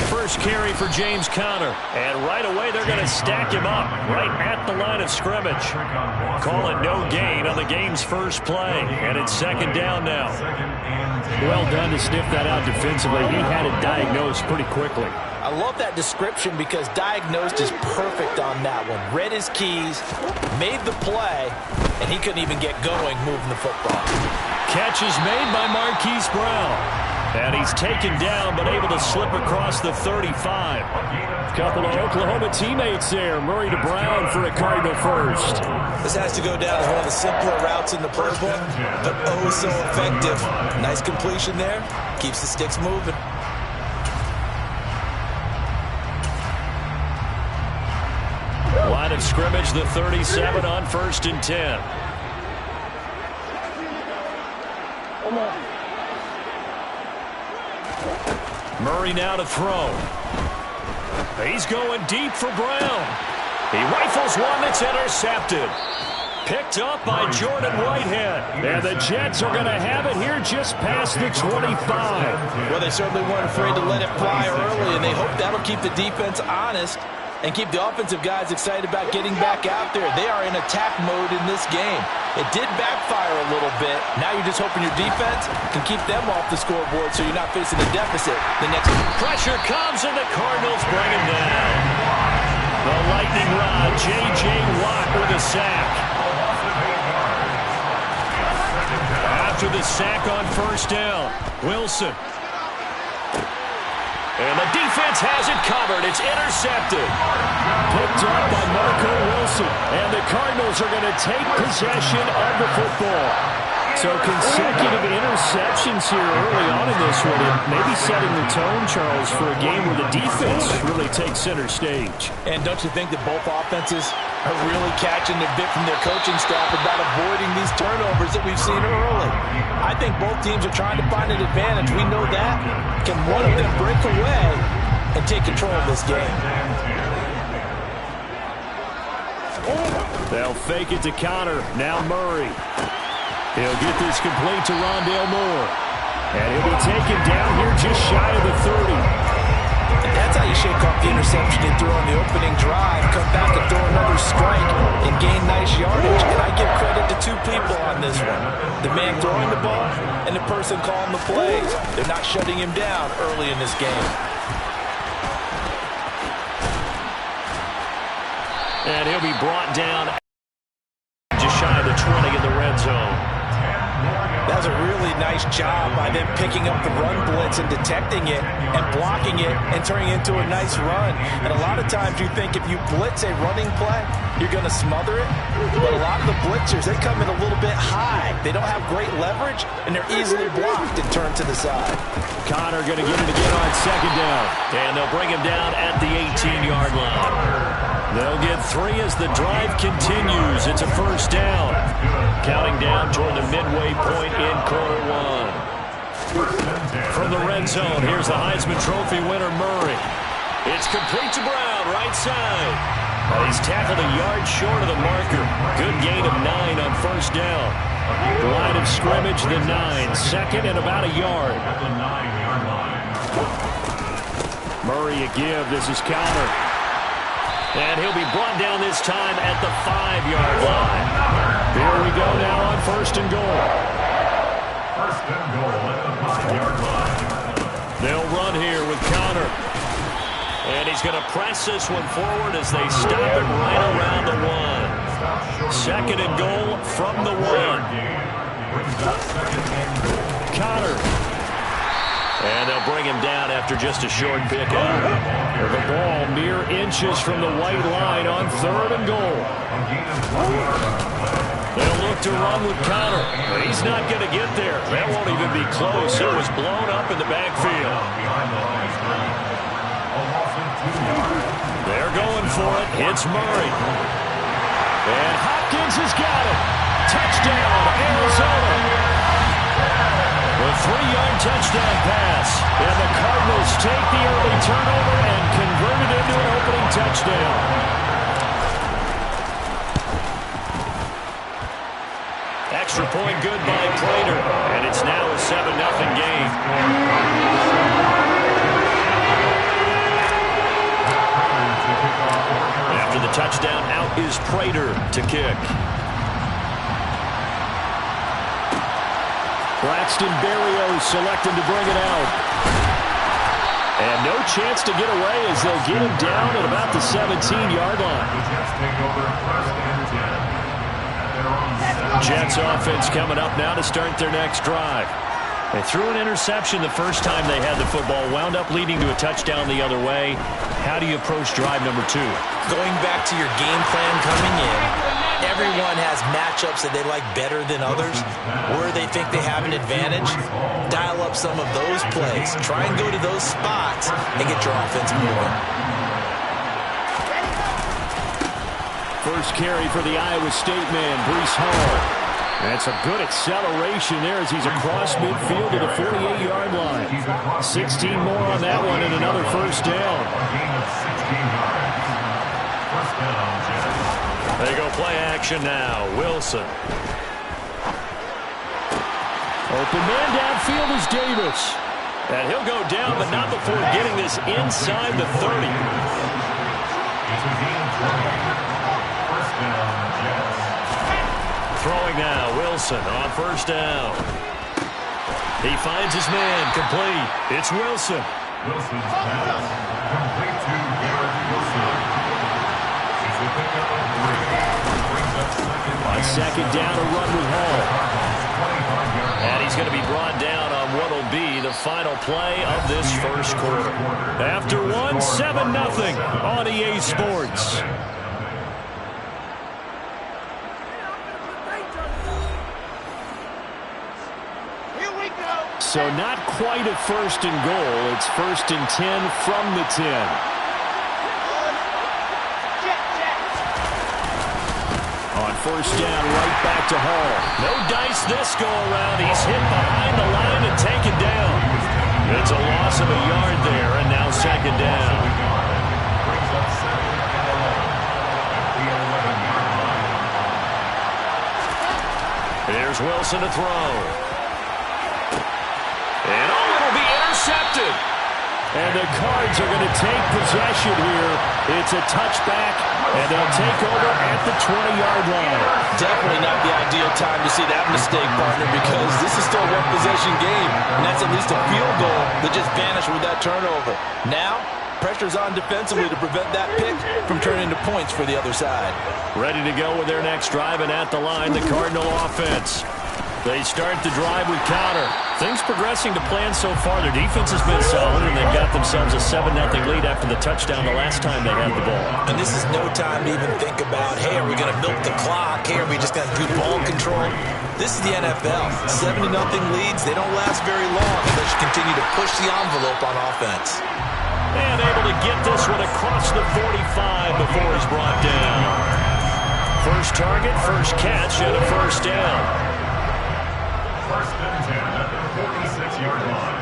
First carry for James Conner. And right away, they're going to stack him up right at the line of scrimmage. Call it no gain on the game's first play. And it's second down now. Well done to sniff that out defensively. He had it diagnosed pretty quickly. I love that description because diagnosed is perfect on that one. Read his keys, made the play, and he couldn't even get going moving the football. Catch is made by Marquise Brown. And he's taken down, but able to slip across the 35. Couple of Oklahoma teammates there. Murray to Brown for a Cardinal first. This has to go down as one of the simpler routes in the playbook, but oh so effective. Nice completion there. Keeps the sticks moving. Line of scrimmage, the 37 on 1st and 10. Murray now to throw. He's going deep for Brown. He rifles one that's intercepted. Picked up by Jordan Whitehead. And the Jets are going to have it here just past the 25. Well, they certainly weren't afraid to let it fly early, and they hope that'll keep the defense honest and keep the offensive guys excited about getting back out there. They are in attack mode in this game. It did backfire a little bit. Now you're just hoping your defense can keep them off the scoreboard so you're not facing a deficit the next. Pressure comes, and the Cardinals bring him down. The lightning rod, J.J. Watt with a sack. After the sack on 1st down, Wilson. And the defense has it covered. It's intercepted. Picked up by Marco Wilson. And the Cardinals are going to take possession of the football. So consecutive interceptions here early on in this one. And maybe setting the tone, Charles, for a game where the defense really takes center stage. And don't you think that both offenses are really catching the bit from their coaching staff about avoiding these turnovers that we've seen early? I think both teams are trying to find an advantage. We know that. Can one of them break away and take control of this game? They'll fake it to Conner. Now Murray. He'll get this complete to Rondale Moore. And he'll be taken down here just shy of the 30. And that's how you shake off the interception he threw on the opening drive, come back and throw another strike and gain nice yardage. And I give credit to two people on this one. The man throwing the ball and the person calling the plays. They're not shutting him down early in this game. And he'll be brought down just shy of the 20 in the red zone. That was a really nice job by them picking up the run blitz and detecting it and blocking it and turning it into a nice run. And a lot of times you think if you blitz a running play, you're going to smother it. But a lot of the blitzers, they come in a little bit high. They don't have great leverage, and they're easily blocked and turned to the side. Conner going to get it again on 2nd down. And they'll bring him down at the 18-yard line. They'll get 3 as the drive continues. It's a 1st down. Counting down toward the midway point in quarter 1. From the red zone, here's the Heisman Trophy winner, Murray. It's complete to Brown, right side. He's tackled a yard short of the marker. Good gain of 9 on 1st down. Line of scrimmage, the 9. 2nd and about a yard. Murray a give. This is Conner. And he'll be brought down this time at the 5-yard line. Here we go now on 1st and goal. 1st and goal at the 5-yard line. They'll run here with Conner. And he's going to press this one forward as they stop it right around the 1. 2nd and goal from the 1. Conner. And they'll bring him down after just a short pickup. The ball mere inches from the white line on 3rd and goal. They'll look to run with Conner. But he's not going to get there. That won't even be close. It was blown up in the backfield. They're going for it. It's Murray. And Hopkins has got it. Touchdown, Arizona. A 3-yard touchdown pass. And the Cardinals take the early turnover and convert it into an opening touchdown. Extra point good by Prater. And it's now a 7-0 game. to kick. Braxton Berrios selecting to bring it out. And no chance to get away as they'll get him down at about the 17-yard line. Jets offense coming up now to start their next drive. They threw an interception the first time they had the football, wound up leading to a touchdown the other way. How do you approach drive number 2? Going back to your game plan coming in, everyone has matchups that they like better than others, where they think they have an advantage. Dial up some of those plays. Try and go to those spots and get your offense moving. First carry for the Iowa State man, Breece Hall. That's a good acceleration there as he's across midfield to the 48-yard line. 16 more on that one and another first down. They go play action now. Wilson. Open man downfield is Davis. And he'll go down, but not before getting this inside the 30. Throwing now, Wilson on first down. He finds his man, complete. It's Wilson. Wilson's pass complete to Garrett Wilson. He's the pickup of 3. Brings up second down to run with Hall. And he's going to be brought down on what will be the final play of this first quarter. After one, 7-0 on EA Sports. So not quite a first and goal. It's 1st and 10 from the 10. On first down, right back to Hall. No dice this go around. He's hit behind the line and taken down. It's a loss of a yard there, and now second down. Here's Wilson to throw. And it'll be intercepted. And the Cards are going to take possession here. It's a touchback, and they'll take over at the 20-yard line. Definitely not the ideal time to see that mistake, partner, because this is still a one-possession game, and that's at least a field goal that just vanished with that turnover. Now, pressure's on defensively to prevent that pick from turning into points for the other side. Ready to go with their next drive, and at the line, the Cardinal offense. They start the drive with counter. Things progressing to plan so far. Their defense has been solid, and they've got themselves a 7-0 lead after the touchdown the last time they had the ball. And this is no time to even think about, hey, are we going to milk the clock? Hey, are we just going to do ball control? This is the NFL. 7-0 leads, they don't last very long unless you continue to push the envelope on offense. And able to get this one across the 45 before he's brought down. First target, first catch, and a first down. First and 10 at the 46-yard line.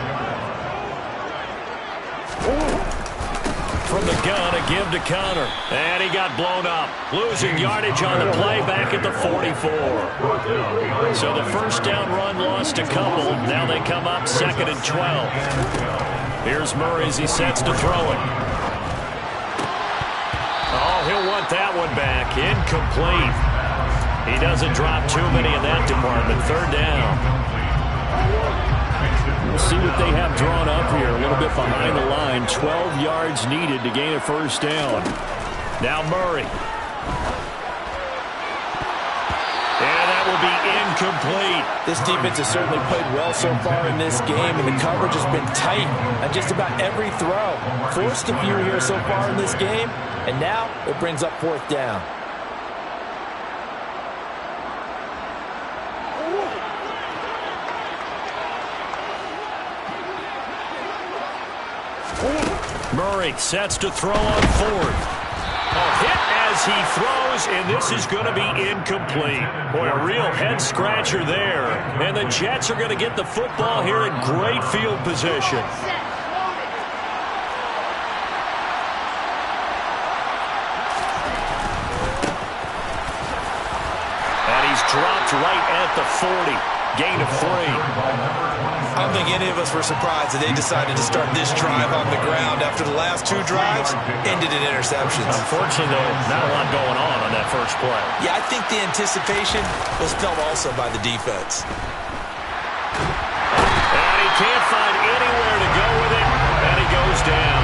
From the gun, a give to Connor. And he got blown up. Losing yardage on the play back at the 44. So the first down run lost a couple. Now they come up 2nd and 12. Here's Murray as he sets to throw it. Oh, he'll want that one back. Incomplete. He doesn't drop too many in that department. 3rd down. We'll see what they have drawn up here. A little bit behind the line. 12 yards needed to gain a first down. Now Murray. And that will be incomplete. This defense has certainly played well so far in this game, and the coverage has been tight on just about every throw. Forced a few here so far in this game, and now it brings up 4th down. Murray sets to throw on 4th. A hit as he throws, and this is going to be incomplete. Boy, a real head-scratcher there. And the Jets are going to get the football here in great field position. And he's dropped right at the 40. Gain of 3. On the think any of us were surprised that they decided to start this drive on the ground after the last 2 drives ended in interceptions. Unfortunately, though, not a lot going on that first play. Yeah, I think the anticipation was felt also by the defense. And he can't find anywhere to go with it, and he goes down.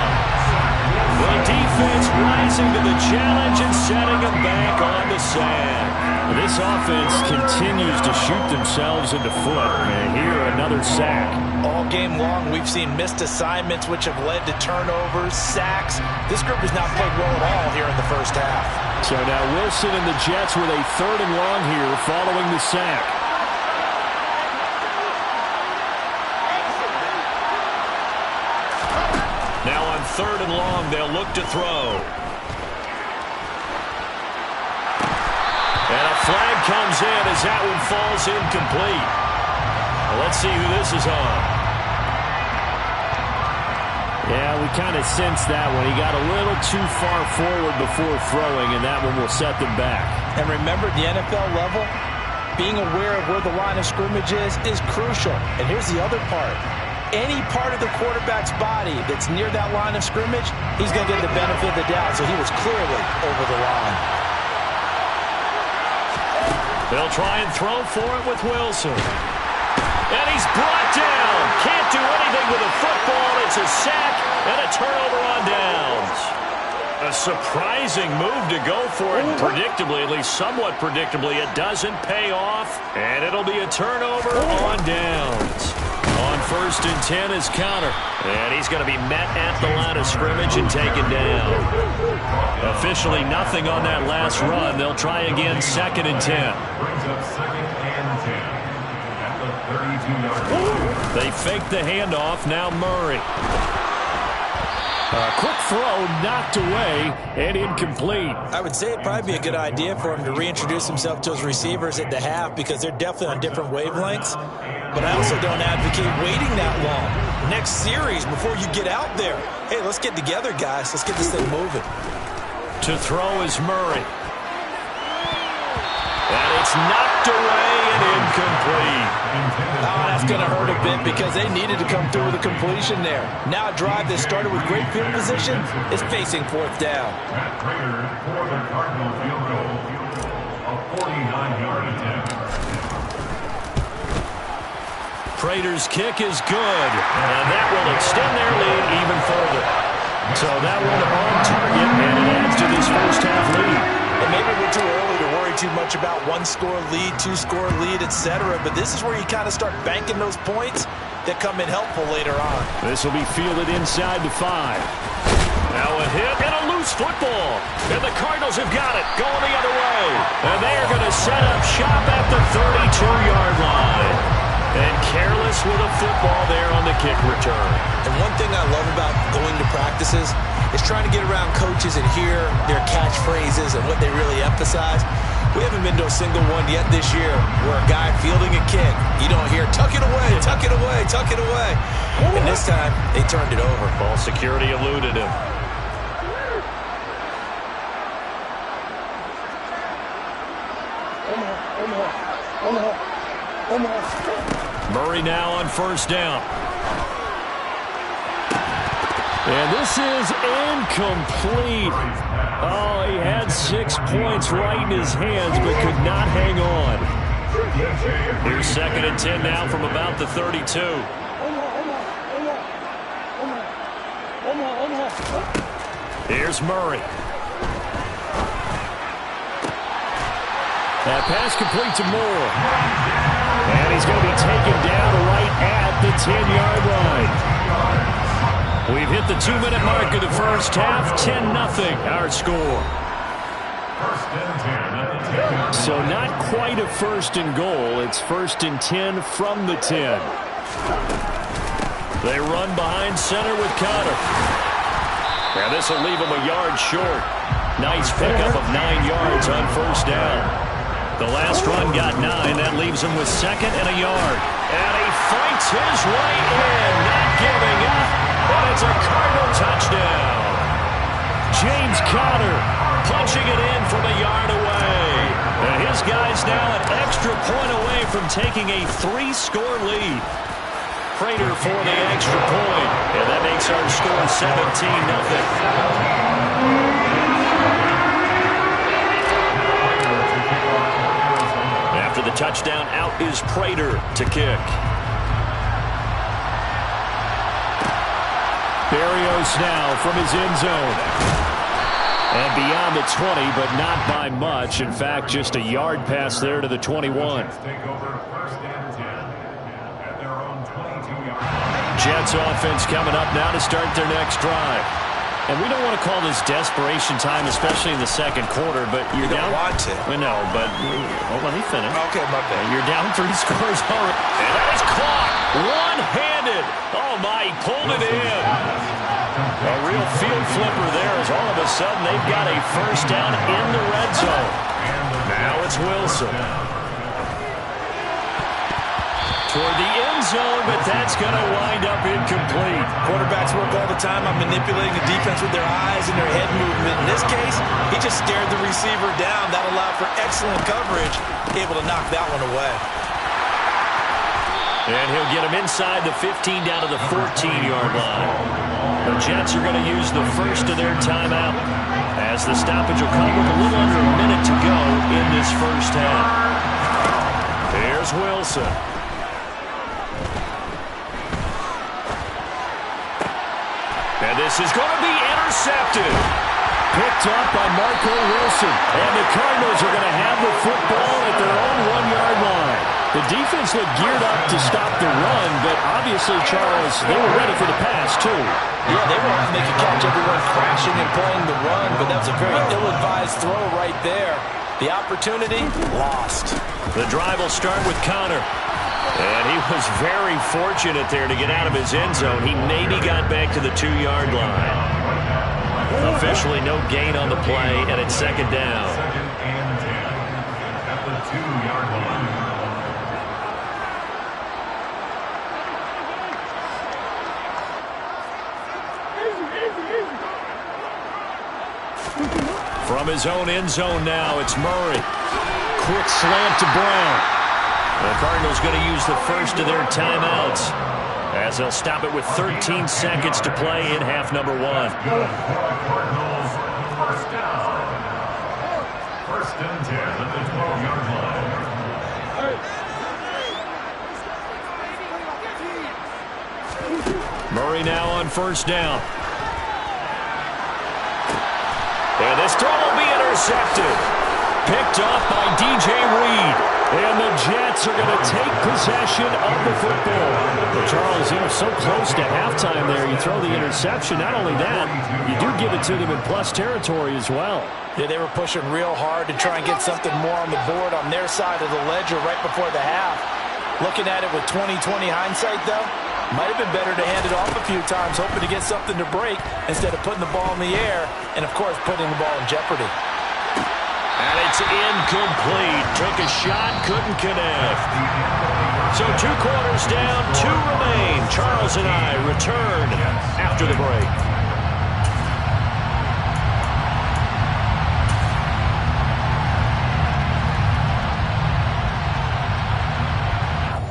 The defense rising to the challenge and setting him back on the sand. This offense continues to shoot themselves in the foot. And here, another sack. All game long, we've seen missed assignments, which have led to turnovers, sacks. This group has not played well at all here in the first half. So now Wilson and the Jets with a 3rd and long here following the sack. Now on 3rd and long, they'll look to throw. And a flag comes in as that one falls incomplete. Well, let's see who this is on. Yeah, we kind of sensed that one. He got a little too far forward before throwing, and that one will set them back. And remember, the NFL level, being aware of where the line of scrimmage is crucial. And here's the other part. Any part of the quarterback's body that's near that line of scrimmage, he's going to get the benefit of the doubt. So he was clearly over the line. They'll try and throw for it with Wilson. And he's brought down. Can't do anything with a football. It's a sack and a turnover on downs. A surprising move to go for it. Predictably, at least somewhat predictably, it doesn't pay off. And it'll be a turnover on downs. On 1st and 10 is Conner. And he's going to be met at the line of scrimmage and taken down. Officially nothing on that last run. They'll try again 2nd and 10. Brings up 2nd and 10 at the 32-yard line. They fake the handoff. Now Murray. A quick throw knocked away and incomplete. I would say it'd probably be a good idea for him to reintroduce himself to his receivers at the half because they're definitely on different wavelengths. But I also don't advocate waiting that long. Next series before you get out there. Hey, let's get together, guys. Let's get this thing moving. To throw is Murray. And it's knocked away and incomplete. Oh, that's going to hurt a bit because they needed to come through with a completion there. Now a drive that started with great field position is facing 4th down. Matt Prater for the Cardinal field goal. A 49-yard attempt. Prater's kick is good. And that will extend their lead even further. So that one on target, and it adds to this first half lead. And maybe we're too early to worry too much about 1-score lead, 2-score lead, etc. But this is where you kind of start banking those points that come in helpful later on. This will be fielded inside the 5. Now a hit and a loose football. And the Cardinals have got it going the other way. And they are going to set up shop at the 32-yard line. And careless with a football there on the kick return. And one thing I love about going to practices is trying to get around coaches and hear their catchphrases and what they really emphasize. We haven't been to a single one yet this year where a guy fielding a kick, you don't hear, tuck it away, tuck it away, tuck it away. And this time, they turned it over. Ball security eluded him. Murray now on 1st down. And this is incomplete. Oh, he had 6 points right in his hands, but could not hang on. Here's 2nd and 10 now from about the 32. Here's Murray. That pass complete to Moore. And he's going to be taken down right at the 10-yard line. We've hit the 2-minute mark of the first half. 10-0 our score. So not quite a 1st and goal. It's 1st and 10 from the 10. They run behind center with Conner. Now this will leave him a yard short. Nice pickup of 9 yards on 1st down. The last run got 9. That leaves him with 2nd and a yard. And he fights his way in, not giving up. And it's a Cardinal touchdown. James Conner punching it in from a yard away. And his guy's now an extra point away from taking a 3-score lead. Prater for the extra point. And that makes our score 17-0. After the touchdown, out is Prater to kick. Berrios now from his end zone. And beyond the 20, but not by much. In fact, just a yard pass there to the 21. Jets offense coming up now to start their next drive. And we don't want to call this desperation time, especially in the second quarter, but you're down. You don't want to. I know, but let me finish. Okay, my bad. You're down 3 scores already. And that is caught one-handed. Oh, my, he pulled it in. A real field flipper there as all of a sudden they've got a first down in the red zone. Now it's Wilson. Toward the end zone, but that's going to wind up incomplete. Quarterbacks work all the time on manipulating the defense with their eyes and their head movement. In this case, he just stared the receiver down. That allowed for excellent coverage, able to knock that one away. And he'll get him inside the 15 down to the 14-yard line. The Jets are going to use the first of their timeout as the stoppage will come with a little under a minute to go in this first half. Here's Wilson. And this is going to be intercepted. Picked up by Marco Wilson. And the Cardinals are going to have the football at their own 1-yard line. The defense looked geared up to stop the run, but obviously, Charles, they were ready for the pass, too. Yeah, they were hoping they could catch everyone crashing and playing the run, but that was a very ill-advised throw right there. The opportunity, lost. The drive will start with Connor. And he was very fortunate there to get out of his end zone. He maybe got back to the 2-yard line. Officially no gain on the play, and it's second down. Second and 10 at the 2-yard line. From his own end zone now, it's Murray. Quick slant to Brown. The Cardinals going to use the first of their timeouts as they'll stop it with 13 seconds to play in half number 1. Cardinals, first down. First and 10 at the 12-yard line. Murray now on first down. And this throw will be intercepted. Picked off by DJ Reed. And the Jets are going to take possession of the football. But Charles, so close to halftime there. You throw the interception. Not only that, you do give it to them in plus territory as well. Yeah, they were pushing real hard to try and get something more on the board on their side of the ledger right before the half. Looking at it with 20/20 hindsight, though, might have been better to hand it off a few times, hoping to get something to break instead of putting the ball in the air and, of course, putting the ball in jeopardy. And it's incomplete. Took a shot, couldn't connect. So 2 quarters down, 2 remain. Charles and I return after the break.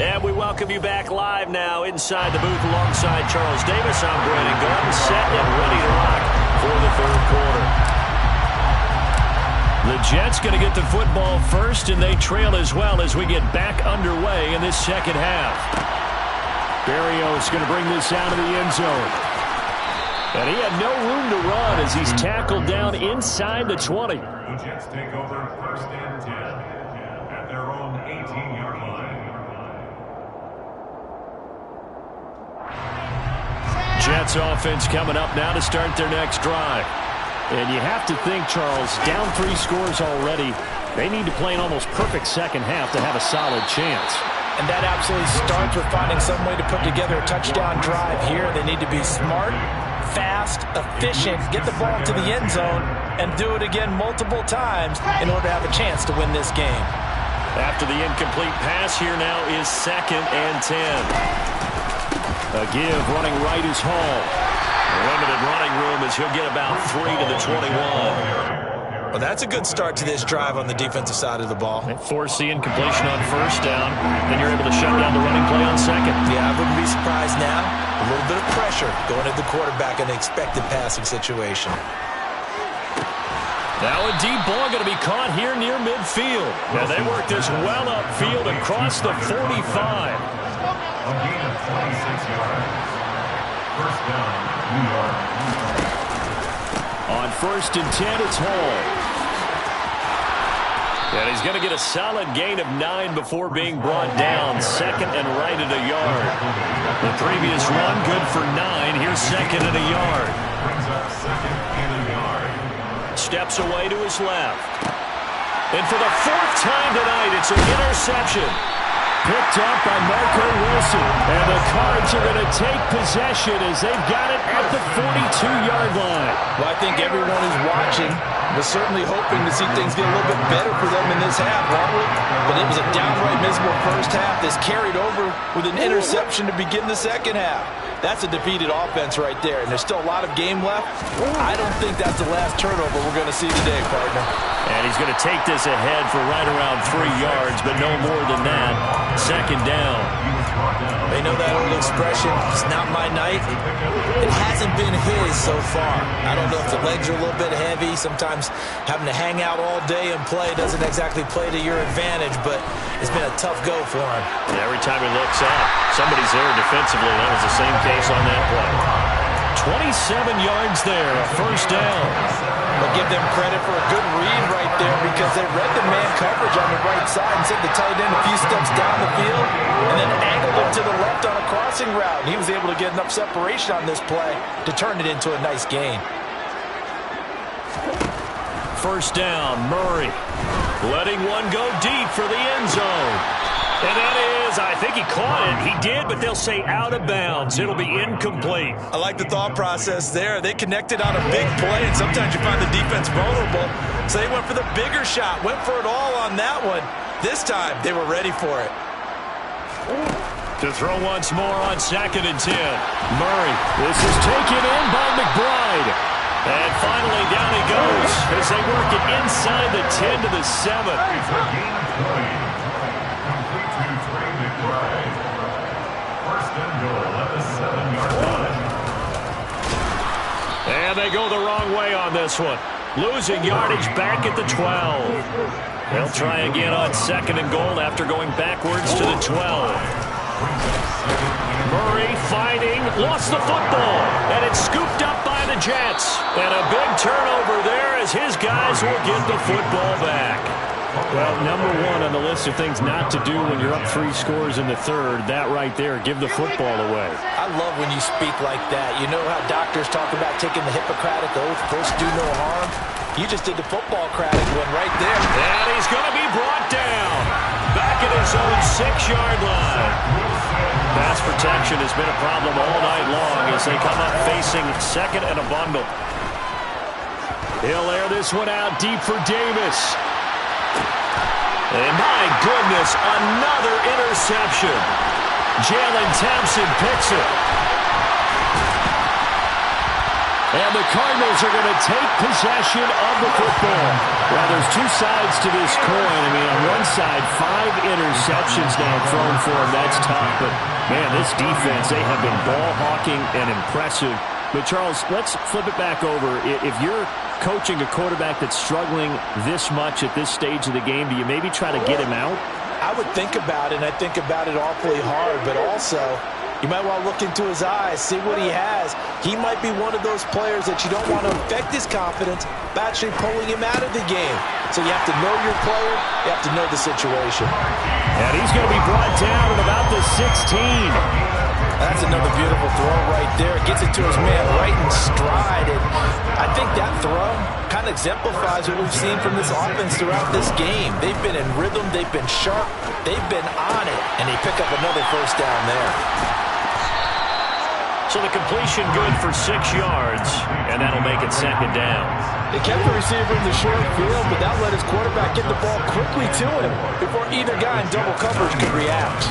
And we welcome you back live now inside the booth alongside Charles Davis. I'm Brandon Gordon, set and ready to rock for the third quarter. The Jets going to get the football first, and they trail as well as we get back underway in this second half. Berrios going to bring this out of the end zone. And he had no room to run as he's tackled down inside the 20. The Jets take over first and 10 at their own 18-yard line. Jets offense coming up now to start their next drive. And you have to think, Charles, down 3 scores already. They need to play an almost perfect second half to have a solid chance. And that absolutely starts with finding some way to put together a touchdown drive here. They need to be smart, fast, efficient, get the ball to the end zone, and do it again multiple times in order to have a chance to win this game. After the incomplete pass, here now is second and 10. A give running right is Hall. Limited running room as he'll get about 3 to the 21. Well, that's a good start to this drive on the defensive side of the ball. Force the incompletion on first down. Then you're able to shut down the running play on second. Yeah, I wouldn't be surprised now. A little bit of pressure going at the quarterback in the expected passing situation. Now a deep ball going to be caught here near midfield. Now they work this well upfield and cross the 45. A gain of 26 yards. First down, New York. On 1st and 10, it's Hall. And he's going to get a solid gain of 9 before being brought down. 2nd and right at a yard. The previous run, good for 9. Here's 2nd and a yard. Brings up 2nd and a yard. Steps away to his left. And for the 4th time tonight, it's an interception. Picked up by Marco Wilson. And the Cards are going to take possession as they've got it at the 42-yard line. Well, I think everyone who's watching was certainly hoping to see things get a little bit better for them in this half, weren't we? But it was a downright miserable first half that's carried over with an interception to begin the second half. That's a defeated offense right there, and there's still a lot of game left. I don't think that's the last turnover we're going to see today, partner. And he's going to take this ahead for right around 3 yards, but no more than that. 2nd down. They know that old expression, it's not my night. It hasn't been his so far. I don't know if the legs are a little bit heavy. Sometimes having to hang out all day and play doesn't exactly play to your advantage, but it's been a tough go for him. Every time he looks up, somebody's there defensively. That was the same case on that play. 27 yards there, a 1st down. We'll give them credit for a good read right there because they read the man coverage on the right side and sent the tight end a few steps down the field and then angled him to the left on a crossing route. And he was able to get enough separation on this play to turn it into a nice gain. 1st down, Murray. Letting one go deep for the end zone. And that is, I think he caught it. He did, but they'll say out of bounds. It'll be incomplete. I like the thought process there. They connected on a big play, and sometimes you find the defense vulnerable. So they went for the bigger shot, went for it all on that one. This time, they were ready for it. To throw once more on 2nd and 10. Murray, this is taken in by McBride. And finally, down he goes as they work it inside the 10 to the 7. And they go the wrong way on this one. Losing yardage back at the 12. They'll try again on 2nd and goal after going backwards to the 12. Murray fighting, lost the football, and it's scooped up by the Jets. And a big turnover there as his guys will get the football back. Well, number 1 on the list of things not to do when you're up 3 scores in the 3rd, that right there, give the football away. I love when you speak like that. You know how doctors talk about taking the Hippocratic oath, first do no harm? You just did the football-cratic one right there. And he's going to be brought down. Back at his own 6-yard line. Pass protection has been a problem all night long as they come up facing 2nd and a bundle. He'll air this one out deep for Davis. And my goodness, another interception. Jalen Thompson picks it. And the Cardinals are going to take possession of the football. Well, there's 2 sides to this coin. I mean, on one side, 5 interceptions now thrown for him. That's tough. But, man, this defense, they have been ball hawking and impressive. But, Charles, let's flip it back over. If you're coaching a quarterback that's struggling this much at this stage of the game, do you maybe try to get him out? I would think about it, and I think about it awfully hard. But also, you might want to look into his eyes, see what he has. He might be one of those players that you don't want to affect his confidence by actually pulling him out of the game. So you have to know your player. You have to know the situation. And he's going to be brought down at about the 16. That's another beautiful throw right there. Gets it to his man right in stride. And I think that throw kind of exemplifies what we've seen from this offense throughout this game. They've been in rhythm. They've been sharp. They've been on it. And they pick up another 1st down there. So the completion good for 6 yards, and that'll make it 2nd down. They kept the receiver in the short field, but that let his quarterback get the ball quickly to him before either guy in double coverage could react.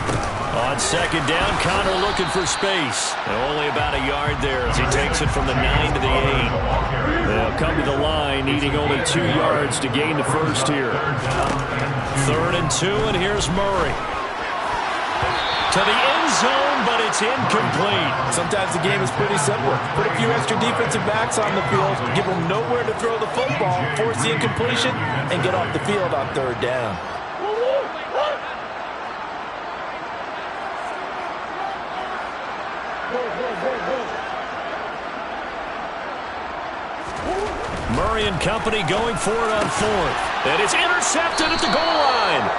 On second down, Connor looking for space. And only about a yard there as he takes it from the 9 to the 8. They'll come to the line, needing only 2 yards to gain the first here. 3rd and 2, and here's Murray. To the end zone, but it's incomplete. Sometimes the game is pretty simple. Put a few extra defensive backs on the field, give them nowhere to throw the football, force the incompletion, and get off the field on 3rd down. Murray and company going for it on 4th. And it's intercepted at the goal line.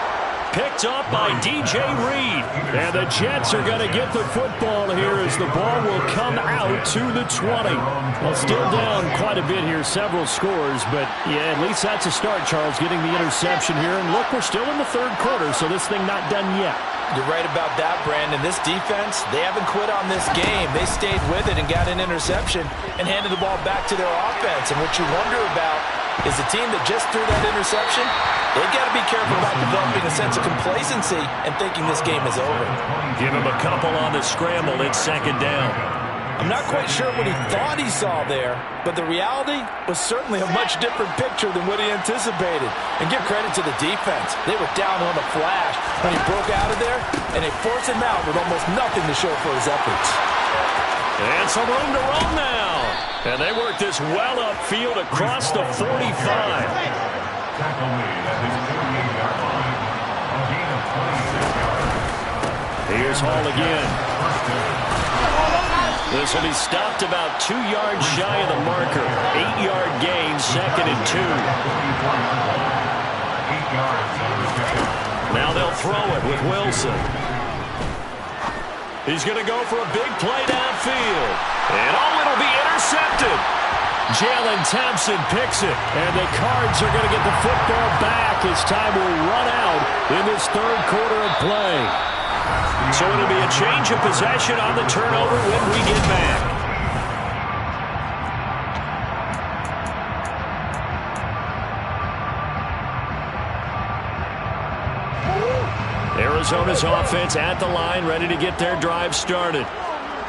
Picked up by D.J. Reed. And the Jets are going to get the football here as the ball will come out to the 20. Well, still down quite a bit here, several scores. But, yeah, at least that's a start, Charles, getting the interception here. And look, we're still in the 3rd quarter, so this thing not done yet. You're right about that, Brandon. This defense, they haven't quit on this game. They stayed with it and got an interception and handed the ball back to their offense. And what you wonder about is the team that just threw that interception, they've got to be careful about developing a sense of complacency and thinking this game is over. Give him a couple on the scramble. It's 2nd down. I'm not quite sure what he thought he saw there, but the reality was certainly a much different picture than what he anticipated. And give credit to the defense. They were down on the flash when he broke out of there, and they forced him out with almost nothing to show for his efforts. And some room to run now. And they work this well upfield across the 45. Here's Hall again. This will be stopped about 2 yards shy of the marker. 8-yard gain, 2nd and 2. Now they'll throw it with Wilson. He's going to go for a big play downfield. And it'll be intercepted. Jalen Thompson picks it. And the Cards are going to get the football back as time will run out in this 3rd quarter of play. So it'll be a change of possession on the turnover when we get back. Arizona's offense at the line, ready to get their drive started.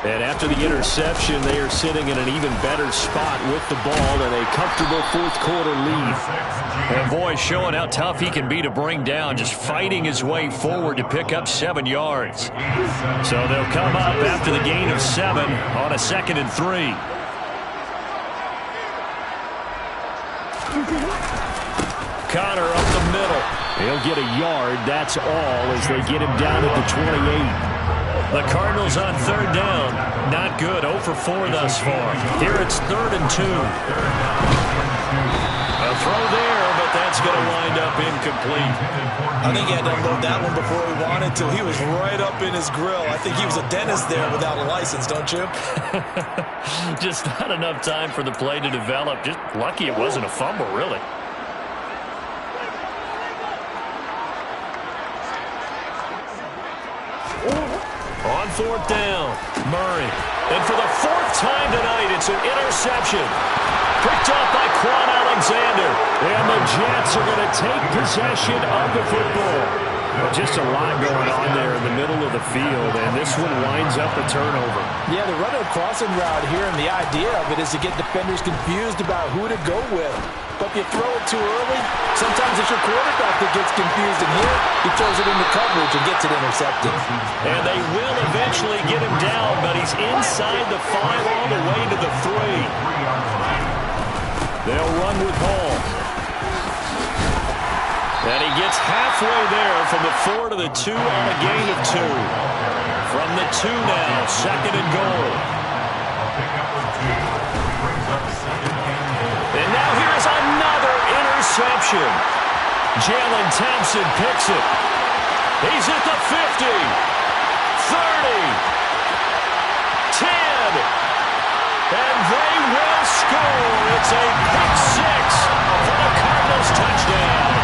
And after the interception, they are sitting in an even better spot with the ball and a comfortable 4th quarter lead. And boy, showing how tough he can be to bring down, just fighting his way forward to pick up 7 yards. So they'll come up after the gain of 7 on a 2nd and 3. Connor up the middle. He'll get a yard, that's all, as they get him down at the 28. The Cardinals on 3rd down. Not good. 0 for 4 thus far. Here it's 3rd and 2. A throw there, but that's going to wind up incomplete. I think he had to unload that one before he wanted to. He was right up in his grill. I think he was a dentist there without a license, don't you? Just not enough time for the play to develop. Just lucky it wasn't a fumble, really. On 4th down, Murray. And for the 4th time tonight, it's an interception. Picked up by Quan Alexander. And the Jets are going to take possession of the football. Just a lot going on there in the middle of the field, and this one winds up a turnover. Yeah, they're running a crossing route here, and the idea of it is to get defenders confused about who to go with. But if you throw it too early, sometimes it's your quarterback that gets confused, and here he throws it into coverage and gets it intercepted. And they will eventually get him down, but he's inside the 5 all the way to the 3. They'll run with Hall. And he gets halfway there from the 4 to the 2 on a gain of 2. From the 2 now, 2nd and goal. And now here's another interception. Jalen Thompson picks it. He's at the 50, 30, 10, and they will score. It's a pick 6 for the Cardinals touchdown.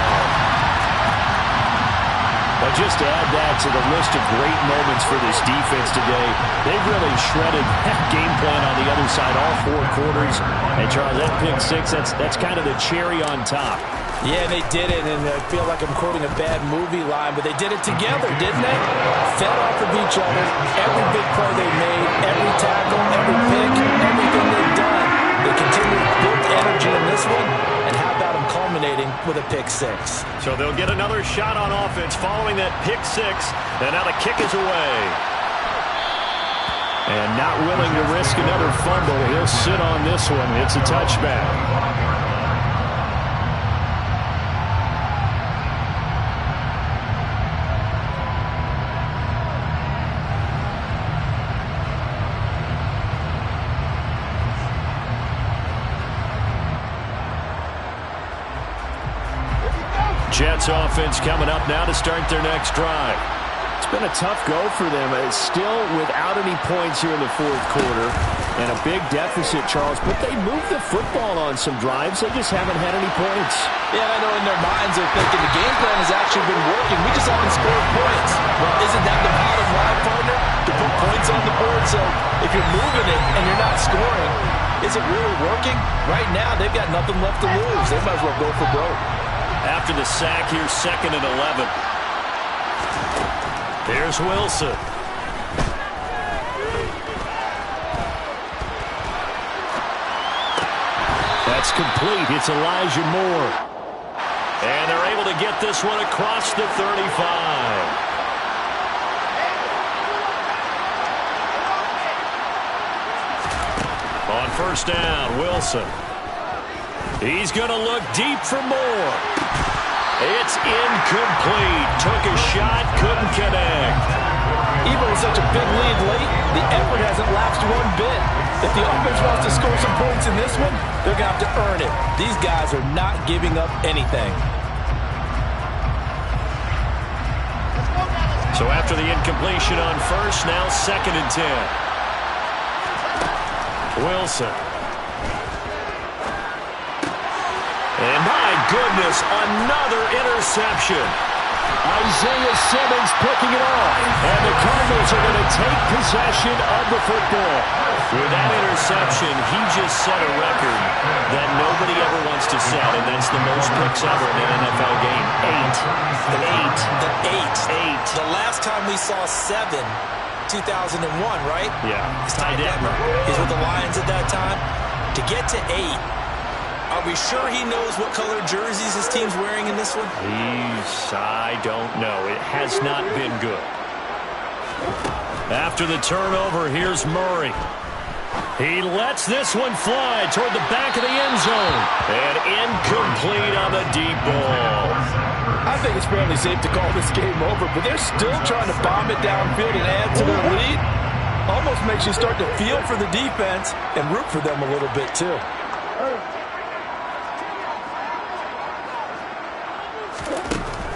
But just to add that to the list of great moments for this defense today, they've really shredded that game plan on the other side all 4 quarters. And Charles, that pick 6, that's kind of the cherry on top. Yeah, they did it, and I feel like I'm quoting a bad movie line, but they did it together, didn't they? Fed off of each other, every big play they made, every tackle, every pick, everything they've done. They continue to build energy in this one, and how about them culminating with a pick six? So they'll get another shot on offense following that pick six, and now the kick is away. And not willing to risk another fumble, he'll sit on this one. It's a touchback. Jets offense coming up now to start their next drive. It's been a tough go for them. It's still without any points here in the fourth quarter and a big deficit, Charles, but they moved the football on some drives. They just haven't had any points. Yeah, I know in their minds they're thinking the game plan has actually been working. We just haven't scored points. Well, isn't that the bottom line, partner? To put points on the board. So if you're moving it and you're not scoring, is it really working? Right now, they've got nothing left to lose. They might as well go for broke. After the sack, here's 2nd and 11. There's Wilson. That's complete. It's Elijah Moore. And they're able to get this one across the 35. On first down, Wilson. He's going to look deep for Moore. It's incomplete. Took a shot, couldn't connect. Even with such a big lead late, the effort hasn't lapsed one bit. If the offense wants to score some points in this one, they're going to have to earn it. These guys are not giving up anything. So after the incompletion on first, now 2nd and 10. Wilson. And my goodness, another interception. Isaiah Simmons picking it off. And the Cardinals are going to take possession of the football. With that interception, he just set a record that nobody ever wants to set, and that's the most picks ever in an NFL game. 8. The last time we saw 7, 2001, right? Yeah. It's Ty Detmer. He's with the Lions at that time. To get to 8, are we sure he knows what color jerseys his team's wearing in this one? I don't know. It has not been good. After the turnover, here's Murray. He lets this one fly toward the back of the end zone. And incomplete on the deep ball. I think it's fairly safe to call this game over, but they're still trying to bomb it downfield and add to their lead. Almost makes you start to feel for the defense and root for them a little bit, too.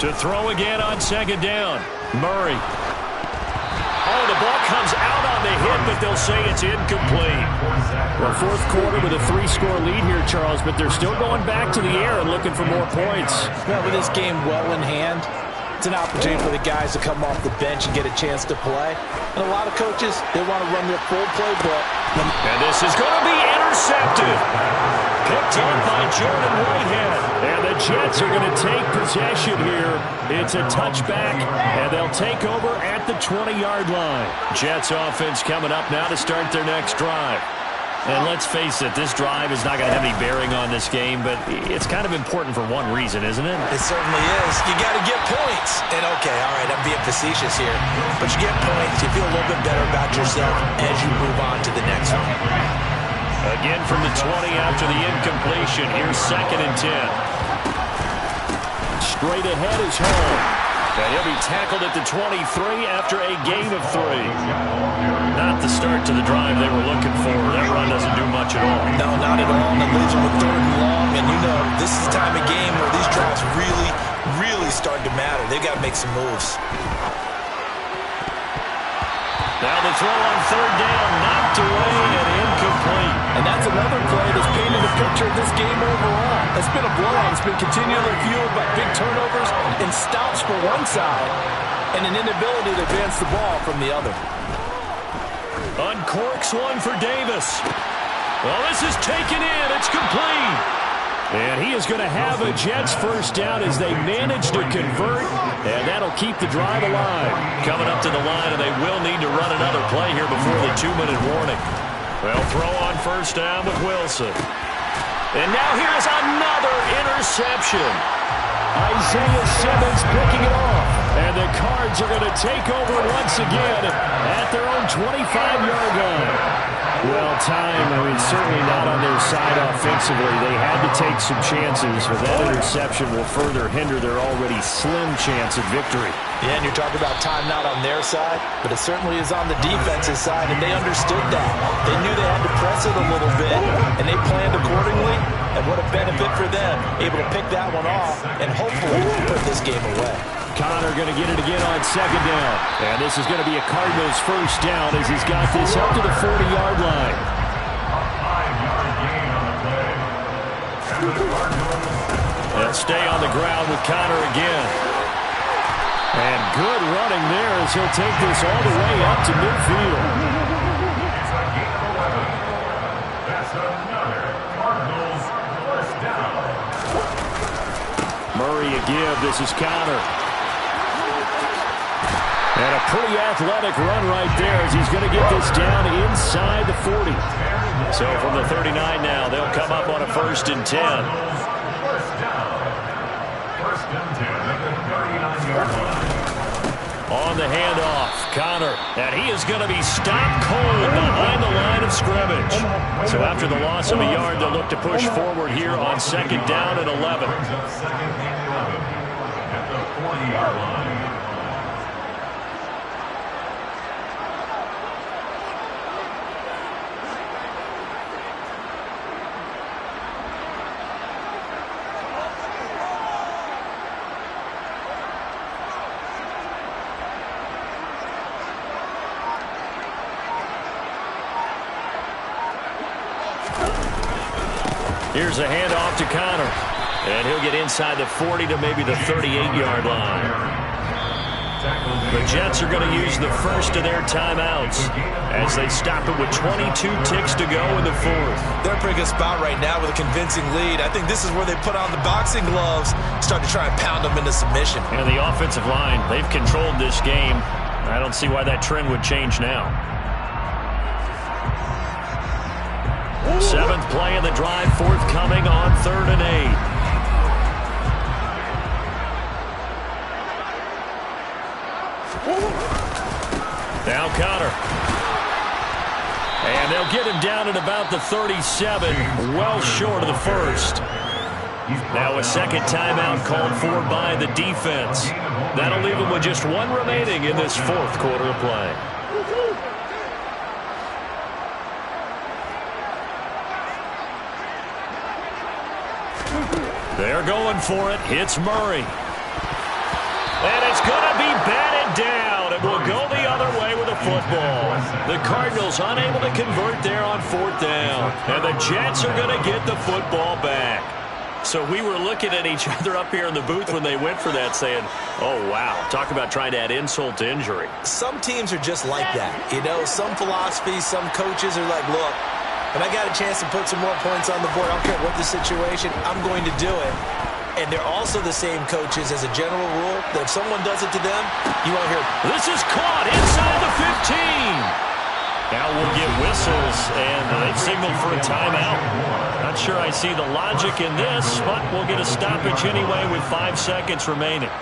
To throw again on 2nd down. Murray. Oh, the ball comes out on the hit, but they'll say it's incomplete. Well, fourth quarter with a 3-score lead here, Charles, but they're still going back to the air and looking for more points. Well, with this game well in hand, it's an opportunity for the guys to come off the bench and get a chance to play. And a lot of coaches, they want to run their full playbook. And this is going to be intercepted. Picked up by Jordan Whitehead. And the Jets are going to take possession here. It's a touchback, and they'll take over at the 20-yard line. Jets offense coming up now to start their next drive. And let's face it, this drive is not going to have any bearing on this game, but it's kind of important for one reason, isn't it? It certainly is. You got to get points. And okay, all right, I'm being facetious here. But you get points, you feel a little bit better about yourself as you move on to the next one. Again from the 20 after the incompletion. Here's 2nd and 10. Straight ahead is home. And he'll be tackled at the 23 after a gain of 3. Not the start to the drive they were looking for. That run doesn't do much at all. No, not at all. And it leaves them with 3rd and long. And you know, this is the time of game where these drives really start to matter. They've got to make some moves. Now the throw on 3rd down, knocked away and incomplete. And that's another play that's painted a picture of this game overall. It's been a blowout. It's been continually fueled by big turnovers and stops for one side and an inability to advance the ball from the other. Uncorks one for Davis. Well, this is taken in. It's complete. And he is going to have a Jets first down as they manage to convert, and that'll keep the drive alive. Coming up to the line, and they will need to run another play here before the 2-minute warning. They'll throw on first down with Wilson. And now here's another interception. Isaiah Simmons picking it off. And the Cards are going to take over once again at their own 25-yard line. Well, time, certainly not on their side offensively. They had to take some chances, but that interception will further hinder their already slim chance of victory. Yeah, and you're talking about time not on their side, but it certainly is on the defensive side, and they understood that. They knew they had to press it a little bit, and they planned accordingly, and what a benefit for them, able to pick that one off and hopefully put this game away. Connor going to get it again on second down. And this is going to be a Cardinals first down as he's got this up to the 40-yard line. They'll stay on the ground with Connor again. And good running there as he'll take this all the way up to midfield. It's a gain of 11. That's another Cardinals first down. Murray again. This is Connor. And a pretty athletic run right there as he's going to get this down inside the 40. So from the 39 now, they'll come up on a 1st and 10. First down. 1st and 10 at the 39-yard line. On the handoff, Connor. And he is going to be stopped cold behind the line of scrimmage. So after the loss of a yard, they'll look to push forward here on 2nd down and 11. Brings up 2nd and 11 at the 40-yard line. Here's a handoff to Connor. And he'll get inside the 40 to maybe the 38-yard line. The Jets are going to use the first of their timeouts as they stop it with 22 ticks to go in the 4th. They're pretty good spot right now with a convincing lead. I think this is where they put on the boxing gloves, start to try and pound them into submission. And the offensive line, they've controlled this game. I don't see why that trend would change now. 7th play of the drive, forthcoming on 3rd and 8. Now Connor. And they'll get him down at about the 37, well short of the 1st. Now a 2nd timeout called for by the defense. That'll leave him with just 1 remaining in this 4th quarter of play. They're going for it. It's Murray. And it's going to be batted down. It will go the other way with the football. The Cardinals unable to convert there on 4th down. And the Jets are going to get the football back. So we were looking at each other up here in the booth when they went for that saying, oh, wow, talk about trying to add insult to injury. Some teams are just like that. You know, some philosophies, some coaches are like, look, when I got a chance to put some more points on the board, I don't care what the situation, I'm going to do it. And they're also the same coaches as a general rule that if someone does it to them, you won't hear, this is caught inside the 15. Now we'll get whistles, and they've signaled for a timeout. Not sure I see the logic in this, but we'll get a stoppage anyway with 5 seconds remaining.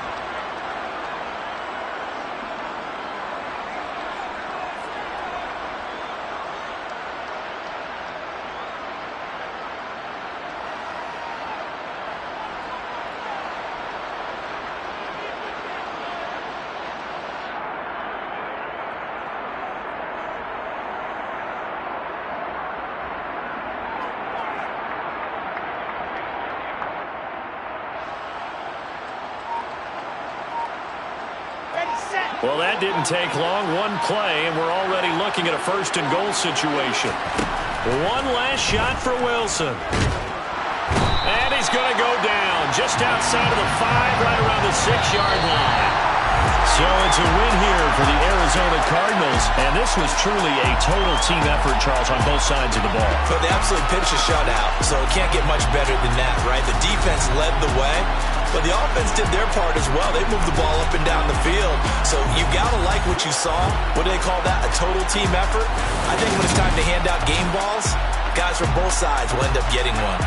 Well, that didn't take long. 1 play, and we're already looking at a 1st and goal situation. 1 last shot for Wilson. And he's going to go down just outside of the 5, right around the 6-yard line. So it's a win here for the Arizona Cardinals, and this was truly a total team effort, Charles, on both sides of the ball. But they absolutely pitched a shutout, so it can't get much better than that, right? The defense led the way, but the offense did their part as well. They moved the ball up and down the field, so you got to like what you saw. What do they call that? A total team effort? I think when it's time to hand out game balls, guys from both sides will end up getting one.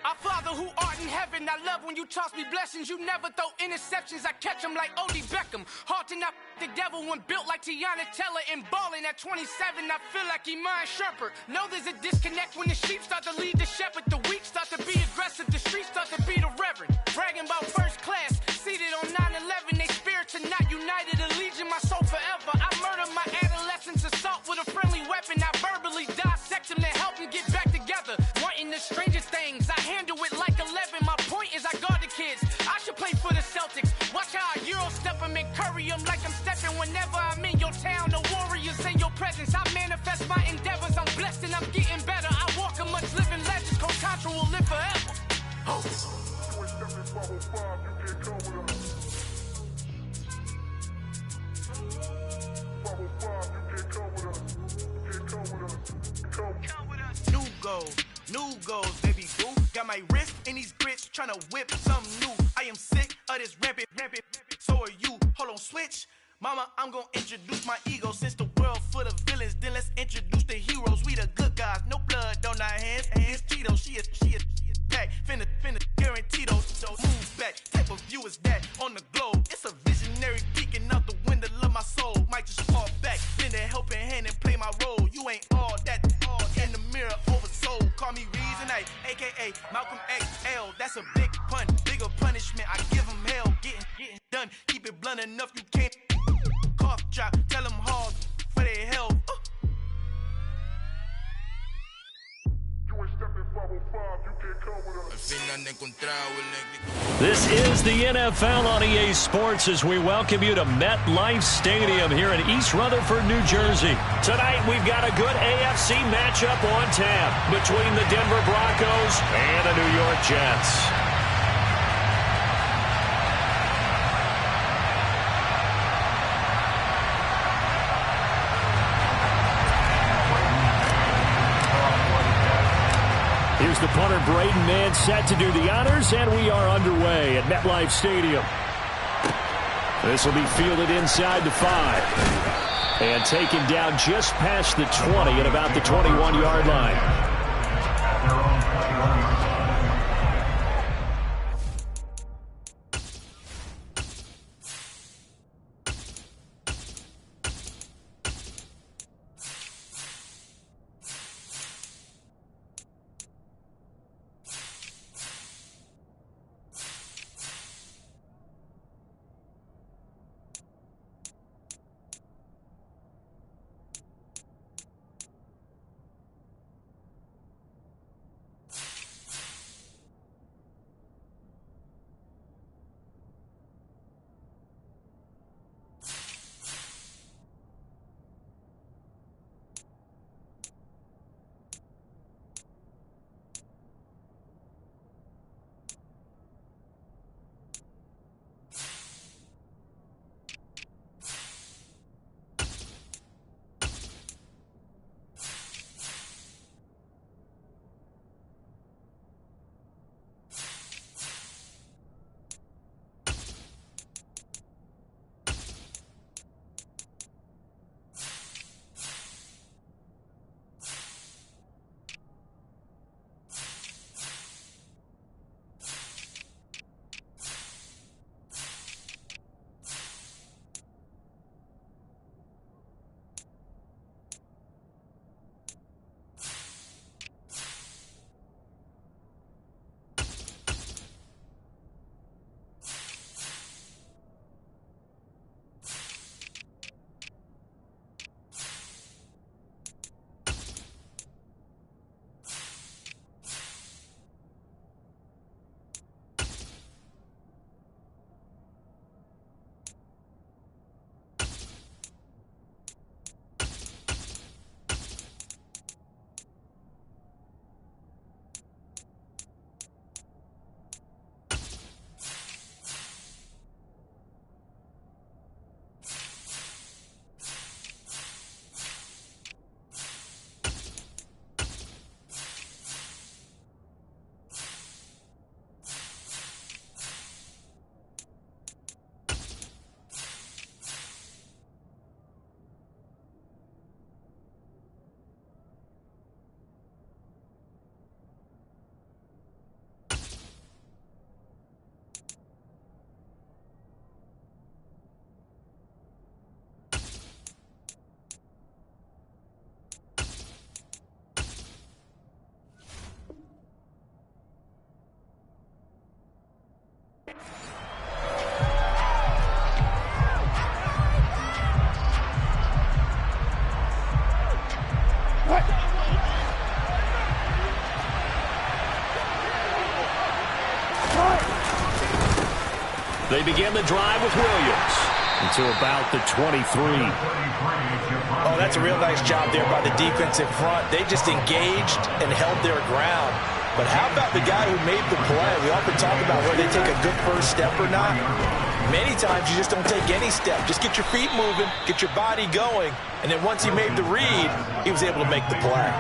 Our Father who art in heaven, I love when you toss me blessings. You never throw interceptions, I catch them like Odie Beckham. Hard to not the devil when built like Tiana Teller and balling at 27. I feel like Iman Shumpert. Know there's a disconnect when the sheep start to lead the shepherd. The weak start to be aggressive, the streets start to be the reverend. Bragging about first class, seated on 9/11. They spirits are not united, a legion, my soul forever. I murdered my adolescence, assault with a friendly weapon. I verbally dissect him to help him get back together. Wanting the strangest things, I handle it like 11. My point is I guard the kids. I should play for the Celtics. Watch how I Euro step them and curry them like I'm stepping. Whenever I'm in your town, the warriors in your presence. I manifest my endeavors. I'm blessed and I'm getting better. I walk amongst living legends. Coach Contra will live forever. Oh. New goals, baby boo. Got my wrist in these grits, tryna whip something new. I am sick of this rampant. So are you. Hold on, switch. Mama, I'm gonna introduce my ego. Since the world full of villains, then let's introduce the heroes. We the good guys, no blood on our hands. Hands Cheetos, she is back. Finna guarantee those moves back. Type of view is that on the globe? It's a visionary peeking out the window of my soul. Might just fall back, lend a helping hand and play my role. You ain't all that, all in the mirror oversold. Call me Reason A, aka Malcolm XL. That's a big pun, bigger punishment. I give him hell, getting done. Keep it blunt enough, you can't cough drop. Tell them hard for their health. This is the NFL on EA Sports as we welcome you to MetLife Stadium here in East Rutherford, New Jersey. Tonight we've got a good AFC matchup on tap between the Denver Broncos and the New York Jets. Here's the punter, Braden Mann, set to do the honors, and we are underway at MetLife Stadium. This will be fielded inside the 5. And taken down just past the 20 at about the 21-yard line. They begin the drive with Williams into about the 23. Oh, that's a real nice job there by the defensive front. They just engaged and held their ground. But how about the guy who made the play? We often talk about whether they take a good first step or not. Many times you just don't take any step. Just get your feet moving, get your body going, and then once he made the read, he was able to make the play.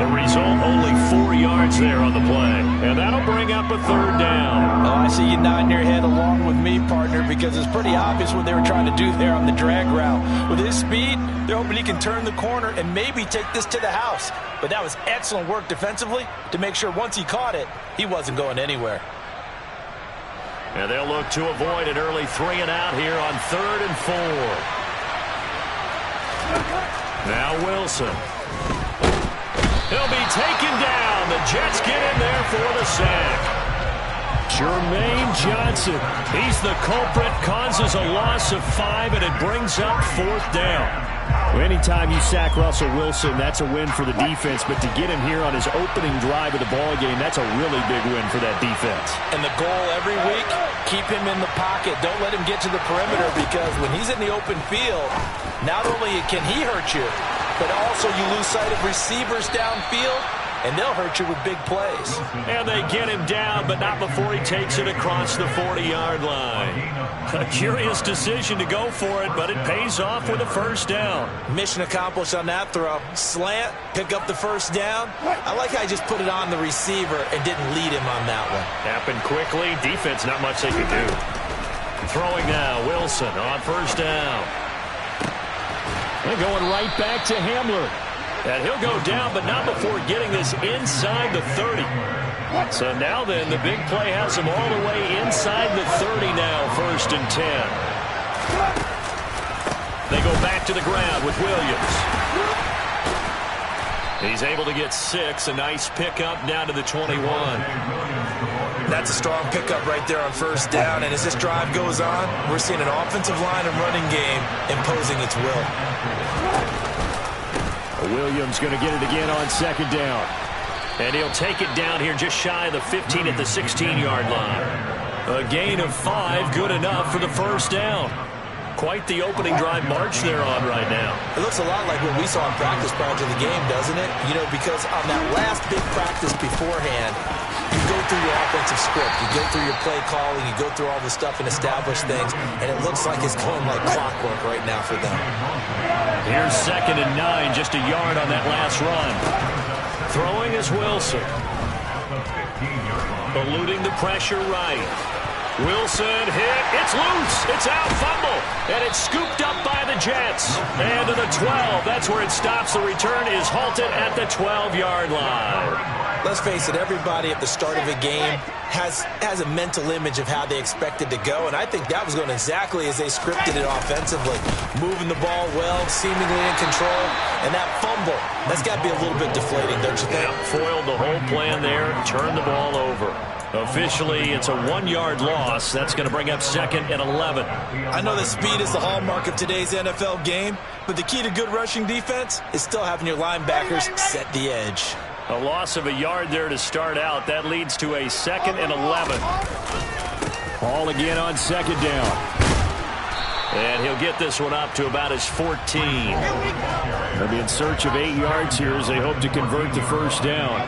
The result, only 4 yards there on the play. And that'll bring up a third down. Oh, I see you nodding your head along with me, partner, because it's pretty obvious what they were trying to do there on the drag route. With his speed, they're hoping he can turn the corner and maybe take this to the house. But that was excellent work defensively to make sure once he caught it, he wasn't going anywhere. And they'll look to avoid an early 3 and out here on 3rd and 4. Now Wilson. He'll be taken down. The Jets get in there for the sack. Jermaine Johnson. He's the culprit. Causes a loss of 5, and it brings up 4th down. Well, anytime you sack Russell Wilson, that's a win for the defense. But to get him here on his opening drive of the ballgame, that's a really big win for that defense. And the goal every week, keep him in the pocket. Don't let him get to the perimeter, because when he's in the open field, not only can he hurt you, but also you lose sight of receivers downfield, and they'll hurt you with big plays. And they get him down, but not before he takes it across the 40-yard line. A curious decision to go for it, but it pays off with a first down. Mission accomplished on that throw. Slant, pick up the first down. I like how he just put it on the receiver and didn't lead him on that one. Happened quickly. Defense, not much they could do. Throwing now, Wilson on first down. They're going right back to Hamler. And he'll go down, but not before getting this inside the 30. So now then, the big play has him all the way inside the 30 now, 1st and 10. They go back to the ground with Williams. He's able to get 6, a nice pickup down to the 21. That's a strong pickup right there on first down, and as this drive goes on, we're seeing an offensive line and running game imposing its will. Williams going to get it again on 2nd down. And he'll take it down here just shy of the 15 at the 16-yard line. A gain of 5, good enough for the first down. Quite the opening drive march they're on right now. It looks a lot like what we saw in practice prior to the game, doesn't it? You know, because on that last big practice beforehand, you go through your offensive script, you go through your play calling, you go through all the stuff and establish things, and it looks like it's going like clockwork right now for them. Here's 2nd and 9, just a yard on that last run. Throwing is Wilson. Eluding the pressure right. Wilson hit. It's loose. It's out. Fumble. And it's scooped up by the Jets. And to the 12. That's where it stops. The return is halted at the 12-yard line. Let's face it, everybody at the start of a game has a mental image of how they expect it to go, and I think that was going exactly as they scripted it offensively. Moving the ball well, seemingly in control, and that fumble, that's got to be a little bit deflating, don't you think? Yeah, foiled the whole plan there, turned the ball over. Officially, it's a 1-yard loss. That's going to bring up 2nd and 11. I know that speed is the hallmark of today's NFL game, but the key to good rushing defense is still having your linebackers set the edge. A loss of a yard there to start out. That leads to a 2nd and 11. Ball again on 2nd down. And he'll get this one up to about his 14. They'll be in search of 8 yards here as they hope to convert the first down.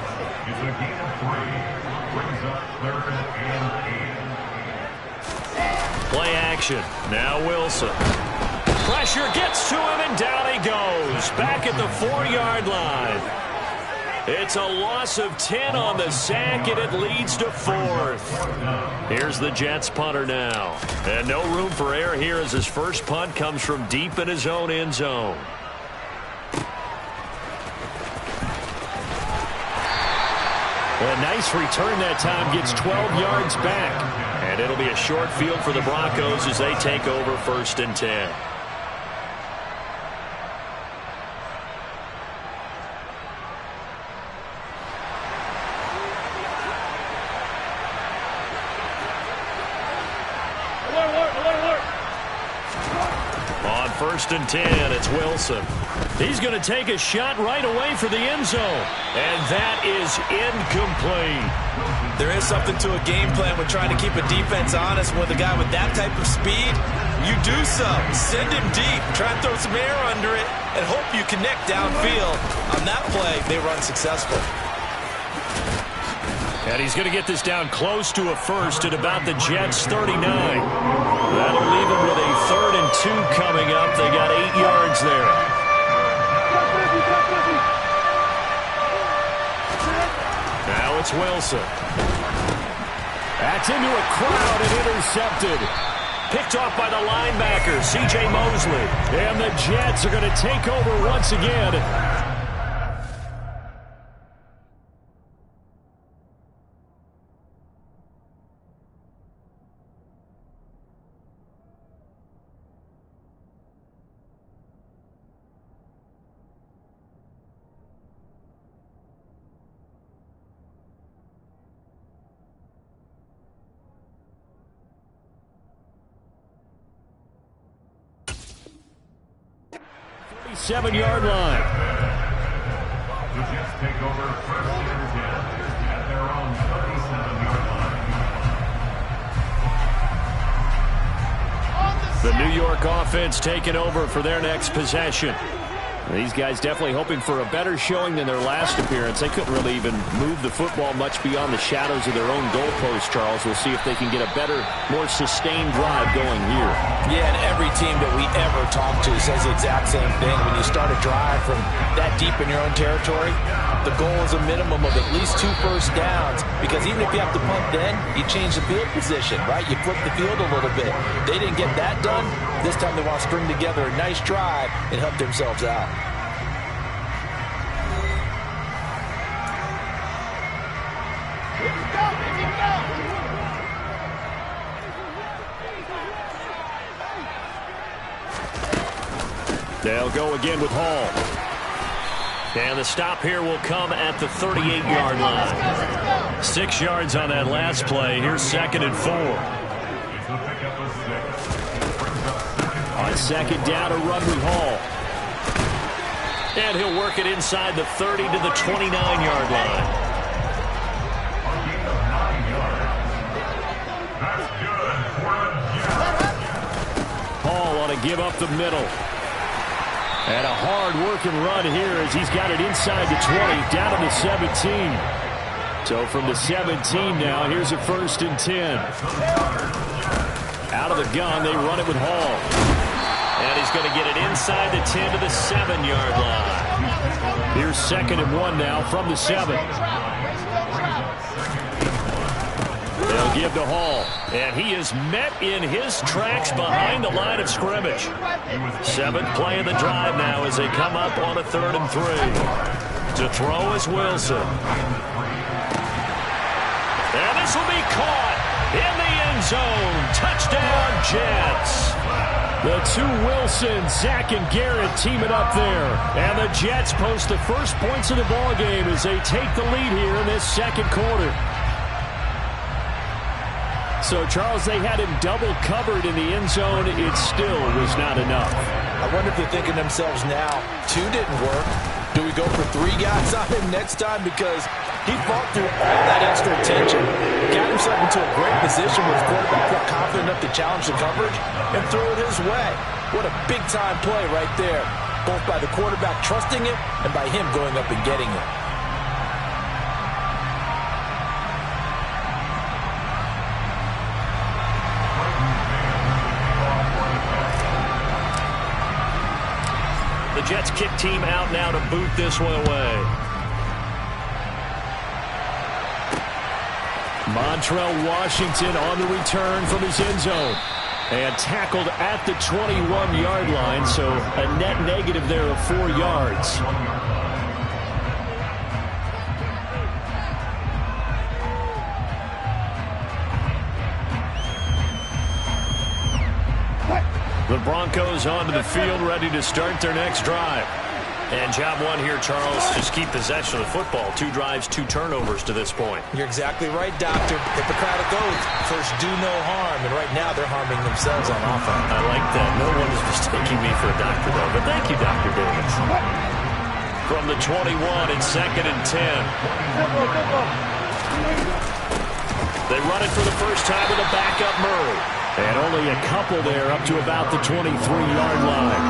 Play action. Now Wilson. Pressure gets to him, and down he goes. Back at the 4-yard line. It's a loss of 10 on the sack, and it leads to 4th. Here's the Jets punter now. And no room for error here as his first punt comes from deep in his own end zone. A nice return that time, gets 12 yards back. And it'll be a short field for the Broncos as they take over 1st and 10. 1st and 10. It's Wilson. He's going to take a shot right away for the end zone. And that is incomplete. There is something to a game plan with trying to keep a defense honest. With a guy with that type of speed, you do so. Send him deep. Try and throw some air under it and hope you connect downfield. On that play, they run successful. And he's going to get this down close to a first at about the Jets' 39. That'll leave him with a 3rd and 2 coming up. They got 8 yards there. Now it's Wilson. That's into a crowd and intercepted. Picked off by the linebacker, C.J. Mosley. And the Jets are going to take over once again. Seven-yard line. The Jets take over 1st and 10 at their own 37-yard line. The New York offense taking over for their next possession. These guys definitely hoping for a better showing than their last appearance. They couldn't really even move the football much beyond the shadows of their own goalpost, Charles. We'll see if they can get a better, more sustained drive going here. Yeah, and every team that we ever talk to says the exact same thing. When you start a drive from that deep in your own territory, the goal is a minimum of at least 2 first downs, because even if you have to punt then, you change the field position, right? You flip the field a little bit. They didn't get that done. This time they want to string together a nice drive and help themselves out. They'll go again with Hall. And the stop here will come at the 38-yard line. 6 yards on that last play. Here's 2nd and 4. On 2nd down, a run with Hall. And he'll work it inside the 30 to the 29-yard line. Hall ought to give up the middle. And a hard-working run here as he's got it inside the 20, down to the 17. So from the 17 now, here's a 1st and 10. Out of the gun, they run it with Hall. And he's going to get it inside the 10 to the 7-yard line. Here's 2nd and 1 now from the 7. They'll give to Hall. And he is met in his tracks behind the line of scrimmage. 7th play of the drive now as they come up on a 3rd and 3. To throw is Wilson. And this will be caught in the end zone. Touchdown, Jets. The two Wilsons, Zach and Garrett, teaming up there. And the Jets post the first points of the ball game as they take the lead here in this 2nd quarter. So, Charles, they had him double covered in the end zone. It still was not enough. I wonder if they're thinking to themselves now, 2 didn't work. Do we go for 3 guys on him next time? Because he fought through all that extra attention, got himself into a great position where his quarterback felt confident enough to challenge the coverage and throw it his way. What a big-time play right there, both by the quarterback trusting it and by him going up and getting it. The Jets kick team out now to boot this one away. Montrell Washington on the return from his end zone. And tackled at the 21-yard line, so a net negative there of 4 yards. The Broncos onto the field, ready to start their next drive. And job one here, Charles, just keep possession of the football. 2 drives, 2 turnovers to this point. You're exactly right, Doctor. Hippocratic oath. First, do no harm. And right now, they're harming themselves on offense. I like that. No one is mistaking me for a doctor, though. But thank you, Dr. Davis. From the 21, it's 2nd and 10. They run it for the first time with a backup Murray. And only a couple there up to about the 23-yard line.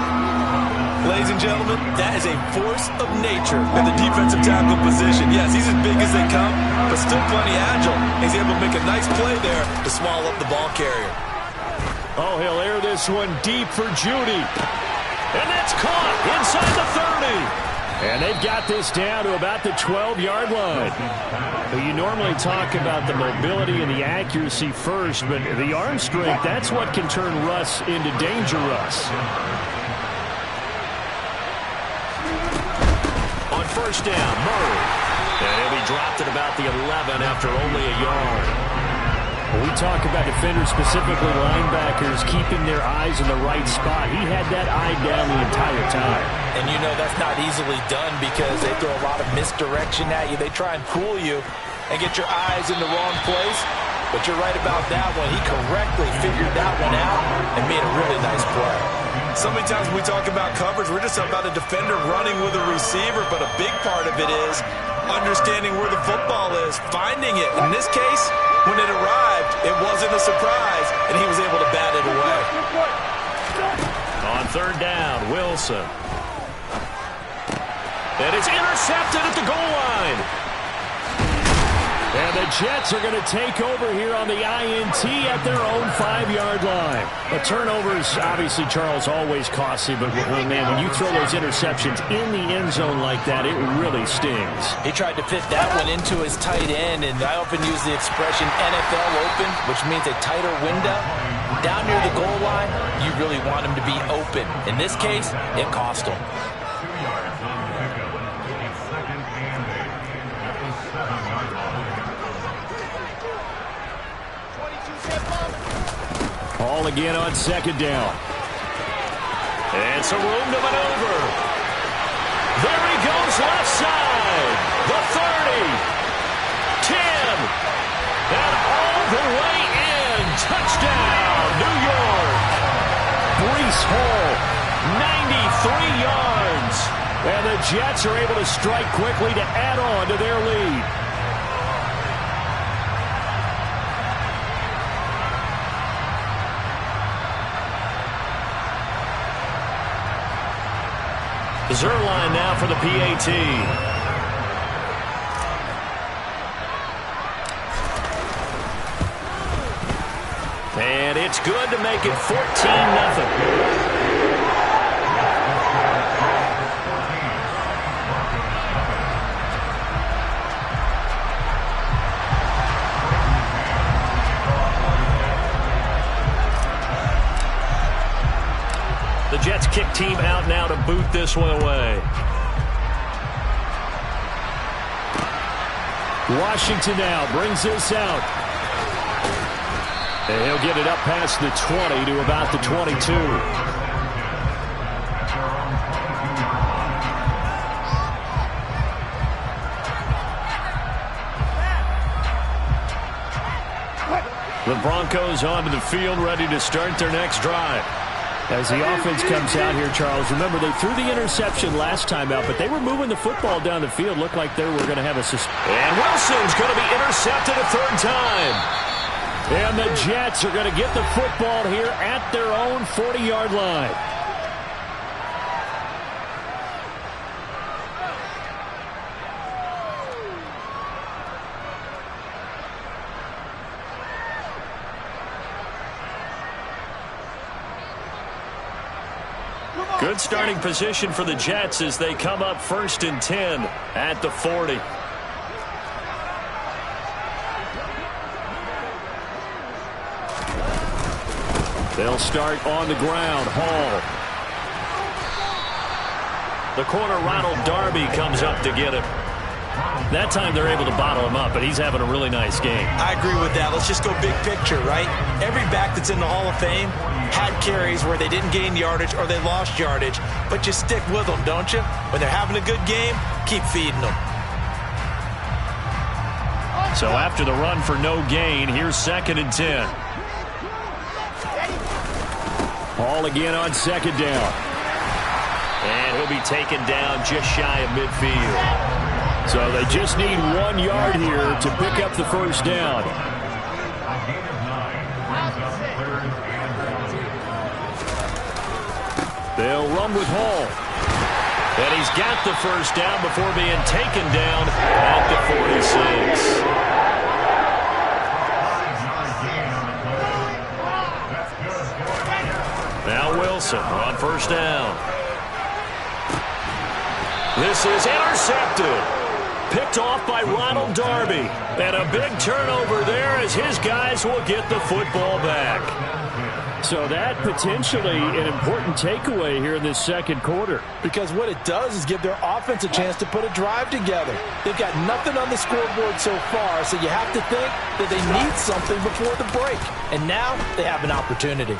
Ladies and gentlemen, that is a force of nature in the defensive tackle position. Yes, he's as big as they come, but still plenty agile. He's able to make a nice play there to swallow up the ball carrier. Oh, he'll air this one deep for Judy. And that's caught inside the 30. And they've got this down to about the 12-yard line. Well, you normally talk about the mobility and the accuracy first, but the arm strength, that's what can turn Russ into danger Russ. On first down, Murray. And he'll be dropped at about the 11 after only a yard. When we talk about defenders, specifically linebackers, keeping their eyes in the right spot, he had that eye down the entire time. And you know that's not easily done because they throw a lot of misdirection at you. They try and fool you and get your eyes in the wrong place. But you're right about that one. He correctly figured that one out and made a really nice play. So many times when we talk about coverage, we're just about a defender running with a receiver, but a big part of it is understanding where the football is, finding it. In this case, when it arrived, it wasn't a surprise, and he was able to bat it away. On third down, Wilson. And it's intercepted at the goal line. And the Jets are going to take over here on the INT at their own 5-yard line. The turnovers, obviously, Charles, always costly, but, well, man, when you throw those interceptions in the end zone like that, it really stings. He tried to fit that one into his tight end, and I often use the expression NFL open, which means a tighter window. Down near the goal line, you really want him to be open. In this case, it cost him. Ball again on second down. And some room to maneuver. There he goes left side. The 30. 10. And all the way in. Touchdown, New York. Breece Hall, 93 yards. And the Jets are able to strike quickly to add on to their lead. Zuerlein now for the PAT. And it's good to make it 14-0. The Jets kick team out now to boot this one away. Washington now brings this out. And he'll get it up past the 20 to about the 22. The Broncos onto the field, ready to start their next drive. As the offense comes out here, Charles, remember they threw the interception last time out, but they were moving the football down the field. Looked like they were going to have a And Wilson's going to be intercepted a third time. And the Jets are going to get the football here at their own 40-yard line. Good starting position for the Jets as they come up 1st and 10 at the 40. They'll start on the ground. Hall. The corner, Ronald Darby, comes up to get him. That time they're able to bottle him up, but he's having a really nice game. I agree with that. Let's just go big picture, right? Every back that's in the Hall of Fame had carries where they didn't gain yardage or they lost yardage, but you stick with them, don't you? When they're having a good game, keep feeding them. So after the run for no gain, here's 2nd and 10. Ball again on 2nd down. And he'll be taken down just shy of midfield. So they just need 1 yard here to pick up the first down. They'll run with Hall. And he's got the first down before being taken down at the 46. Now Wilson on first down. This is intercepted. Picked off by Ronald Darby. And a big turnover there as his guys will get the football back. So that potentially an important takeaway here in this second quarter. Because what it does is give their offense a chance to put a drive together. They've got nothing on the scoreboard so far, so you have to think that they need something before the break. And now they have an opportunity.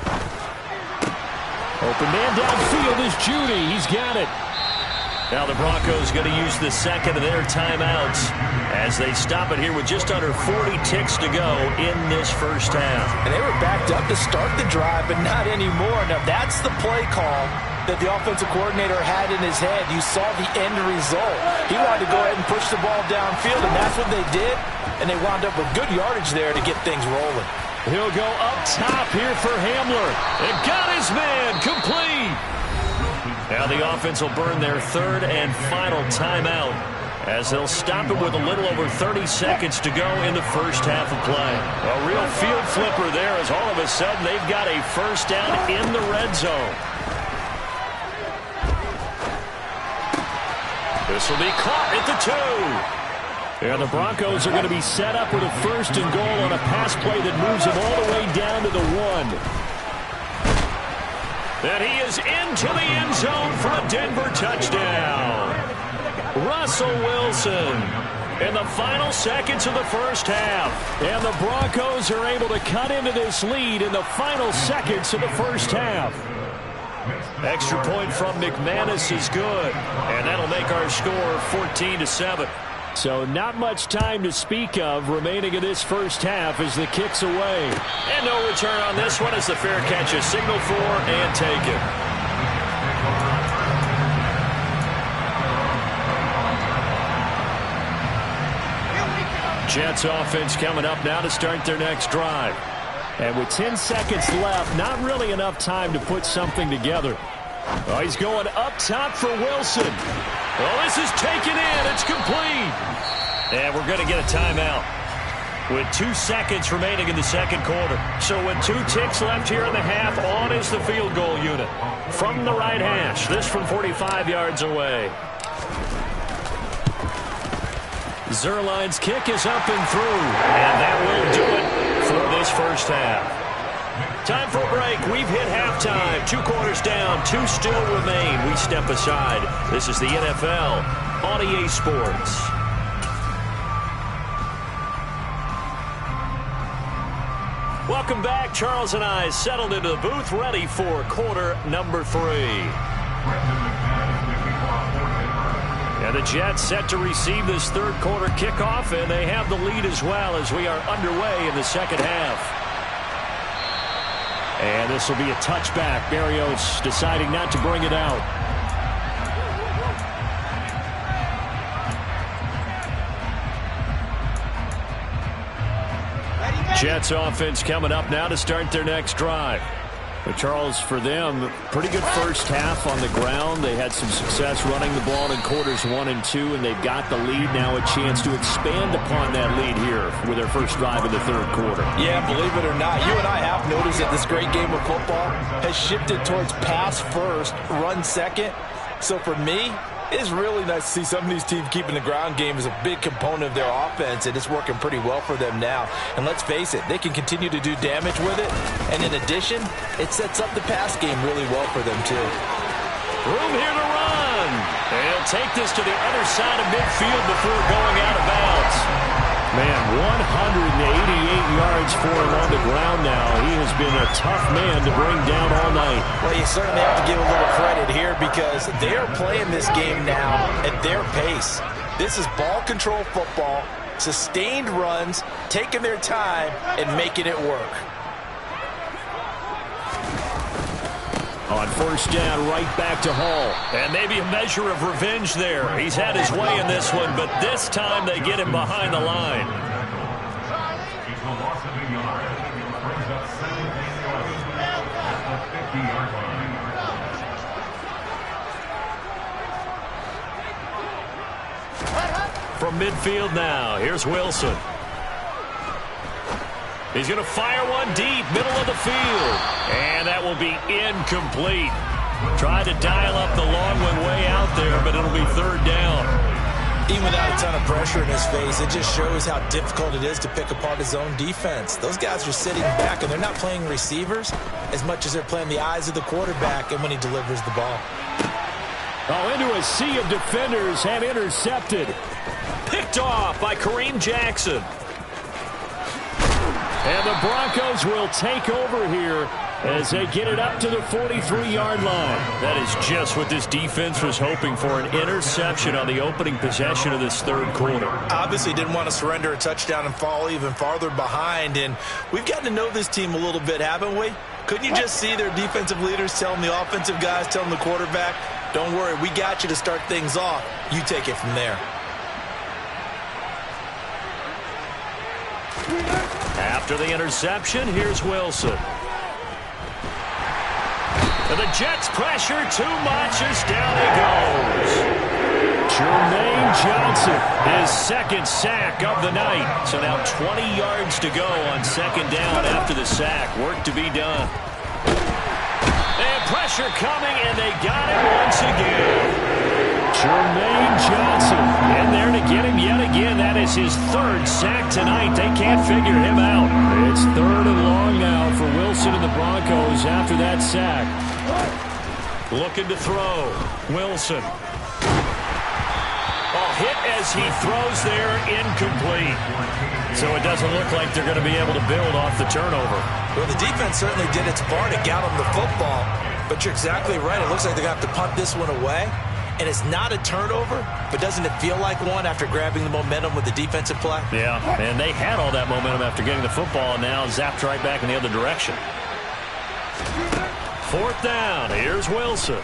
Open man downfield is Judy. He's got it. Now the Broncos going to use the second of their timeouts as they stop it here with just under 40 ticks to go in this first half. And they were backed up to start the drive, but not anymore. Now that's the play call that the offensive coordinator had in his head. You saw the end result. He wanted to go ahead and push the ball downfield, and that's what they did. And they wound up with good yardage there to get things rolling. He'll go up top here for Hamler. And got his man complete. Now the offense will burn their third and final timeout as they'll stop it with a little over 30 seconds to go in the first half of play. A real field flipper there as all of a sudden they've got a first down in the red zone. This will be caught at the 2. And the Broncos are going to be set up with a first and goal on a pass play that moves them all the way down to the 1. And he is into the end zone for a Denver touchdown. Russell Wilson in the final seconds of the first half. And the Broncos are able to cut into this lead in the final seconds of the first half. Extra point from McManus is good. And that'll make our score 14-7. So not much time to speak of remaining in this first half as the kick's away. And no return on this one as the fair catch is signaled for and taken. Jets offense coming up now to start their next drive. And with 10 seconds left, not really enough time to put something together. Oh, he's going up top for Wilson. Well, this is taken in. It's complete. And we're going to get a timeout with 2 seconds remaining in the second quarter. So with 2 ticks left here in the half, on is the field goal unit. From the right hash, this from 45 yards away. Zuerlein's kick is up and through. And that will do it for this first half. Time for a break. We've hit halftime. 2 quarters down. 2 still remain. We step aside. This is the NFL on EA Sports. Welcome back. Charles and I settled into the booth, ready for quarter number 3. And the Jets set to receive this third quarter kickoff, and they have the lead as well as we are underway in the second half. And this will be a touchback. Berrios deciding not to bring it out. Jets offense coming up now to start their next drive. But Charles, for them, pretty good first half on the ground. They had some success running the ball in quarters 1 and 2, and they've got the lead now, a chance to expand upon that lead here with their first drive in the third quarter. Yeah, believe it or not, you and I have noticed that this great game of football has shifted towards pass first, run second. So for me, it's really nice to see some of these teams keeping the ground game as a big component of their offense, and it's working pretty well for them now. And let's face it, they can continue to do damage with it. And in addition, it sets up the pass game really well for them too. Room here to run. And he'll take this to the other side of midfield before going out of bounds. Man, 188 yards for him on the ground now. He has been a tough man to bring down all night. Well, you certainly have to give a little credit here because they are playing this game now at their pace. This is ball control football, sustained runs, taking their time, and making it work. On first down, right back to Hall. And maybe a measure of revenge there. He's had his way in this one, but this time they get him behind the line. From midfield now, here's Wilson. He's going to fire one deep, middle of the field. And that will be incomplete. Tried to dial up the long one way out there, but it'll be third down. Even without a ton of pressure in his face, it just shows how difficult it is to pick apart his own defense. Those guys are sitting back, and they're not playing receivers as much as they're playing the eyes of the quarterback and when he delivers the ball. Oh, into a sea of defenders and intercepted. Picked off by Kareem Jackson. And the Broncos will take over here as they get it up to the 43-yard line. That is just what this defense was hoping for, an interception on the opening possession of this third quarter. Obviously didn't want to surrender a touchdown and fall even farther behind. And we've gotten to know this team a little bit, haven't we? Couldn't you just see their defensive leaders telling the offensive guys, telling the quarterback, don't worry, we got you to start things off. You take it from there. After the interception, here's Wilson. And the Jets pressure too much as down he goes. Jermaine Johnson, his second sack of the night. So now 20 yards to go on second down after the sack. Work to be done. And pressure coming, and they got him once again. Jermaine Johnson in there to get him yet again. That is his third sack tonight. They can't figure him out. It's third and long now for Wilson and the Broncos after that sack. Looking to throw. Wilson. Oh, hit as he throws there, incomplete. So it doesn't look like they're going to be able to build off the turnover. Well, the defense certainly did its part to get them the football. But you're exactly right. It looks like they're going to have to punt this one away. And it's not a turnover, but doesn't it feel like one after grabbing the momentum with the defensive play? Yeah, and they had all that momentum after getting the football, and now zapped right back in the other direction. Fourth down, here's Wilson.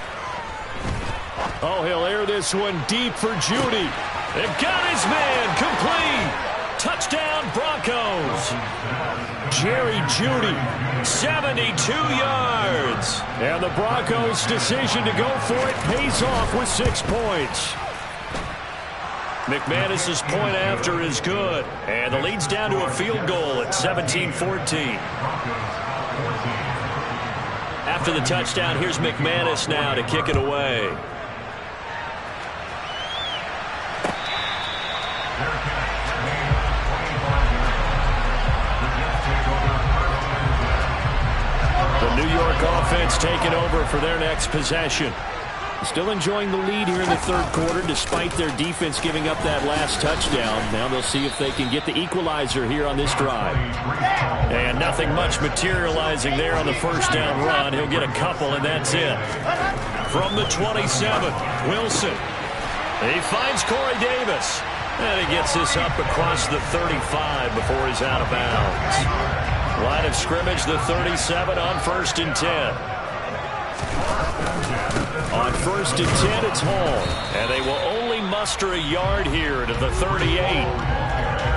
Oh, he'll air this one deep for Jeudy. They've got his man, complete. Touchdown, Broncos. Jerry Jeudy, 72 yards. And the Broncos' decision to go for it pays off with 6 points. McManus's point after is good. And the lead's down to a field goal at 17-14. After the touchdown, here's McManus now to kick it away. The New York offense taking over for their next possession. Still enjoying the lead here in the third quarter despite their defense giving up that last touchdown. Now they'll see if they can get the equalizer here on this drive. And nothing much materializing there on the first down run. He'll get a couple, and that's it. From the 27, Wilson. He finds Corey Davis. And he gets this up across the 35 before he's out of bounds. Line of scrimmage, the 37 on 1st and 10. On 1st and 10, it's Hall. And they will only muster a yard here to the 38.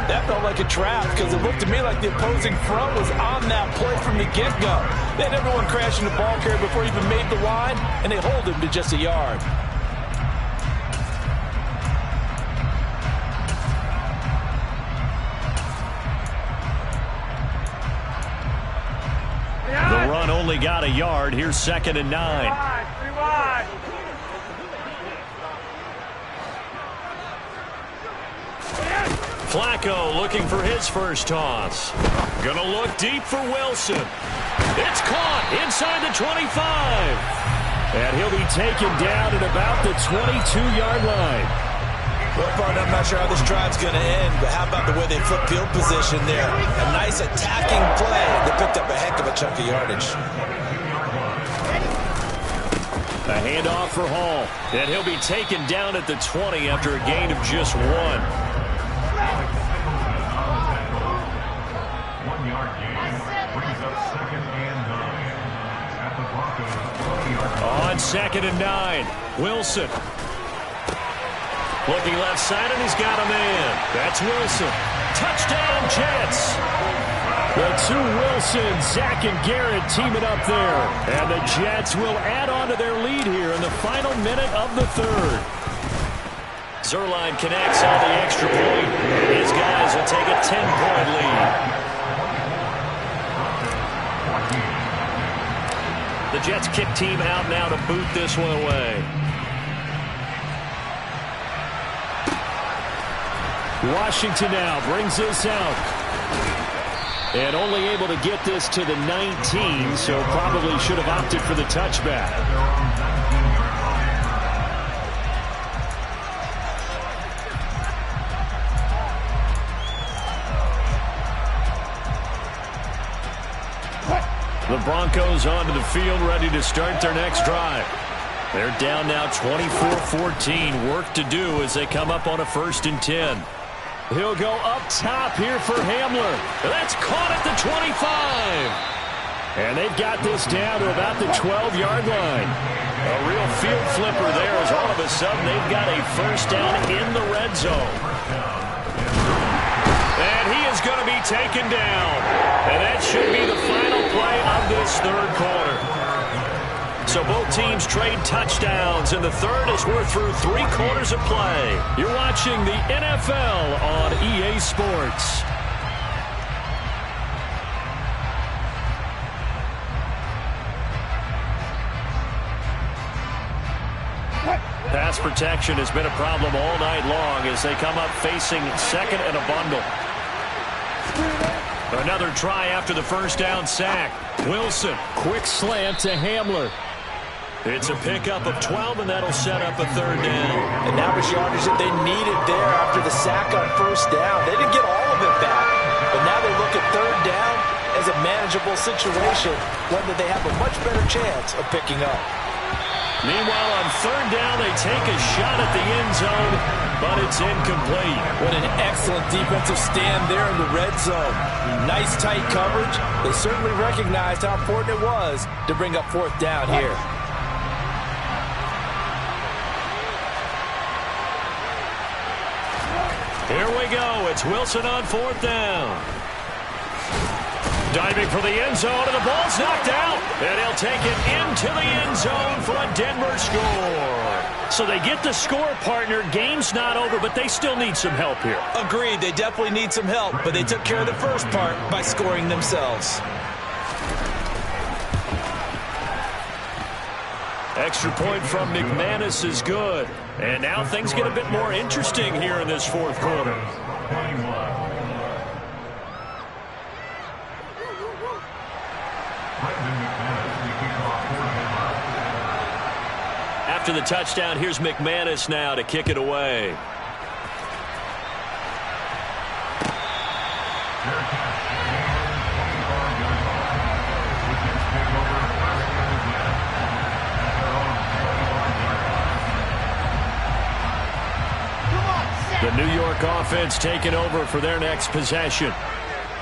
That felt like a trap because it looked to me like the opposing front was on that play from the get-go. They had everyone crashing the ball carrier before he even made the line, and they hold him to just a yard. The run only got a yard. Here's 2nd and 9. Flacco looking for his first toss. Gonna look deep for Wilson. It's caught inside the 25. And he'll be taken down at about the 22-yard line. Well, Bart, I'm not sure how this drive's going to end, but how about the way they flip field position there? A nice attacking play. They picked up a heck of a chunk of yardage. A handoff for Hall. And he'll be taken down at the 20 after a gain of just 1. 1 yard gain brings up 2nd and 9. At the Broncos 20-yard line. On 2nd and 9, Wilson. Looking left side, and he's got a man. That's Wilson. Touchdown, Jets. The two Wilsons, Zach and Garrett, teaming up there. And the Jets will add on to their lead here in the final minute of the third. Zuerlein connects on the extra point. His guys will take a 10-point lead. The Jets kick team out now to boot this one away. Washington now brings this out. And only able to get this to the 19, so probably should have opted for the touchback. The Broncos onto the field, ready to start their next drive. They're down now 24-14. Work to do as they come up on a 1st and 10. He'll go up top here for Hamler. That's caught at the 25. And they've got this down to about the 12-yard line. A real field flipper there as all of a sudden they've got a 1st down in the red zone. And he is going to be taken down. And that should be the final play of this third quarter. So both teams trade touchdowns, and the third as we're through 3 quarters of play. You're watching the NFL on EA Sports. Pass protection has been a problem all night long as they come up facing 2nd and a bundle. Another try after the 1st down sack. Wilson, quick slant to Hamler. It's a pickup of 12, and that'll set up a 3rd down. And that was yardage that they needed there after the sack on 1st down. They didn't get all of it back, but now they look at 3rd down as a manageable situation, one that they have a much better chance of picking up. Meanwhile, on 3rd down, they take a shot at the end zone, but it's incomplete. What an excellent defensive stand there in the red zone. Nice tight coverage. They certainly recognized how important it was to bring up 4th down here. Here we go. It's Wilson on 4th down. Diving for the end zone, and the ball's knocked out. And he'll take it into the end zone for a Denver score. So they get the score, partner. Game's not over, but they still need some help here. Agreed. They definitely need some help, but they took care of the first part by scoring themselves. Extra point from McManus is good. And now things get a bit more interesting here in this 4th quarter. After the touchdown, here's McManus now to kick it away. The New York offense taking over for their next possession.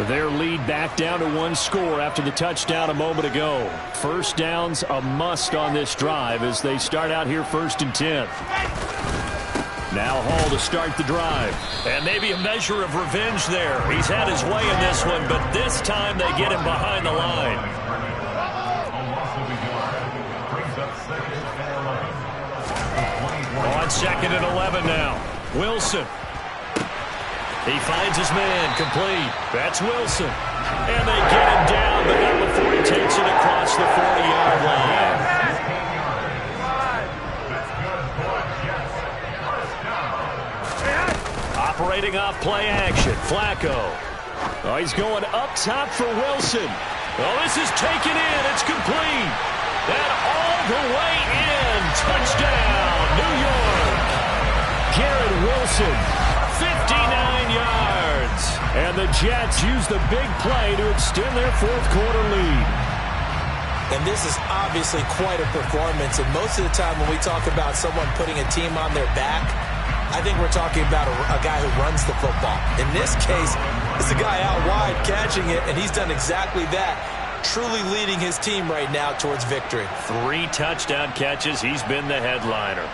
Their lead back down to 1 score after the touchdown a moment ago. 1st down's a must on this drive as they start out here 1st and 10. Now Hall to start the drive. And maybe a measure of revenge there. He's had his way in this one, but this time they get him behind the line. On 2nd and 11 now. Wilson. He finds his man, complete. That's Wilson. And they get him down, but not before he takes it across the 40-yard line. Operating off play action, Flacco. Oh, he's going up top for Wilson. Oh, this is taken in. It's complete. And all the way Wilson. 59 yards. And the Jets use the big play to extend their fourth quarter lead. And this is obviously quite a performance. And most of the time when we talk about someone putting a team on their back, I think we're talking about a guy who runs the football. In this case, it's a guy out wide catching it, and he's done exactly that, truly leading his team right now towards victory. 3 touchdown catches. He's been the headliner.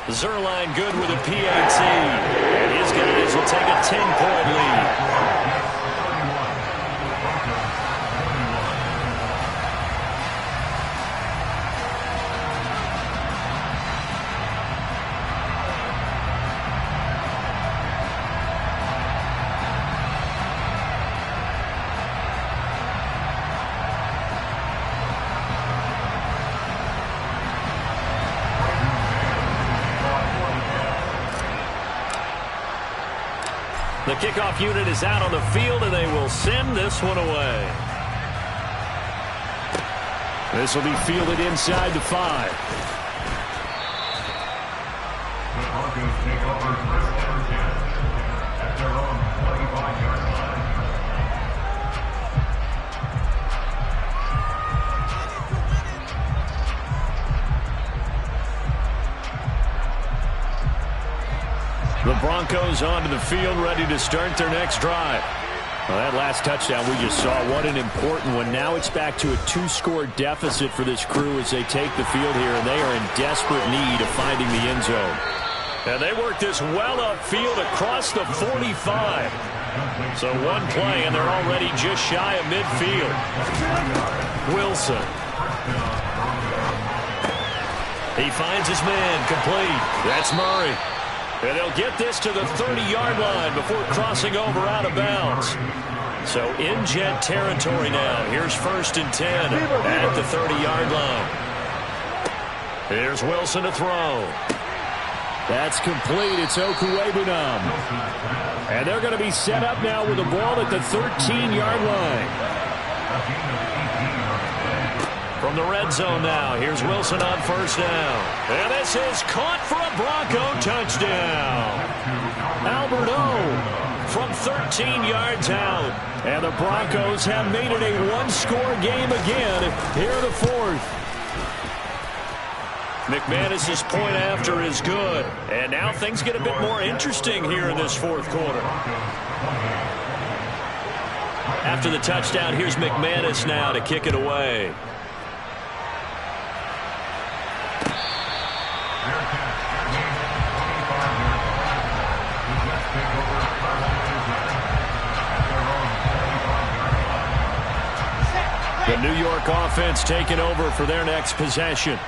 Zuerlein good with a PAT. And his guys will take a 10-point lead. The kickoff unit is out on the field, and they will send this one away. This will be fielded inside the 5. The Broncos take over first down 10 at their own 25-yard line. The Broncos onto the field, ready to start their next drive. Well, that last touchdown we just saw, what an important one. Now it's back to a 2-score deficit for this crew as they take the field here, and they are in desperate need of finding the end zone. And they work this well upfield across the 45. So one play, and they're already just shy of midfield. Wilson. He finds his man, complete. That's Murray. And they'll get this to the 30-yard line before crossing over out of bounds. So in Jet territory now. Here's 1st and 10 at the 30-yard line. Here's Wilson to throw. That's complete. It's Okuwebunam. And they're going to be set up now with the ball at the 13-yard line. From the red zone now, here's Wilson on 1st down. And this is caught for a Bronco touchdown. Albert O from 13 yards out. And the Broncos have made it a 1-score game again here in the 4th. McManus's point after is good. And now things get a bit more interesting here in this 4th quarter. After the touchdown, here's McManus now to kick it away. The New York offense taking over for their next possession.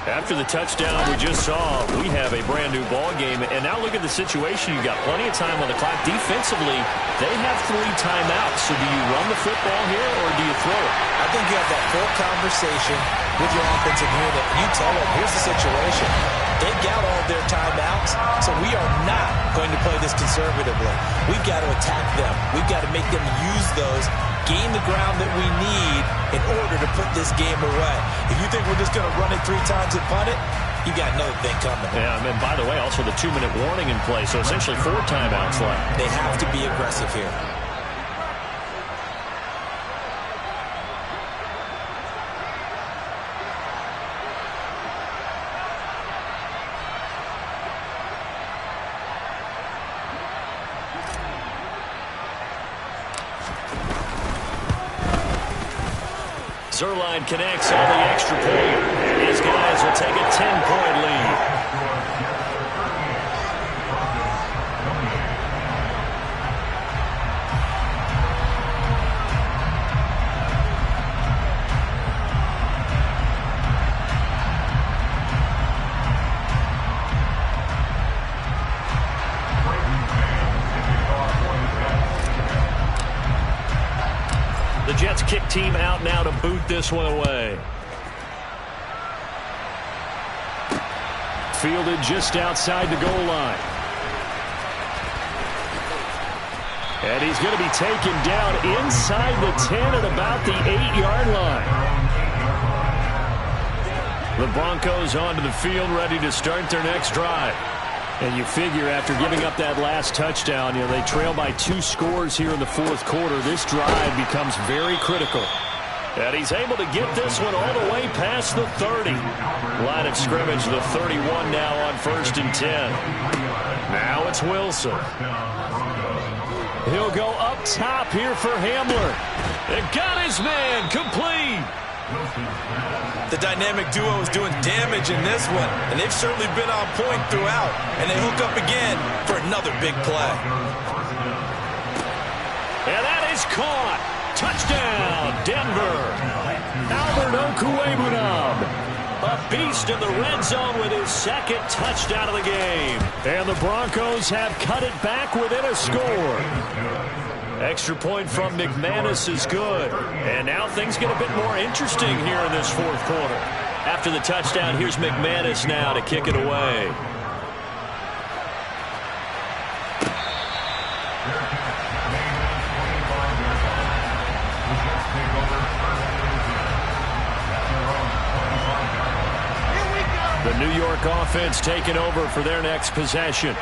After the touchdown we just saw, we have a brand new ball game. And now look at the situation. You've got plenty of time on the clock. Defensively, they have 3 timeouts. So do you run the football here or do you throw it? I think you have that full conversation with your offensive unit. You tell them, here's the situation. They've got all their timeouts, so we are not going to play this conservatively. We've got to attack them. We've got to make them use those, gain the ground that we need in order to put this game away. If you think we're just going to run it 3 times and punt it, you got another thing coming. Yeah, and by the way, also the 2-minute warning in play, so essentially 4 timeouts left. They have to be aggressive here. Zuerlein connects on the extra point, and his guys will take a 10-point lead. The Jets kick team out now to boot this one away. Fielded just outside the goal line. And he's going to be taken down inside the 10 at about the 8-yard line. The Broncos onto the field, ready to start their next drive. And you figure after giving up that last touchdown, they trail by 2 scores here in the fourth quarter. This drive becomes very critical. And he's able to get this one all the way past the 30. Line of scrimmage, the 31 now on 1st and 10. Now it's Wilson. He'll go up top here for Hamler. And got his man complete. The dynamic duo is doing damage in this one, and they've certainly been on point throughout. And they hook up again for another big play. And that is caught. Touchdown, Denver. Albert Okwuegbunam, a beast in the red zone with his 2nd touchdown of the game. And the Broncos have cut it back within a score. Extra point from McManus is good. And now things get a bit more interesting here in this fourth quarter. After the touchdown, here's McManus now to kick it away. The New York offense taking over for their next possession.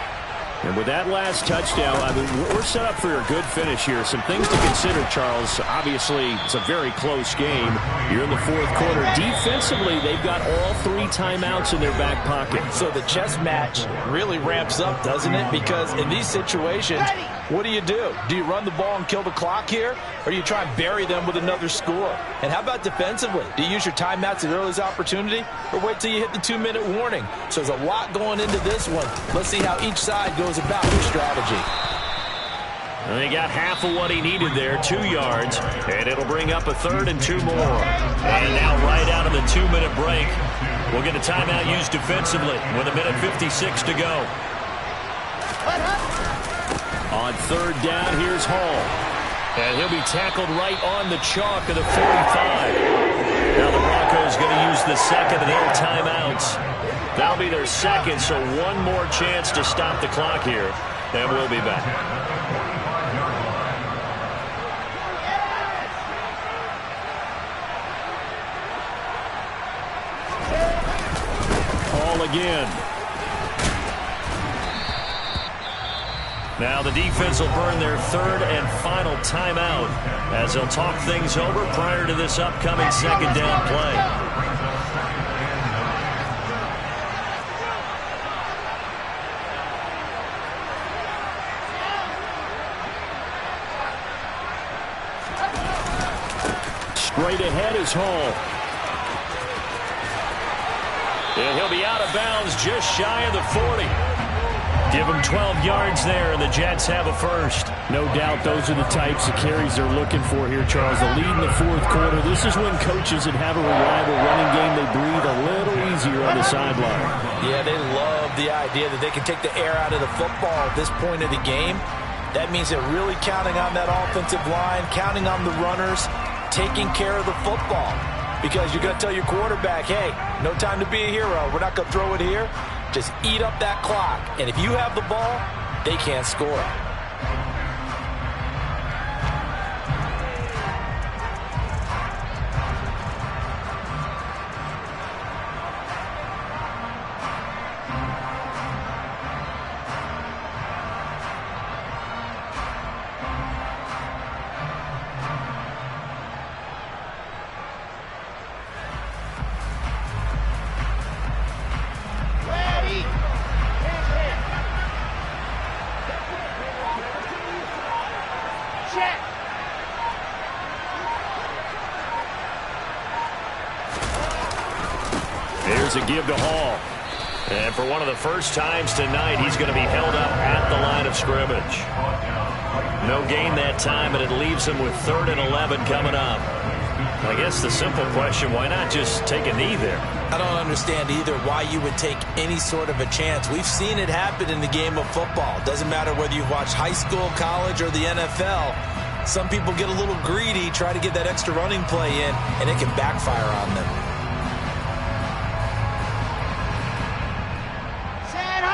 And with that last touchdown, we're set up for a good finish here. Some things to consider, Charles. Obviously, it's a very close game. You're in the fourth quarter. Defensively, they've got all 3 timeouts in their back pocket. So the chess match really ramps up, doesn't it? Because in these situations, what do? Do you run the ball and kill the clock here? Or do you try and bury them with another score? And how about defensively? Do you use your timeouts at earliest opportunity? Or wait till you hit the 2-minute warning? So there's a lot going into this one. Let's see how each side goes about their strategy. And they got half of what he needed there, 2 yards. And it'll bring up a 3rd and 2 more. And now right out of the 2-minute break, we'll get a timeout used defensively with 1:56 to go. On 3rd down, here's Hall. And he'll be tackled right on the chalk of the 45. Now the Broncos going to use the 2nd of their timeouts. That'll be their 2nd, so 1 more chance to stop the clock here. And we'll be back. Hall again. Now the defense will burn their 3rd and final timeout as they'll talk things over prior to this upcoming 2nd down play. Straight ahead is Hall. And he'll be out of bounds just shy of the 40. Give them 12 yards there, and the Jets have a 1st. No doubt those are the types of carries they're looking for here, Charles. The lead in the fourth quarter. This is when coaches that have a reliable running game, they breathe a little easier on the sideline. Yeah, they love the idea that they can take the air out of the football at this point of the game. That means they're really counting on that offensive line, counting on the runners, taking care of the football. Because you're going to tell your quarterback, hey, no time to be a hero. We're not going to throw it here. Just eat up that clock. And if you have the ball, they can't score. Here's a give to Hall. And for one of the first times tonight, he's going to be held up at the line of scrimmage. No gain that time, and it leaves him with 3rd and 11 coming up. I guess the simple question, why not just take a knee there? I don't understand either why you would take any sort of a chance. We've seen it happen in the game of football. Doesn't matter whether you've watched high school, college, or the NFL. Some people get a little greedy, try to get that extra running play in, and it can backfire on them.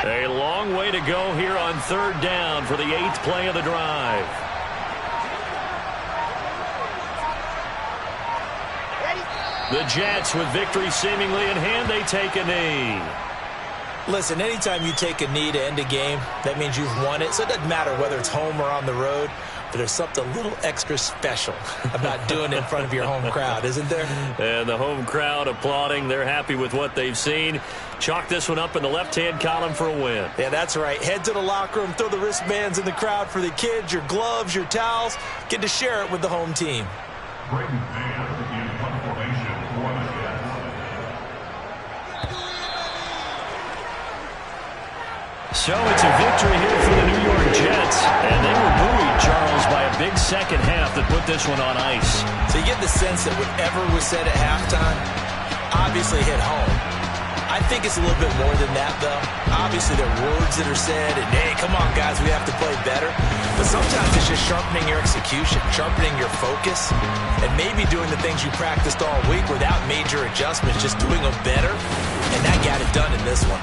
A long way to go here on 3rd down for the 8th play of the drive. The Jets, with victory seemingly in hand, they take a knee. Listen, anytime you take a knee to end a game, that means you've won it. So it doesn't matter whether it's home or on the road, but there's something a little extra special about doing it in front of your home crowd, isn't there? And the home crowd applauding. They're happy with what they've seen. Chalk this one up in the left-hand column for a win. Yeah, that's right. Head to the locker room, throw the wristbands in the crowd for the kids, your gloves, your towels. Get to share it with the home team. Braden Mann in punt formation for the Jets. So it's a victory here for the New York Jets. And they were buoyed, Charles, by a big second half that put this one on ice. So you get the sense that whatever was said at halftime obviously hit home. I think it's a little bit more than that, though. Obviously, there are words that are said, and, hey, come on, guys, we have to play better. But sometimes it's just sharpening your execution, sharpening your focus, and maybe doing the things you practiced all week without major adjustments, just doing them better, and that got it done in this one.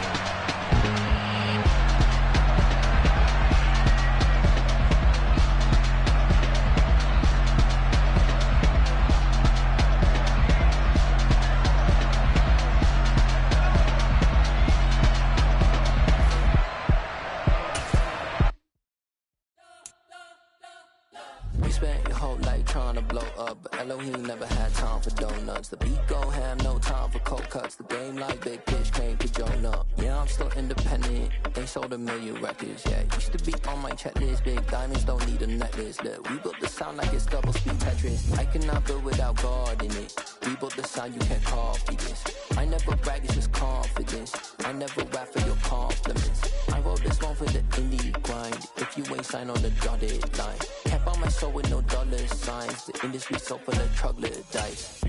Elohim never had time for donuts. The beat go ham, no time for cold cuts. The game like Big Pitch came to Jonah. Yeah, I'm still independent. Ain't sold a million records yet. Used to be on my checklist. Big diamonds don't need a necklace. Look, we built the sound like it's double speed Tetris. I cannot build without God in it. We built the sound, you can't copy this. I never brag, it's just confidence. I never rap for your compliments. I wrote this one for the indie grind. If you ain't signed on the dotted line, can't buy my soul with no dollar signs. The industry so full of troglodytes.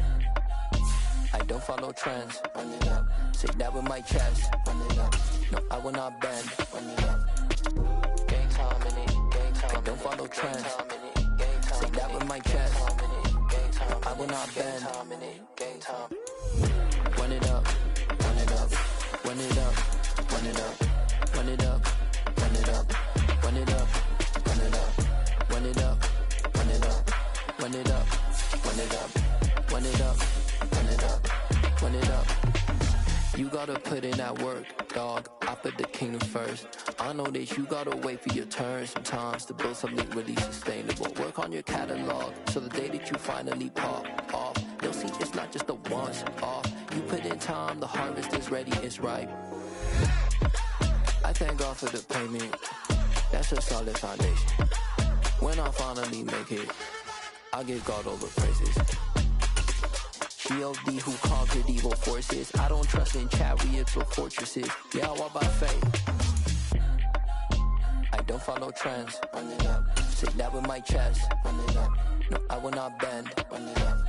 I don't follow trends. Run it up. Say that with my chest. Run it up. No, I will not bend. Run it up. Gang time in it. Gang time. I don't follow trends. Say that with my chest. No, I will not bend. Gang time. Run it up. Run it up. Run it up. Run it up. Run it up. Run it up. Run it up. Run it up. Run it up. Run it up. Run it up. Run it up. Run it up. Run it up. Run it up. You gotta put in that work, dog. I put the kingdom first. I know that you gotta wait for your turn sometimes to build something really sustainable. Work on your catalog so the day that you finally pop off, you'll see it's not just a once off. You put in time, the harvest is ready, it's ripe. I thank God for the payment. That's a solid foundation. When I finally make it, I give God all the praises. G.O.D. who conquered evil forces. I don't trust in chariots or fortresses. Yeah, I walk by faith. I don't follow trends. Run it up. Say that with my chest. Run it up. No, I will not bend. Run it up.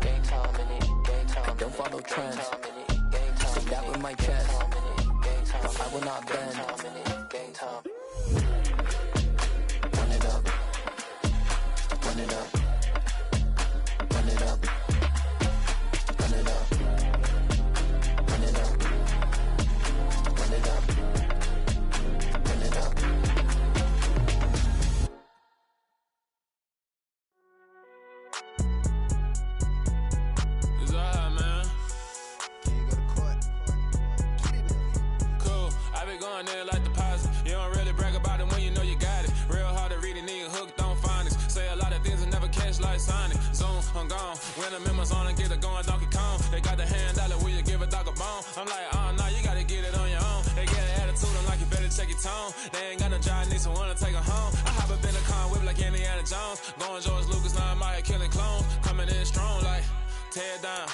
Game time in it. Game time. I don't follow trends. Say that with my chest. No, I will not bend. Game time. Run it up. Run it up. Run it up. Run it up. Run it up. Run it up. Run it up. It's alright, man. Cool. I be going there like deposit. You don't really brag about it when you know you got it. Real hard to read a nigga hooked on phonics. Say a lot of things and never catch like Sonic. Zoom, I'm gone. When the members on and get it going Donkey Kong. They got the hand dollar, will you give a dog a bone? I'm like, oh no, you gotta get it on your own. They get an attitude, I'm like, you better check your tone. They ain't got no job, need someone to take her home. I hop up in a car whip like Indiana Jones. Going George Lucas, now I'm out here killing clones. Coming in strong like, tear down,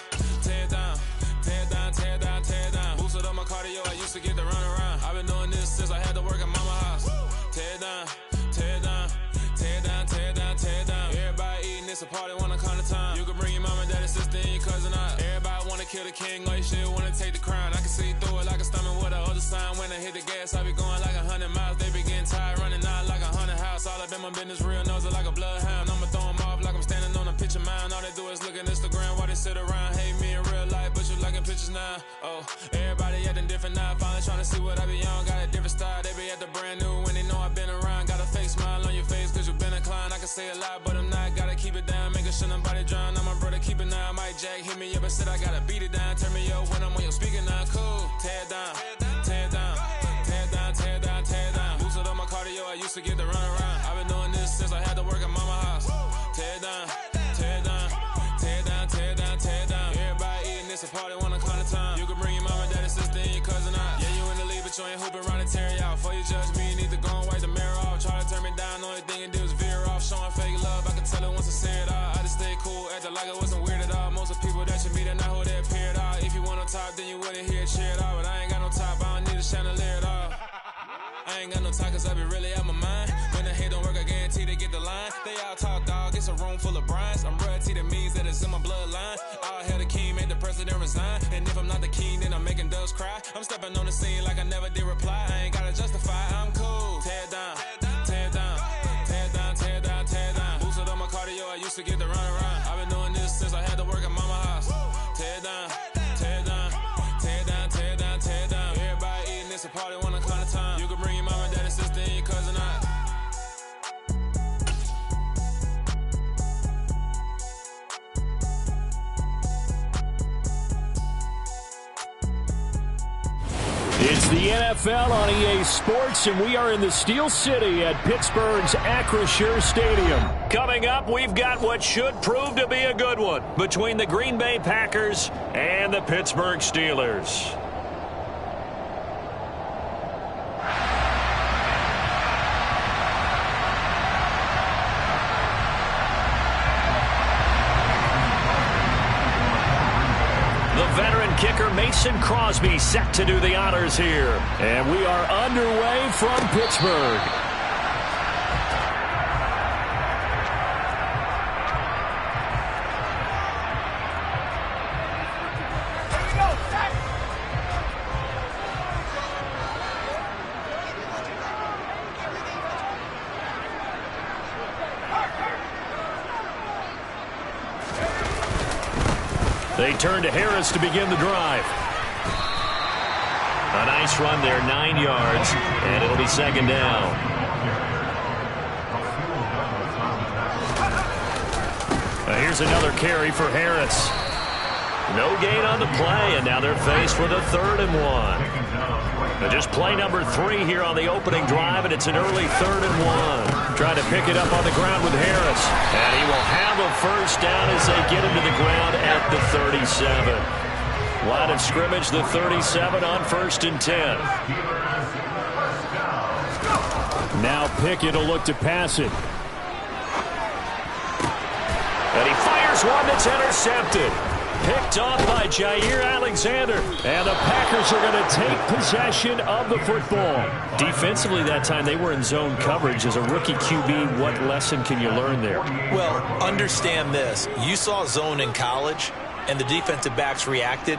tear down. Tear down, tear down, tear down. Boosted up my cardio, I used to get to run around. I've been doing this since I had to work at mama house. Tear down, tear down, tear down, tear down, tear down. Everybody eating, it's a party, wanna come to time. You can bring your mama, daddy, sister, and your cousin out. Everybody wanna kill the king, or you shit wanna take the crown. I can see through it like a stomach with a other sign. When I hit the gas, I be going like 100 miles. They be getting tired, running out like 100 house. All up in my business, real nose it like a bloodhound. I'ma throw them off like I'm standing on a picture mound. All they do is look at Instagram while they sit around. Hate me in real life, but you liking pictures now. Oh, everybody acting different now. Finally trying to see what I be on. Got a different style, they be at the brand new when they know I've been around. Got a fake smile on your face cause you been inclined. I can say a lot, but I'm not. Gotta keep it down, make a nigga, should nobody drown. I'm my brother, keep it now. Mike Jack hit me up and said I gotta beat it down. Turn me up when I'm on your speaker now. Cool, tear it down, tear it down, tear it down, tear it down, tear it down. Lose it on my cardio, I used to get the run around. I've been doing this since I had to work at mama house. Tear it down, tear it down, tear it down, tear it down, tear it down. Everybody eating this, a party, one o'clock time. You can bring your mama, daddy, sister, and your cousin out. Yeah, you in the league, but you ain't hooping around and tear you out. Before you judge me, you need to go and wipe the mirror off. Try to turn me down, only thing you do is veer off. Showing fake love, I can tell it once I say it all. I just stay cool, acting like it wasn't weird at all. Most of the people that you meet are not who they appear at all. If you want on top, then you wouldn't hear it cheer at all. But I ain't got no top, I don't need a chandelier at all. I ain't got no time, cause I be really out my mind. When the hate don't work, I guarantee they get the line. They all talk, dog, it's a room full of brinds. I'm royalty, that means that it's in my bloodline. All hail the king, made the president resign. And if I'm not the king, then I'm making doves cry. I'm stepping on the scene like I never did reply. I ain't gotta justify, I'm cool. Tear it down, tear it down, tear it down, tear it down, tear it down. Boosted on my cardio, I used to get the run around. I've been doing this since I had to work at mama house. Tear it down, tear it down, tear it down, tear it down, tear it down. Everybody eating this, a party, one o'clock time. You can bring your mama, daddy, sister, and your cousin out. It's the NFL on EA Sports, and we are in the Steel City at Pittsburgh's Acrisure Stadium. Coming up, we've got what should prove to be a good one between the Green Bay Packers and the Pittsburgh Steelers. Veteran kicker Mason Crosby set to do the honors here. And we are underway from Pittsburgh. They turn to Harris to begin the drive. A nice run there, 9 yards, and it'll be second down. Here's another carry for Harris. No gain on the play, and now they're faced with a 3rd and 1. Just play number 3 here on the opening drive, and it's an early 3rd and 1. Trying to pick it up on the ground with Harris. And he will have a first down as they get him to the ground at the 37. Line of scrimmage, the 37 on 1st and 10. Now Pickett will look to pass it. And he fires one that's intercepted. Picked off by Jair Alexander. And the Packers are going to take possession of the football. Defensively that time, they were in zone coverage. As a rookie QB, what lesson can you learn there? Well, understand this. You saw zone in college, and the defensive backs reacted,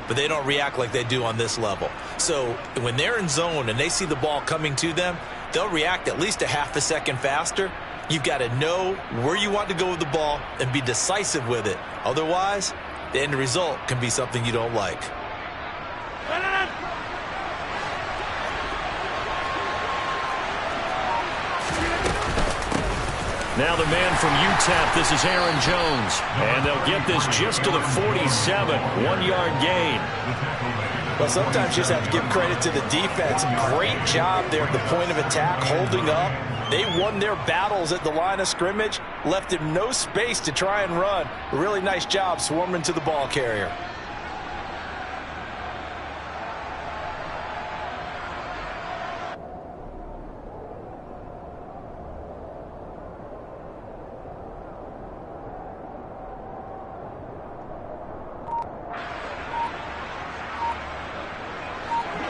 but they don't react like they do on this level. So when they're in zone and they see the ball coming to them, they'll react at least a half a second faster. You've got to know where you want to go with the ball and be decisive with it. Otherwise, the end result can be something you don't like. Now the man from UTEP, this is Aaron Jones. And they'll get this just to the 47, 1-yard gain. Well, sometimes you just have to give credit to the defense. Great job there at the point of attack, holding up. They won their battles at the line of scrimmage, left him no space to try and run. A really nice job swarming to the ball carrier.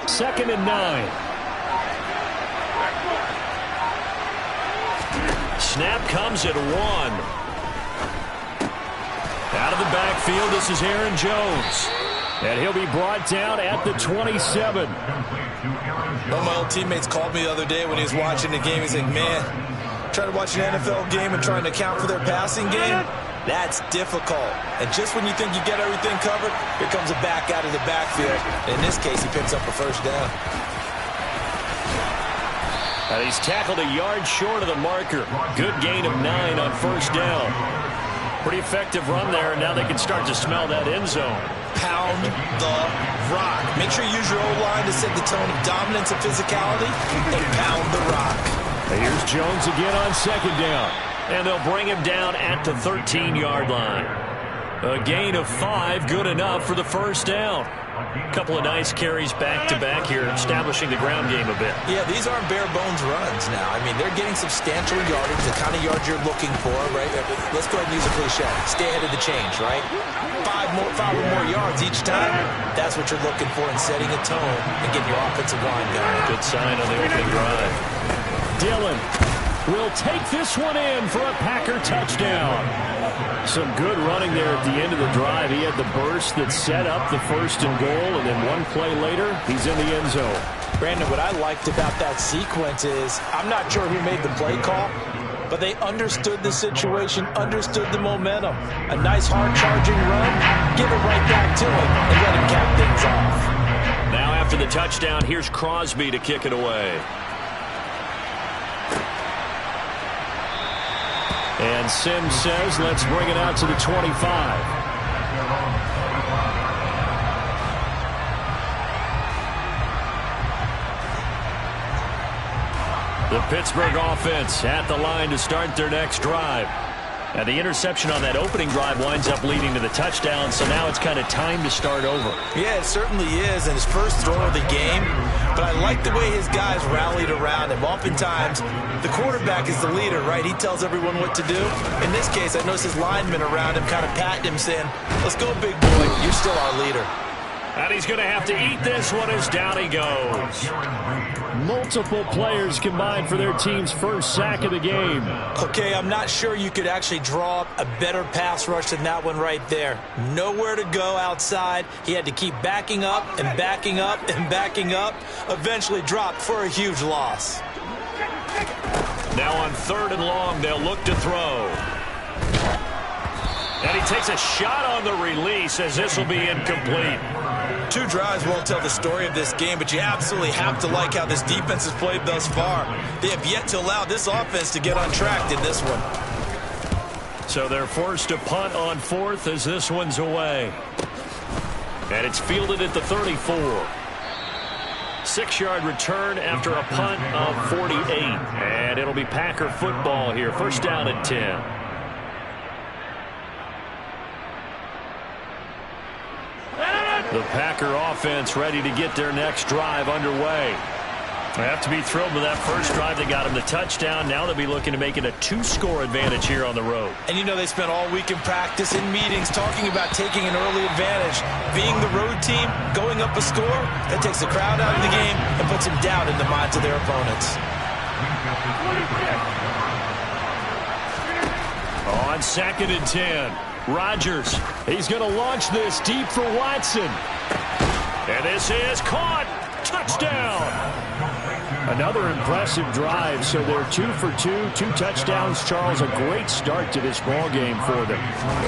Second and 9. Snap comes at 1. Out of the backfield, this is Aaron Jones. And he'll be brought down at the 27. One of my old teammates called me the other day when he was watching the game. He's like, man, trying to watch an NFL game and trying to account for their passing game, that's difficult. And just when you think you get everything covered, here comes a back out of the backfield. In this case, he picks up a first down. And he's tackled a yard short of the marker. Good gain of 9 on first down. Pretty effective run there, and now they can start to smell that end zone. Pound the rock. Make sure you use your O-line to set the tone of dominance and physicality, and pound the rock. Here's Jones again on second down. And they'll bring him down at the 13-yard line. A gain of 5, good enough for the first down. A couple of nice carries back-to-back here, establishing the ground game a bit. Yeah, these aren't bare-bones runs now. I mean, they're getting substantial yardage, the kind of yards you're looking for, right? Let's go ahead and use a cliche. Stay ahead of the change, right? Five or more yards each time. That's what you're looking for in setting a tone and getting your offensive line going. Good sign on the opening drive. Dillon will take this one in for a Packer touchdown. Some good running there at the end of the drive. He had the burst that set up the first and goal, and then one play later, he's in the end zone. Brandon, what I liked about that sequence is I'm not sure who made the play call, but they understood the situation, understood the momentum. A nice hard-charging run, give it right back to him, and let him cap things off. Now after the touchdown, here's Crosby to kick it away. And Sims says, let's bring it out to the 25. The Pittsburgh offense at the line to start their next drive. Now the interception on that opening drive winds up leading to the touchdown, so now it's kind of time to start over. Yeah, it certainly is, and his first throw of the game. But I like the way his guys rallied around him. Oftentimes, the quarterback is the leader, right? He tells everyone what to do. In this case, I noticed his linemen around him kind of patting him, saying, let's go, big boy. You're still our leader. And he's going to have to eat this one as down he goes. Multiple players combined for their team's first sack of the game. Okay, I'm not sure you could actually draw up a better pass rush than that one right there. Nowhere to go outside. He had to keep backing up and backing up and backing up. Eventually dropped for a huge loss. Now on 3rd and long, they'll look to throw. And he takes a shot on the release as this will be incomplete. 2 drives won't tell the story of this game, but you absolutely have to like how this defense has played thus far. They have yet to allow this offense to get untracked in this one. So they're forced to punt on 4th as this one's away. And it's fielded at the 34. 6-yard return after a punt of 48. And it'll be Packer football here. First down and 10. The Packer offense ready to get their next drive underway. They have to be thrilled with that first drive that got them the touchdown. Now they'll be looking to make it a 2-score advantage here on the road. And you know they spent all week in practice, in meetings, talking about taking an early advantage. Being the road team, going up a score, that takes the crowd out of the game and puts some doubt in the minds of their opponents. On 2nd and 10. Rodgers, he's going to launch this deep for Watson. And this is caught. Touchdown. Another impressive drive, so they're 2 for 2, 2 touchdowns. Charles, a great start to this ball game for them.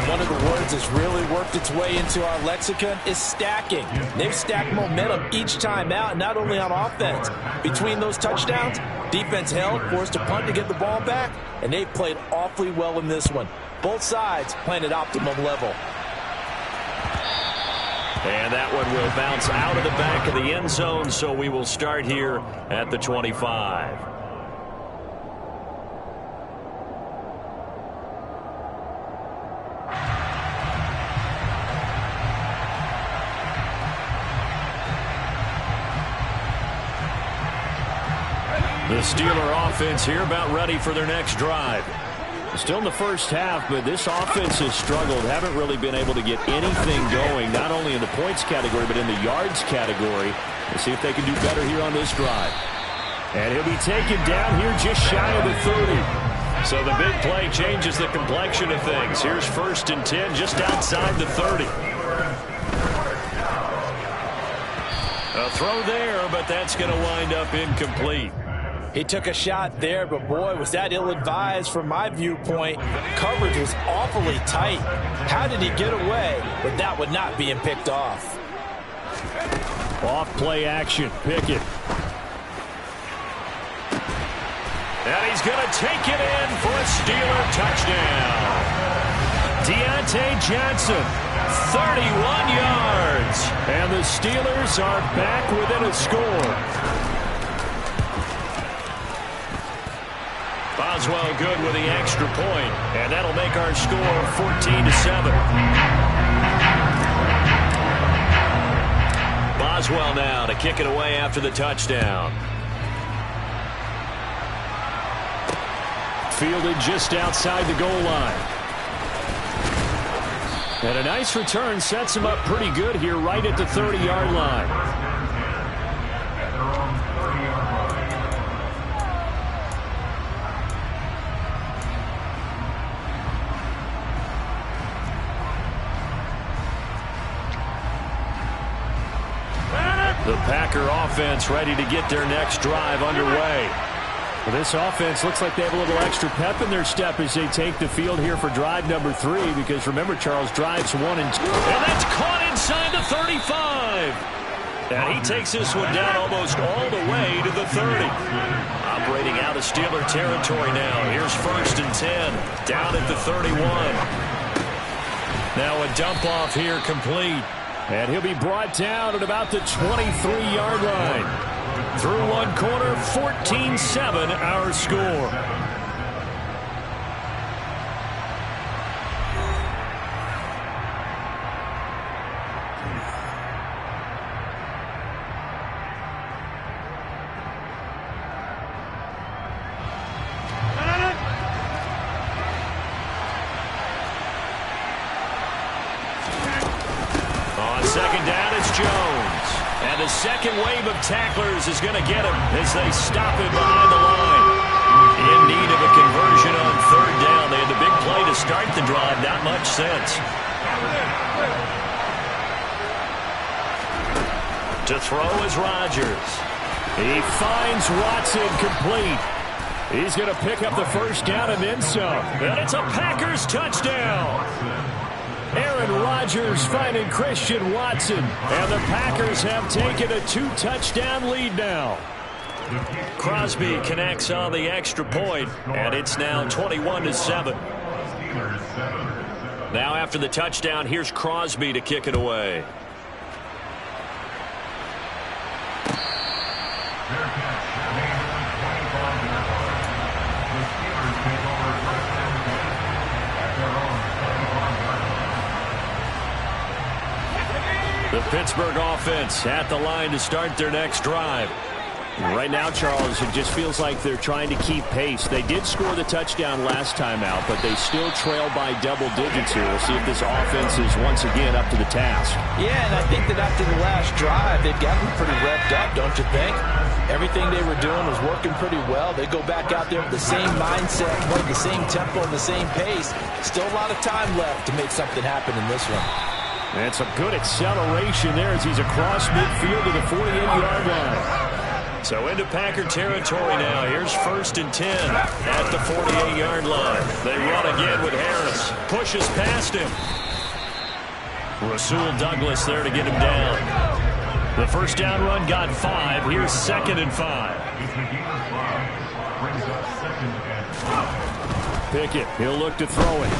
One of the words that's really worked its way into our lexicon is stacking. They've stacked momentum each time out, not only on offense. Between those touchdowns, defense held, forced to punt to get the ball back, and they've played awfully well in this one. Both sides playing at optimum level. And that one will bounce out of the back of the end zone, so we will start here at the 25. The Steeler offense here about ready for their next drive. Still in the first half, but this offense has struggled. Haven't really been able to get anything going, not only in the points category, but in the yards category. We'll see if they can do better here on this drive. And he'll be taken down here just shy of the 30. So the big play changes the complexion of things. Here's 1st and 10 just outside the 30. A throw there, but that's going to wind up incomplete. He took a shot there, but boy, was that ill-advised from my viewpoint. Coverage was awfully tight. How did he get away with that one not being picked off? Off play action, Pickett. And he's going to take it in for a Steeler touchdown. Deontay Johnson, 31 yards. And the Steelers are back within a score. Boswell good with the extra point, and that'll make our score 14-7. Boswell now to kick it away after the touchdown. Fielded just outside the goal line. And a nice return sets him up pretty good here right at the 30-yard line. The Packer offense ready to get their next drive underway. Well, this offense looks like they have a little extra pep in their step as they take the field here for drive number 3, because remember, Charles, drives 1 and 2. And that's caught inside the 35. And he takes this one down almost all the way to the 30. Operating out of Steeler territory now. Here's 1st and 10, down at the 31. Now a dump off here complete. And he'll be brought down at about the 23-yard line. Through one quarter, 14-7 our score. On second down, it's Jones. And the second wave of tacklers is going to get him as they stop him behind the line. In need of a conversion on 3rd down. They had the big play to start the drive. Not much sense. To throw is Rodgers. He finds Watson complete. He's going to pick up the 1st down and then some. And it's a Packers touchdown. Aaron Rodgers finding Christian Watson, and the Packers have taken a 2-touchdown lead now. Crosby connects on the extra point, and it's now 21-7. Now after the touchdown, here's Crosby to kick it away. The Pittsburgh offense at the line to start their next drive. Right now, Charles, it just feels like they're trying to keep pace. They did score the touchdown last time out, but they still trail by double digits here. We'll see if this offense is once again up to the task. Yeah, and I think that after the last drive, they've gotten pretty revved up, don't you think? Everything they were doing was working pretty well. They go back out there with the same mindset, playing the same tempo and the same pace. Still a lot of time left to make something happen in this one. And some good acceleration there as he's across midfield to the 48-yard line. So into Packer territory now. Here's 1st and 10 at the 48-yard line. They run again with Harris. Pushes past him. Rasul Douglas there to get him down. The 1st down run got 5. Here's 2nd and 5. Pickett, he'll look to throw it.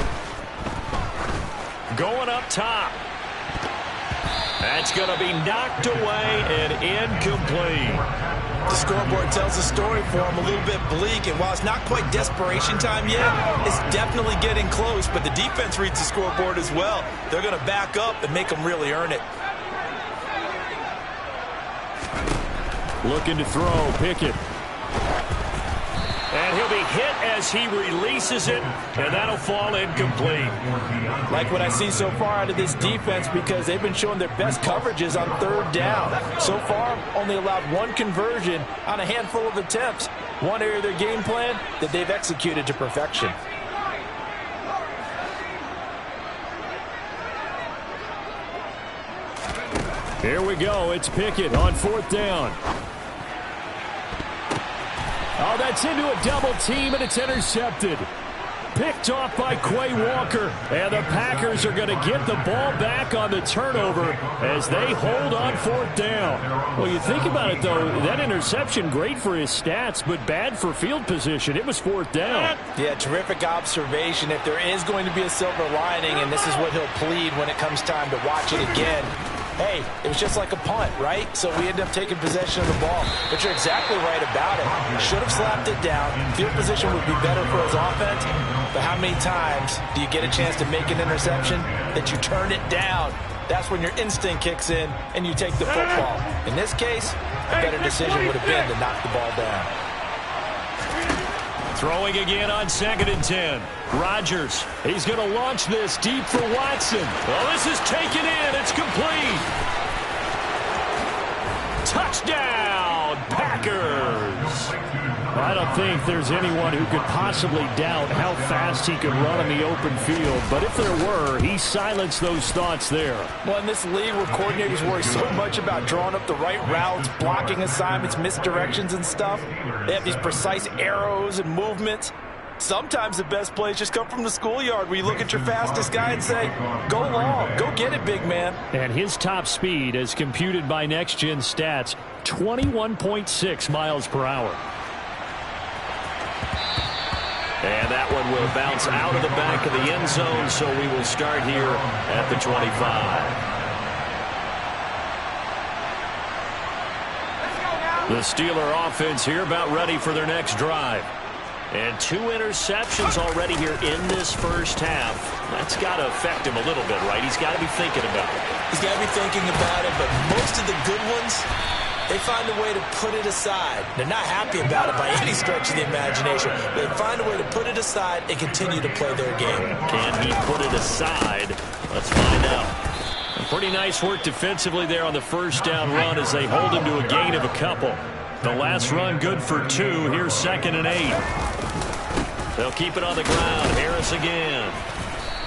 Going up top. That's going to be knocked away and incomplete. The scoreboard tells a story for him, a little bit bleak, and while it's not quite desperation time yet, it's definitely getting close, but the defense reads the scoreboard as well. They're going to back up and make them really earn it. Looking to throw, Pickett. And he'll be hit as he releases it, and that'll fall incomplete. Like what I see so far out of this defense, because they've been showing their best coverages on 3rd down. So far, only allowed 1 conversion on a handful of attempts. One area of their game plan that they've executed to perfection. Here we go. It's Pickett on 4th down. Oh, that's into a double team, and it's intercepted. Picked off by Quay Walker. And the Packers are going to get the ball back on the turnover as they hold on 4th down. Well, you think about it, though, that interception, great for his stats, but bad for field position. It was 4th down. Yeah, terrific observation. If there is going to be a silver lining, and this is what he'll plead when it comes time to watch it again, hey, it was just like a punt, right? So we end up taking possession of the ball. But you're exactly right about it. Should have slapped it down. Field position would be better for his offense. But how many times do you get a chance to make an interception that you turn it down? That's when your instinct kicks in and you take the football. In this case, a better decision would have been to knock the ball down. Throwing again on 2nd and 10. Rodgers, he's going to launch this deep for Watson. Well, this is taken in. It's complete. Touchdown, Packers. I don't think there's anyone who could possibly doubt how fast he could run on the open field. But if there were, he silenced those thoughts there. Well, in this league where coordinators worry so much about drawing up the right routes, blocking assignments, misdirections and stuff, they have these precise arrows and movements. Sometimes the best plays just come from the schoolyard where you look at your fastest guy and say, go long, go get it, big man. And his top speed, as computed by Next Gen Stats, 21.6 miles per hour. And that one will bounce out of the back of the end zone, so we will start here at the 25. The Steeler offense here about ready for their next drive. And 2 interceptions already here in this first half. That's got to affect him a little bit, right? He's got to be thinking about it. He's got to be thinking about it, but most of the good ones, they find a way to put it aside. They're not happy about it by any stretch of the imagination. They find a way to put it aside and continue to play their game. Can he put it aside? Let's find out. Pretty nice work defensively there on the first down run as they hold him to a gain of a couple. The last run good for 2. Here's 2nd and 8. They'll keep it on the ground. Harris again.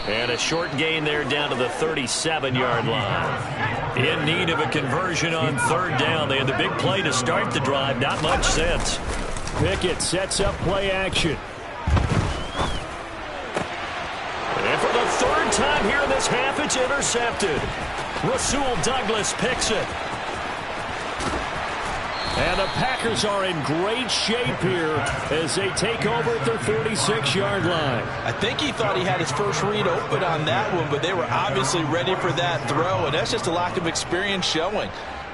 And a short gain there down to the 37-yard line. In need of a conversion on 3rd down. They had the big play to start the drive. Not much sense. Pickett sets up play action. And for the 3rd time here in this half, it's intercepted. Rasul Douglas picks it. And the Packers are in great shape here as they take over at their 46-yard line. I think he thought he had his first read open on that one, but they were obviously ready for that throw, and that's just a lack of experience showing.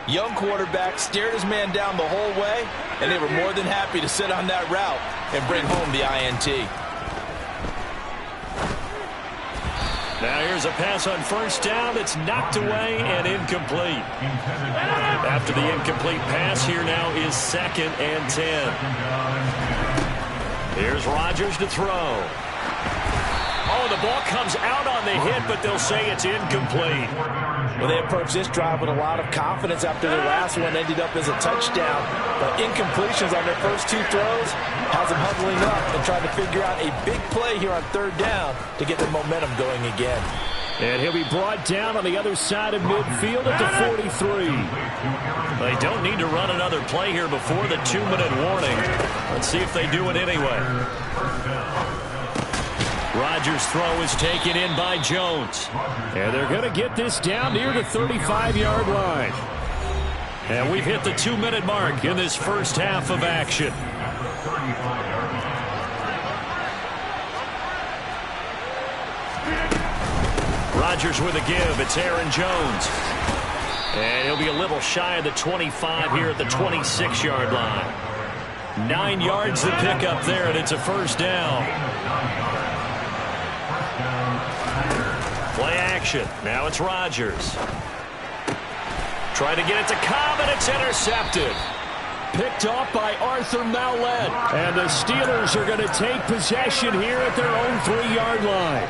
Young quarterback stared his man down the whole way, and they were more than happy to sit on that route and bring home the INT. Now here's a pass on first down. It's knocked away and incomplete. After the incomplete pass, here now is 2nd and 10. Here's Rodgers to throw. Oh, the ball comes out on the hit, but they'll say it's incomplete. Well, they approached this drive with a lot of confidence after their last one ended up as a touchdown. But incompletions on their first 2 throws has them huddling up and trying to figure out a big play here on 3rd down to get the momentum going again. And he'll be brought down on the other side of midfield at the 43. They don't need to run another play here before the 2-minute warning. Let's see if they do it anyway. Rodgers' throw is taken in by Jones. And they're going to get this down near the 35-yard line. And we've hit the 2-minute mark in this first half of action. Rodgers with a give. It's Aaron Jones. And he'll be a little shy of the 25 here at the 26-yard line. 9 yards to pick up there, and it's a first down. Play action. Now it's Rodgers. Trying to get it to Cobb, and it's intercepted. Picked off by Arthur Maulet. And the Steelers are going to take possession here at their own 3-yard line.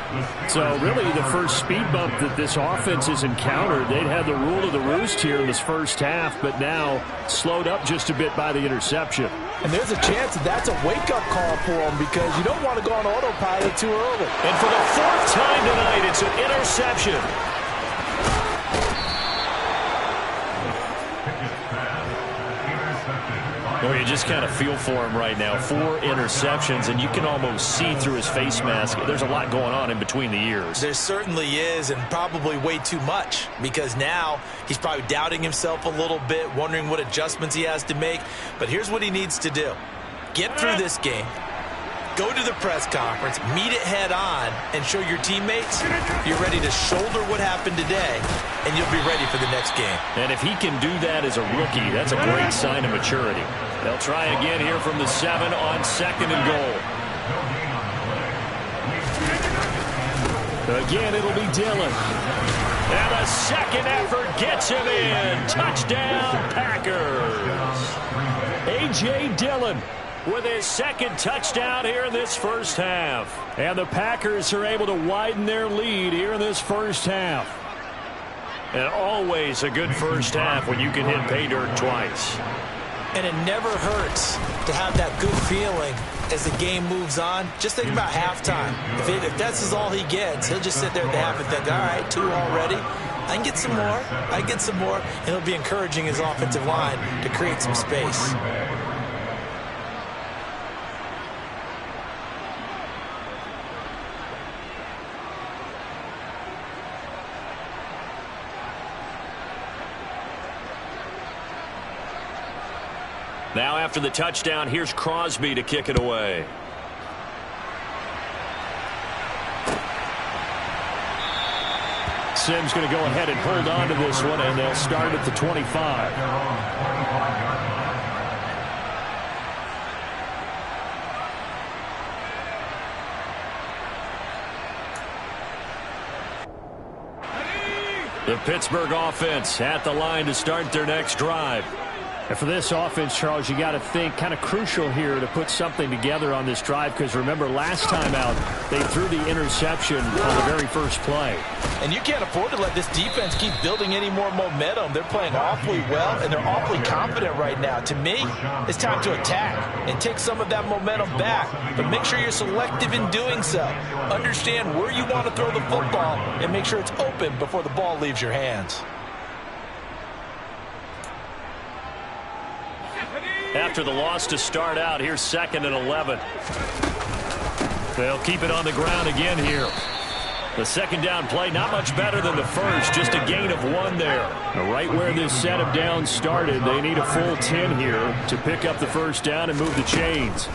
So really the first speed bump that this offense has encountered. They'd had the rule of the roost here in this first half, but now slowed up just a bit by the interception. And there's a chance that that's a wake-up call for them because you don't want to go on autopilot too early. And for the 4th time tonight, it's an interception. Well, you just kind of feel for him right now. 4 interceptions, and you can almost see through his face mask. There's a lot going on in between the ears. There certainly is, and probably way too much, because now he's probably doubting himself a little bit, wondering what adjustments he has to make. But here's what he needs to do. Get through this game. Go to the press conference, meet it head on, and show your teammates you're ready to shoulder what happened today, and you'll be ready for the next game. And if he can do that as a rookie, that's a great sign of maturity. They'll try again here from the 7 on 2nd and goal. Again, it'll be Dillon. And a second effort gets him in. Touchdown, Packers. A.J. Dillon with his 2nd touchdown here in this first half. And the Packers are able to widen their lead here in this first half. And always a good first half when you can hit pay dirt twice. And it never hurts to have that good feeling as the game moves on. Just think about halftime. If that's all he gets, he'll just sit there at the half and think, all right, 2 already. I can get some more. I can get some more. And he'll be encouraging his offensive line to create some space. Now after the touchdown, here's Crosby to kick it away. Sims going to go ahead and hold on to this one, and they'll start at the 25. The Pittsburgh offense at the line to start their next drive. And for this offense, Charles, you got to think kind of crucial here to put something together on this drive, because remember last time out they threw the interception on the very first play. And you can't afford to let this defense keep building any more momentum. They're playing awfully well, and they're awfully confident right now. To me, it's time to attack and take some of that momentum back. But make sure you're selective in doing so. Understand where you want to throw the football and make sure it's open before the ball leaves your hands. After the loss to start out, here's 2nd and 11. They'll keep it on the ground again here. The 2nd down play, not much better than the first, just a gain of 1 there. Right where this set of downs started, they need a full 10 here to pick up the first down and move the chains.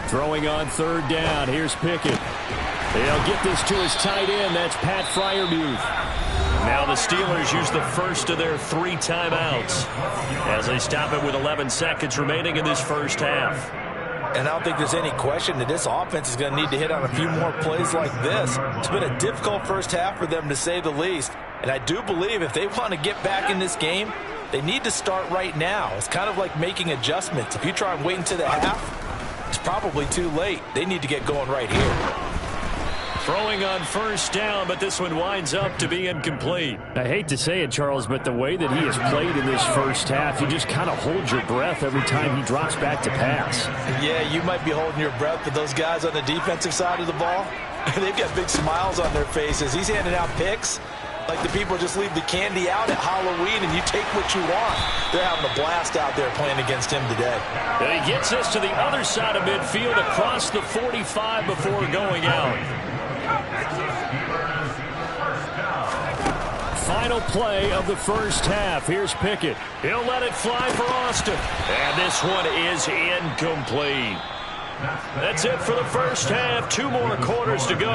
Throwing on 3rd down, here's Pickett. They'll get this to his tight end, that's Pat Freiermuth. Now the Steelers use the first of their 3 timeouts as they stop it with 11 seconds remaining in this first half. And I don't think there's any question that this offense is going to need to hit on a few more plays like this. It's been a difficult first half for them, to say the least. And I do believe if they want to get back in this game, they need to start right now. It's kind of like making adjustments. If you try and wait until the half, it's probably too late. They need to get going right here. Throwing on 1st down, but this one winds up to be incomplete. I hate to say it, Charles, but the way that he has played in this first half, you just kind of hold your breath every time he drops back to pass. Yeah, you might be holding your breath, but those guys on the defensive side of the ball, they've got big smiles on their faces. He's handing out picks like the people just leave the candy out at Halloween and you take what you want. They're having a blast out there playing against him today. And he gets us to the other side of midfield across the 45 before going out. Final play of the first half. Here's Pickett. He'll let it fly for Austin. And this one is incomplete. That's it for the first half. 2 more quarters to go.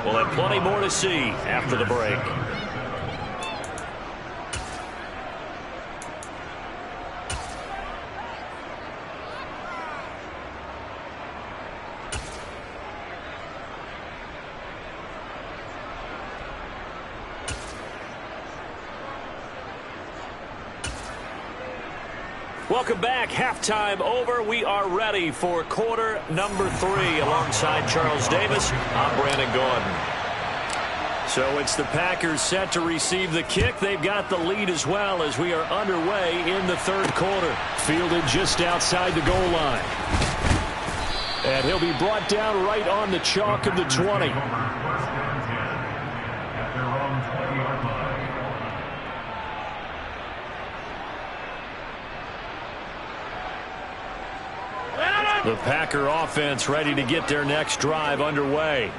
We'll have plenty more to see after the break. Welcome back. Halftime over. We are ready for quarter number 3. Alongside Charles Davis, I'm Brandon Gordon. So it's the Packers set to receive the kick. They've got the lead as well as we are underway in the 3rd quarter. Fielded just outside the goal line. And he'll be brought down right on the chalk of the 20. The Packer offense ready to get their next drive underway.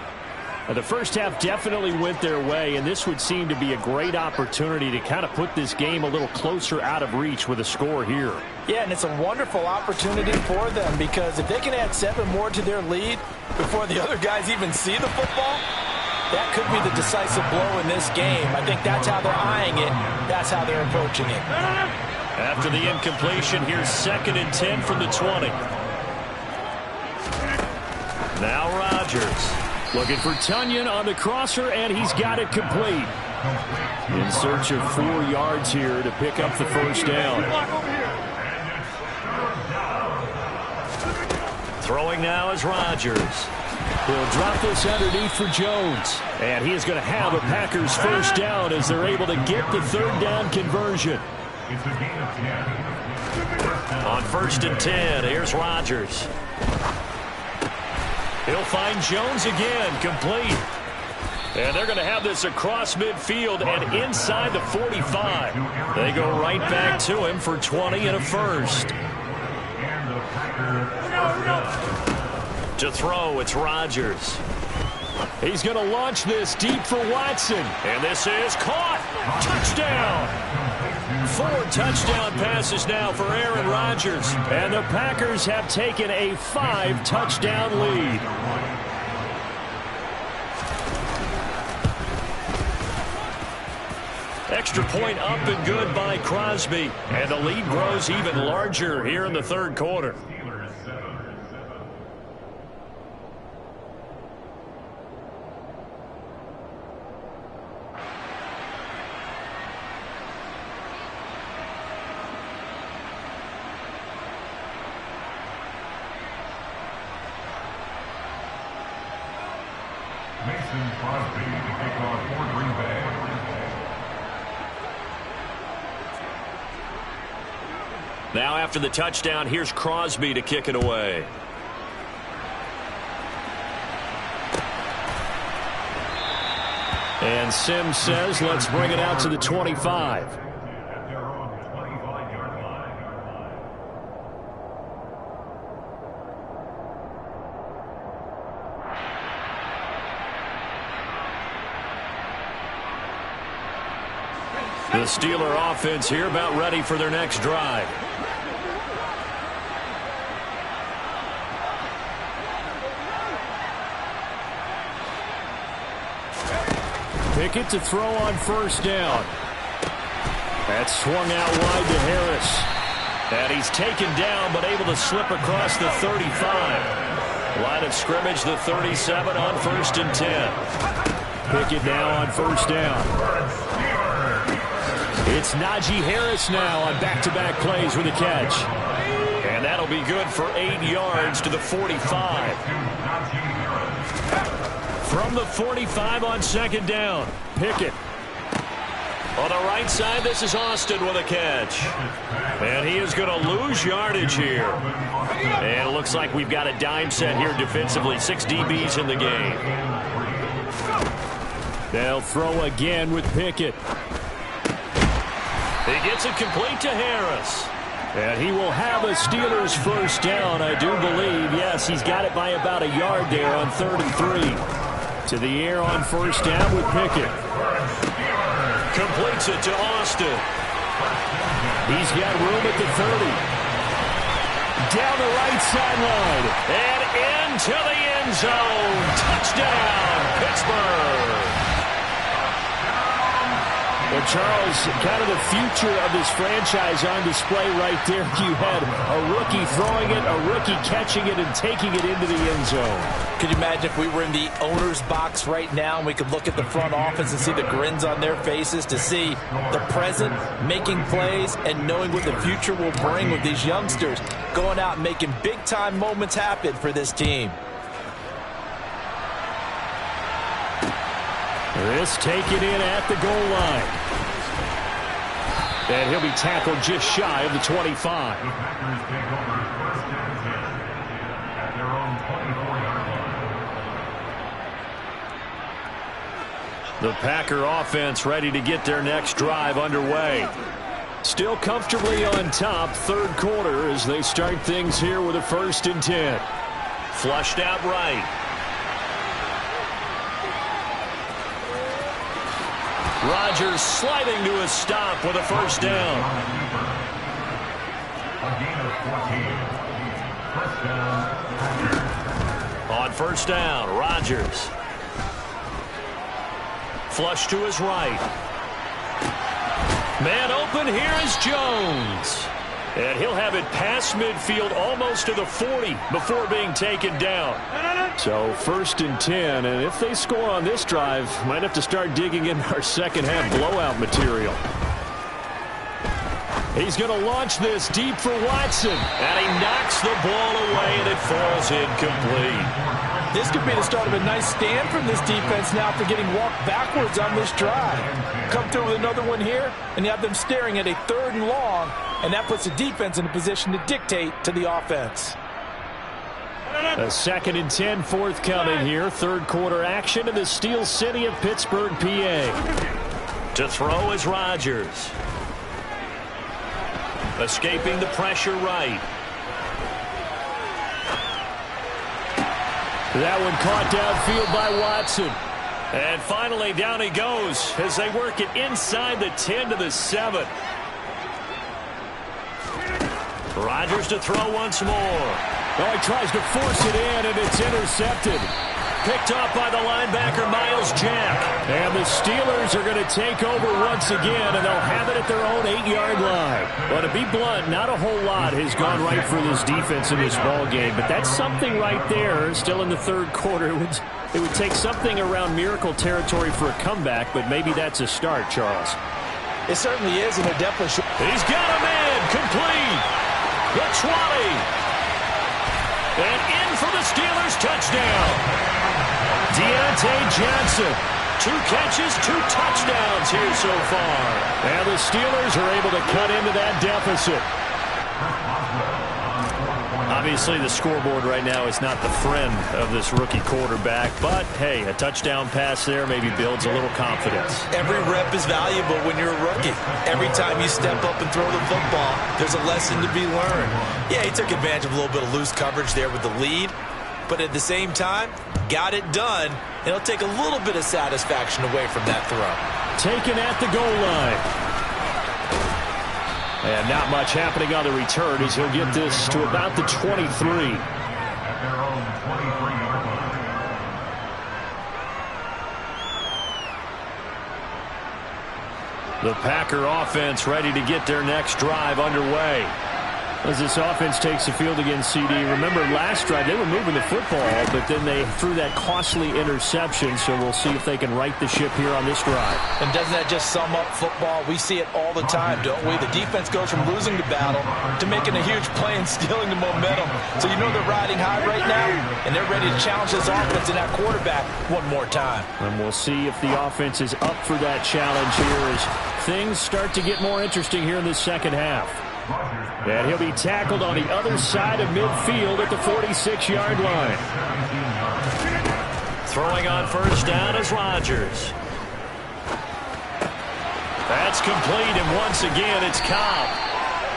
The first half definitely went their way, and this would seem to be a great opportunity to kind of put this game a little closer out of reach with a score here. Yeah, and it's a wonderful opportunity for them because if they can add 7 more to their lead before the other guys even see the football, that could be the decisive blow in this game. I think that's how they're eyeing it. That's how they're approaching it. After the incompletion, here's 2nd and 10 from the 20. Now Rodgers. Looking for Tunyon on the crosser, and he's got it complete. In search of 4 yards here to pick up the first down. Throwing now is Rodgers. He'll drop this underneath for Jones. And he is going to have a Packers first down as they're able to get the 3rd down conversion. On 1st and 10, here's Rodgers. He'll find Jones again, complete. And they're going to have this across midfield and inside the 45. They go right back to him for 20 and a first. To throw, it's Rodgers. He's going to launch this deep for Watson. And this is caught. Touchdown. 4 touchdown passes now for Aaron Rodgers. And the Packers have taken a 5-touchdown lead. Extra point up and good by Crosby. And the lead grows even larger here in the 3rd quarter. Mason Crosby to kick off for Green Bay. Now after the touchdown, here's Crosby to kick it away. And Sims says, let's bring it out to the 25. The Steeler offense here about ready for their next drive. Pickett to throw on 1st down. That's swung out wide to Harris. And he's taken down but able to slip across the 35. Line of scrimmage, the 37 on 1st and 10. Pickett now on 1st down. It's Najee Harris now on back-to-back plays with a catch. And that'll be good for 8 yards to the 45. From the 45 on 2nd down, Pickett. On the right side, this is Austin with a catch. And he is going to lose yardage here. And it looks like we've got a dime set here defensively. 6 DBs in the game. They'll throw again with Pickett. He gets it complete to Harris. And he will have a Steelers first down, I do believe. Yes, he's got it by about a yard there on 3rd and 3. To the air on 1st down with Pickett. Completes it to Austin. He's got room at the 30. Down the right sideline. And into the end zone. Touchdown, Pittsburgh. Well, Charles, kind of the future of this franchise on display right there. You had a rookie throwing it, a rookie catching it, and taking it into the end zone. Could you imagine if we were in the owner's box right now and we could look at the front office and see the grins on their faces, to see the present making plays and knowing what the future will bring with these youngsters going out and making big-time moments happen for this team. This taken in at the goal line. And he'll be tackled just shy of the 25. The Packer offense ready to get their next drive underway. Still comfortably on top, third quarter, as they start things here with a 1st and 10. Flushed out right. Rodgers sliding to a stop with a 1st down. A gain of 14. 1st down, Packers. On 1st down, Rodgers. Flush to his right. Man open, here is Jones. And he'll have it past midfield almost to the 40 before being taken down. So 1st and 10, and if they score on this drive, might have to start digging in our second half blowout material. He's going to launch this deep for Watson. And he knocks the ball away, and it falls incomplete. This could be the start of a nice stand from this defense now after getting walked backwards on this drive. Come through with another one here, and you have them staring at a 3rd and long, and that puts the defense in a position to dictate to the offense. A 2nd and 10 forthcoming here. Third quarter action in the Steel City of Pittsburgh, PA. To throw is Rodgers. Escaping the pressure right. That one caught downfield by Watson. And finally down he goes as they work it inside the 10 to the 7. Rodgers to throw once more. Oh, he tries to force it in, and it's intercepted. Picked off by the linebacker, Myles Jack. And the Steelers are going to take over once again, and they'll have it at their own 8-yard line. But to be blunt, not a whole lot has gone right for this defense in this ball game. But that's something right there, still in the third quarter. It would take something around miracle territory for a comeback, but maybe that's a start, Charles. It certainly is, and they're definitely sure. He's got a man complete. The 20. And in for the Steelers touchdown. Deontay Johnson. 2 catches, 2 touchdowns here so far. And the Steelers are able to cut into that deficit. Obviously, the scoreboard right now is not the friend of this rookie quarterback. But, hey, a touchdown pass there maybe builds a little confidence. Every rep is valuable when you're a rookie. Every time you step up and throw the football, there's a lesson to be learned. Yeah, he took advantage of a little bit of loose coverage there with the lead. But at the same time, got it done. And it'll take a little bit of satisfaction away from that throw. Taken at the goal line. And not much happening on the return as he'll get this to about the 23. At their own 23-yard line. The Packer offense ready to get their next drive underway. As this offense takes the field against CD, remember last drive they were moving the football, but then they threw that costly interception, so we'll see if they can right the ship here on this drive. And doesn't that just sum up football? We see it all the time, don't we? The defense goes from losing the battle to making a huge play and stealing the momentum. So you know they're riding high right now, and they're ready to challenge this offense and that quarterback one more time. And we'll see if the offense is up for that challenge here as things start to get more interesting here in the second half. And he'll be tackled on the other side of midfield at the 46-yard line. Throwing on 1st down is Rodgers. That's complete, and once again it's Cobb.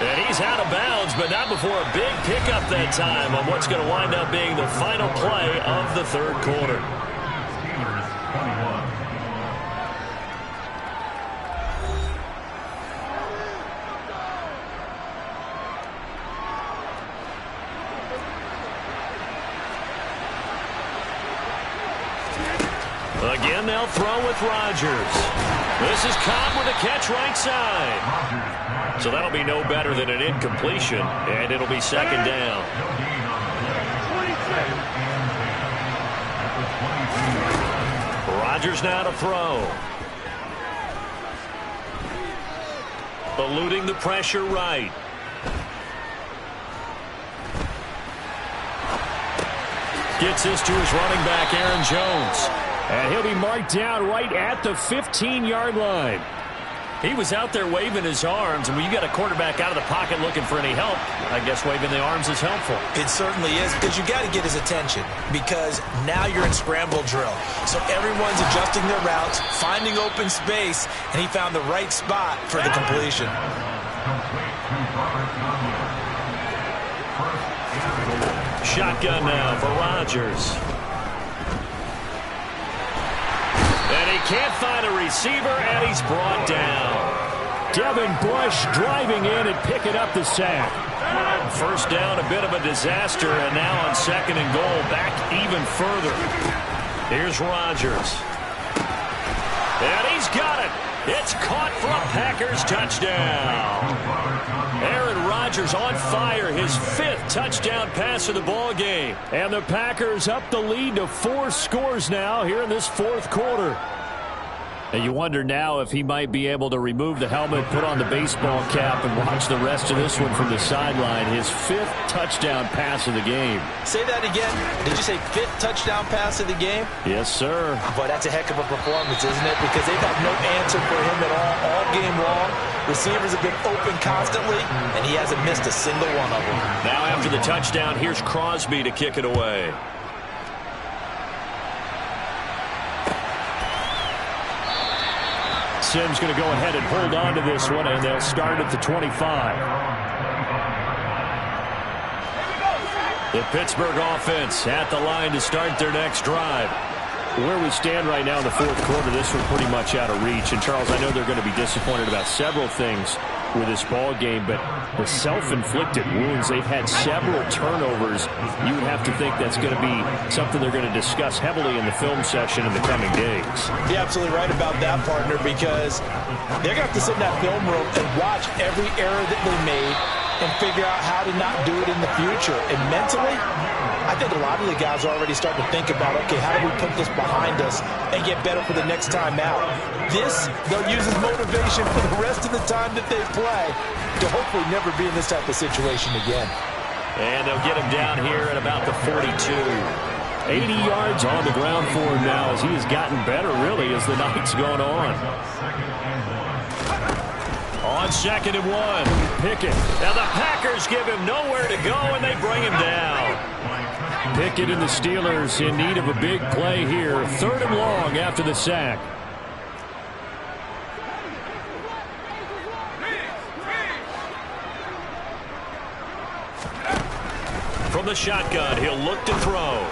And he's out of bounds, but not before a big pickup that time on what's going to wind up being the final play of the third quarter. Steelers 21. Again, they'll throw with Rodgers. This is Cobb with a catch right side. So that'll be no better than an incompletion, and it'll be second down. Rodgers now to throw. Eluding the pressure right. Gets this to his running back, Aaron Jones. And he'll be marked down right at the 15-yard line. He was out there waving his arms, and when you got a quarterback out of the pocket looking for any help, I guess waving the arms is helpful. It certainly is, because you got to get his attention, because now you're in scramble drill. So everyone's adjusting their routes, finding open space, and he found the right spot for the completion. Shotgun now for Rodgers. And he can't find a receiver, and he's brought down. Devin Bush driving in and picking up the sack. First down, a bit of a disaster, and now on 2nd and goal, back even further. Here's Rodgers. And he's got it. It's caught for a Packers touchdown. Aaron Rodgers on fire, his 5th touchdown pass of the ball game. And the Packers up the lead to 4 scores now here in this 4th quarter. And you wonder now if he might be able to remove the helmet, put on the baseball cap, and watch the rest of this one from the sideline. His 5th touchdown pass of the game. Say that again. Did you say 5th touchdown pass of the game? Yes, sir. Boy, that's a heck of a performance, isn't it? Because they've had no answer for him at all game long. Receivers have been open constantly, and he hasn't missed a single one of them. Now after the touchdown, here's Crosby to kick it away. Sims going to go ahead and hold on to this one, and they'll start at the 25. The Pittsburgh offense at the line to start their next drive. Where we stand right now in the 4th quarter, this one pretty much out of reach. And, Charles, I know they're going to be disappointed about several things with this ball game, but the self-inflicted wounds, they've had several turnovers. You would have to think that's going to be something they're going to discuss heavily in the film session in the coming days. You're absolutely right about that, partner, because they're going to have to sit in that film room and watch every error that they made and figure out how to not do it in the future. And mentally, I think a lot of the guys are already starting to think about, okay, how do we put this behind us and get better for the next time out? This, they'll use as motivation for the rest of the time that they play to hopefully never be in this type of situation again. And they'll get him down here at about the 42. 80 yards on the ground for him now as he has gotten better, really, as the night's gone on. On 2nd and 1, Pickett. Now the Packers give him nowhere to go, and they bring him down. Pickett and the Steelers in need of a big play here. 3rd and long after the sack. From the shotgun, he'll look to throw.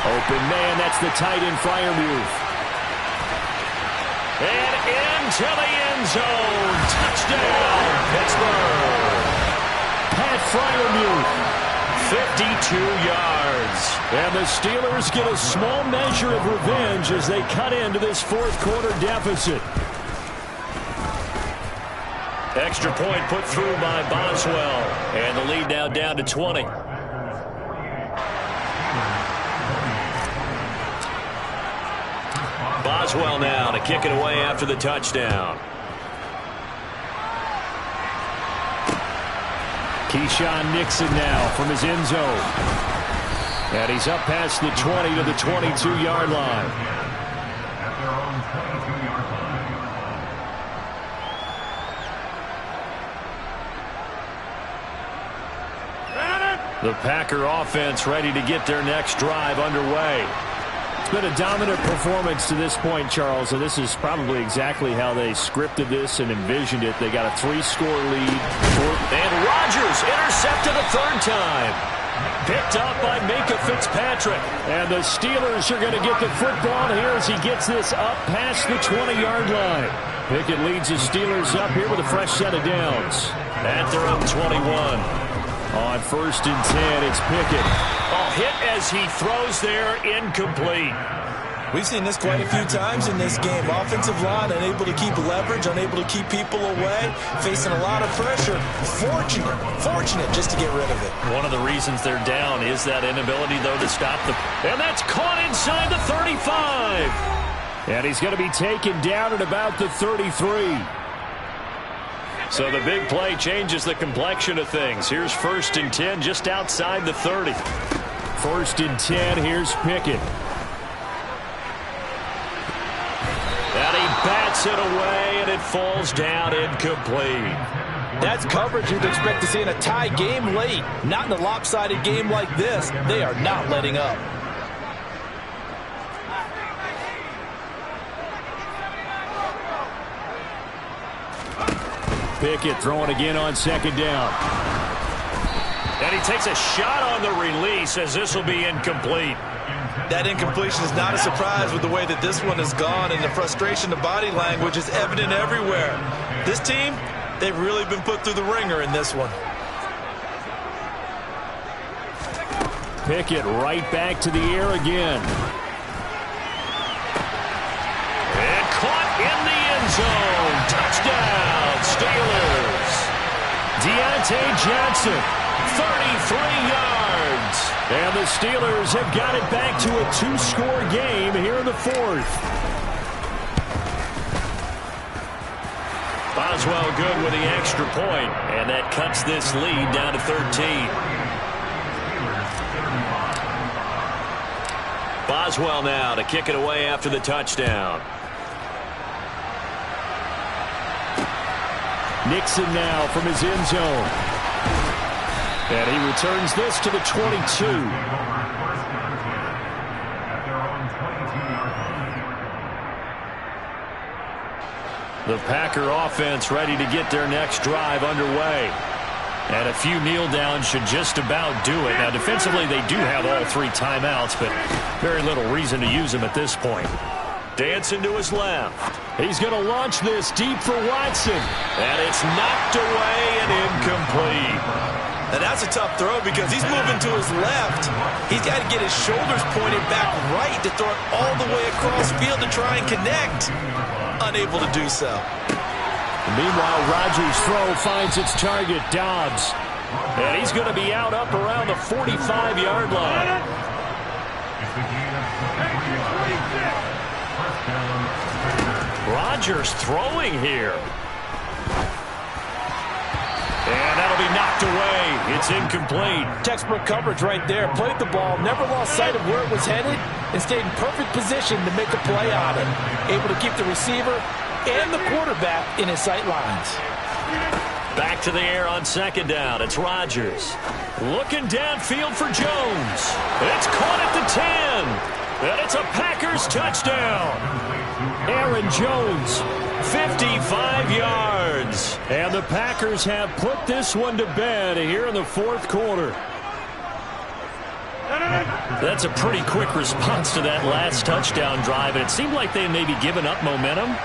Open man, that's the tight end, Freiermuth. And into the end zone. Touchdown, Pittsburgh. Pat Freiermuth. 52 yards. And the Steelers get a small measure of revenge as they cut into this 4th quarter deficit. Extra point put through by Boswell. And the lead now down to 20. Boswell now to kick it away after the touchdown. Keyshawn Nixon now from his end zone. And he's up past the 20 to the 22-yard line. The Packer offense ready to get their next drive underway. It's been a dominant performance to this point, Charles, and this is probably exactly how they scripted this and envisioned it. They got a 3-score lead. And Rodgers intercepted a 3rd time. Picked up by Minkah Fitzpatrick. And the Steelers are going to get the football here as he gets this up past the 20-yard line. Pickett leads the Steelers up here with a fresh set of downs. At their own 21. On 1st and 10, it's Pickett. Oh, hit as he throws there, incomplete. We've seen this quite a few times in this game. Offensive line unable to keep leverage, unable to keep people away, facing a lot of pressure. Fortunate just to get rid of it. One of the reasons they're down is that inability, though, to stop them. And that's caught inside the 35. And he's going to be taken down at about the 33. So the big play changes the complexion of things. Here's 1st and 10 just outside the 30. 1st and 10, here's Pickett. And he bats it away, and it falls down incomplete. That's coverage you'd expect to see in a tie game late. Not in a lopsided game like this. They are not letting up. Pickett throwing again on second down. And he takes a shot on the release as this will be incomplete. That incompletion is not a surprise with the way that this one has gone, and the frustration, the body language is evident everywhere. This team, they've really been put through the ringer in this one. Pickett right back to the air again. And caught in the end zone. Touchdown, Steelers. Deontay Johnson, 33 yards. And the Steelers have got it back to a 2-score game here in the fourth. Boswell good with the extra point, and that cuts this lead down to 13. Boswell now to kick it away after the touchdown. Nixon now from his end zone. And he returns this to the 22. The Packer offense ready to get their next drive underway. And a few kneel downs should just about do it. Now, defensively, they do have all 3 timeouts, but very little reason to use them at this point. Dancing to his left. He's going to launch this deep for Watson. And it's knocked away and incomplete. And that's a tough throw because he's moving to his left. He's got to get his shoulders pointed back right to throw it all the way across field to try and connect. Unable to do so. Meanwhile, Rodgers' throw finds its target, Dobbs. And he's going to be out up around the 45-yard line. Rodgers throwing here. And that'll be knocked away. It's incomplete. Textbook coverage right there. Played the ball, never lost sight of where it was headed, and stayed in perfect position to make a play on it. Able to keep the receiver and the quarterback in his sight lines. Back to the air on second down. It's Rodgers. Looking downfield for Jones. It's caught at the 10. And it's a Packers touchdown. Aaron Jones, 55 yards. And the Packers have put this one to bed here in the fourth quarter. That's a pretty quick response to that last touchdown drive. And it seemed like they may be giving up momentum.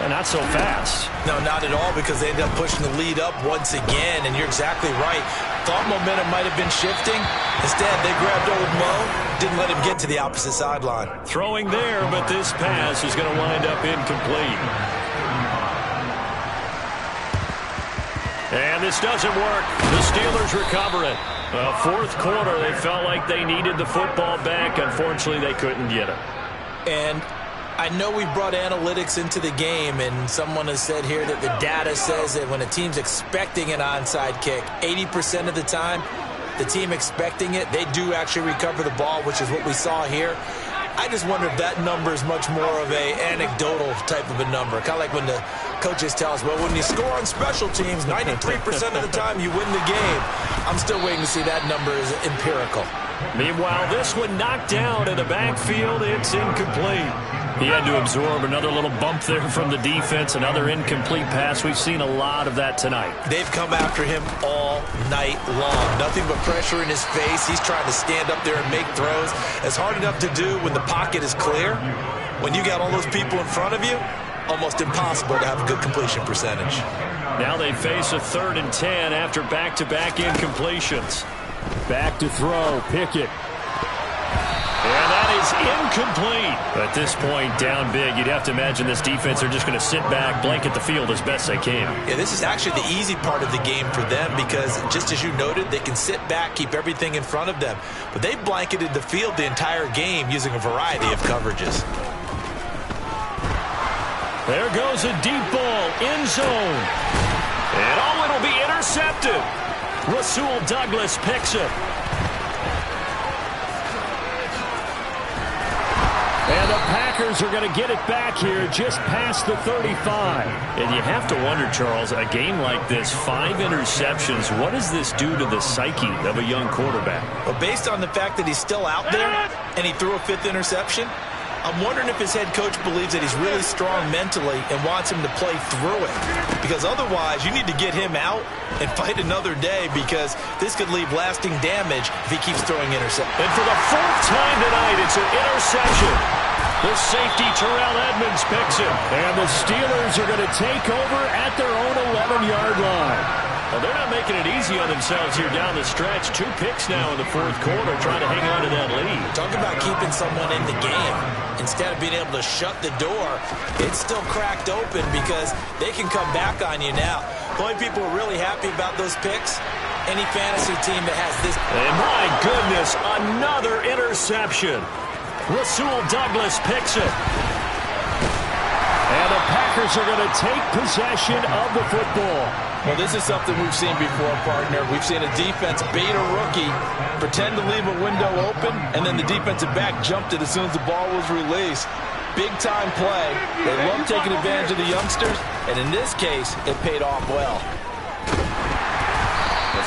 Not so fast. No, not at all, because they ended up pushing the lead up once again, and you're exactly right. Thought momentum might have been shifting. Instead, they grabbed old Mo, didn't let him get to the opposite sideline. Throwing there, but this pass is going to wind up incomplete. And this doesn't work. The Steelers recover it. Fourth quarter, they felt like they needed the football back. Unfortunately, they couldn't get it. And I know we brought analytics into the game, and someone has said here that the data says that when a team's expecting an onside kick, 80% of the time, the team expecting it, they do actually recover the ball, which is what we saw here. I just wonder if that number is much more of a anecdotal type of a number. Kind of like when the coaches tell us, well, when you score on special teams, 93% of the time you win the game. I'm still waiting to see that number is empirical. Meanwhile, this one knocked down in the backfield. It's incomplete. He had to absorb another little bump there from the defense, another incomplete pass. We've seen a lot of that tonight. They've come after him all night long. Nothing but pressure in his face. He's trying to stand up there and make throws. It's hard enough to do when the pocket is clear. When you got all those people in front of you, almost impossible to have a good completion percentage. Now they face a 3rd and 10 after back-to-back incompletions. Back to throw, Pickett. And that is incomplete. At this point, down big, you'd have to imagine this defense are just going to sit back, blanket the field as best they can. Yeah, this is actually the easy part of the game for them because, just as you noted, they can sit back, keep everything in front of them. But they blanketed the field the entire game using a variety of coverages. There goes a deep ball, end zone. And it'll be intercepted. Rasul Douglas picks it. And the Packers are going to get it back here just past the 35. And you have to wonder, Charles, a game like this, 5 interceptions, what does this do to the psyche of a young quarterback? Well, based on the fact that he's still out there and he threw a 5th interception, I'm wondering if his head coach believes that he's really strong mentally and wants him to play through it. Because otherwise, you need to get him out and fight another day, because this could leave lasting damage if he keeps throwing interceptions. And for the fourth time tonight, it's an interception. The safety, Terrell Edmonds, picks it. And the Steelers are going to take over at their own 11-yard line. Well, they're not making it easy on themselves here down the stretch. 2 picks now in the fourth quarter, trying to hang on to that lead. Talk about keeping someone in the game. Instead of being able to shut the door, it's still cracked open because they can come back on you now. The only people who are really happy about those picks, any fantasy team that has this. And my goodness, another interception. Rasul Douglas picks it. And the Packers are going to take possession of the football. Well, this is something we've seen before, partner. We've seen a defense bait a rookie, pretend to leave a window open, and then the defensive back jumped it as soon as the ball was released. Big-time play. They love taking advantage of the youngsters, and in this case, it paid off well.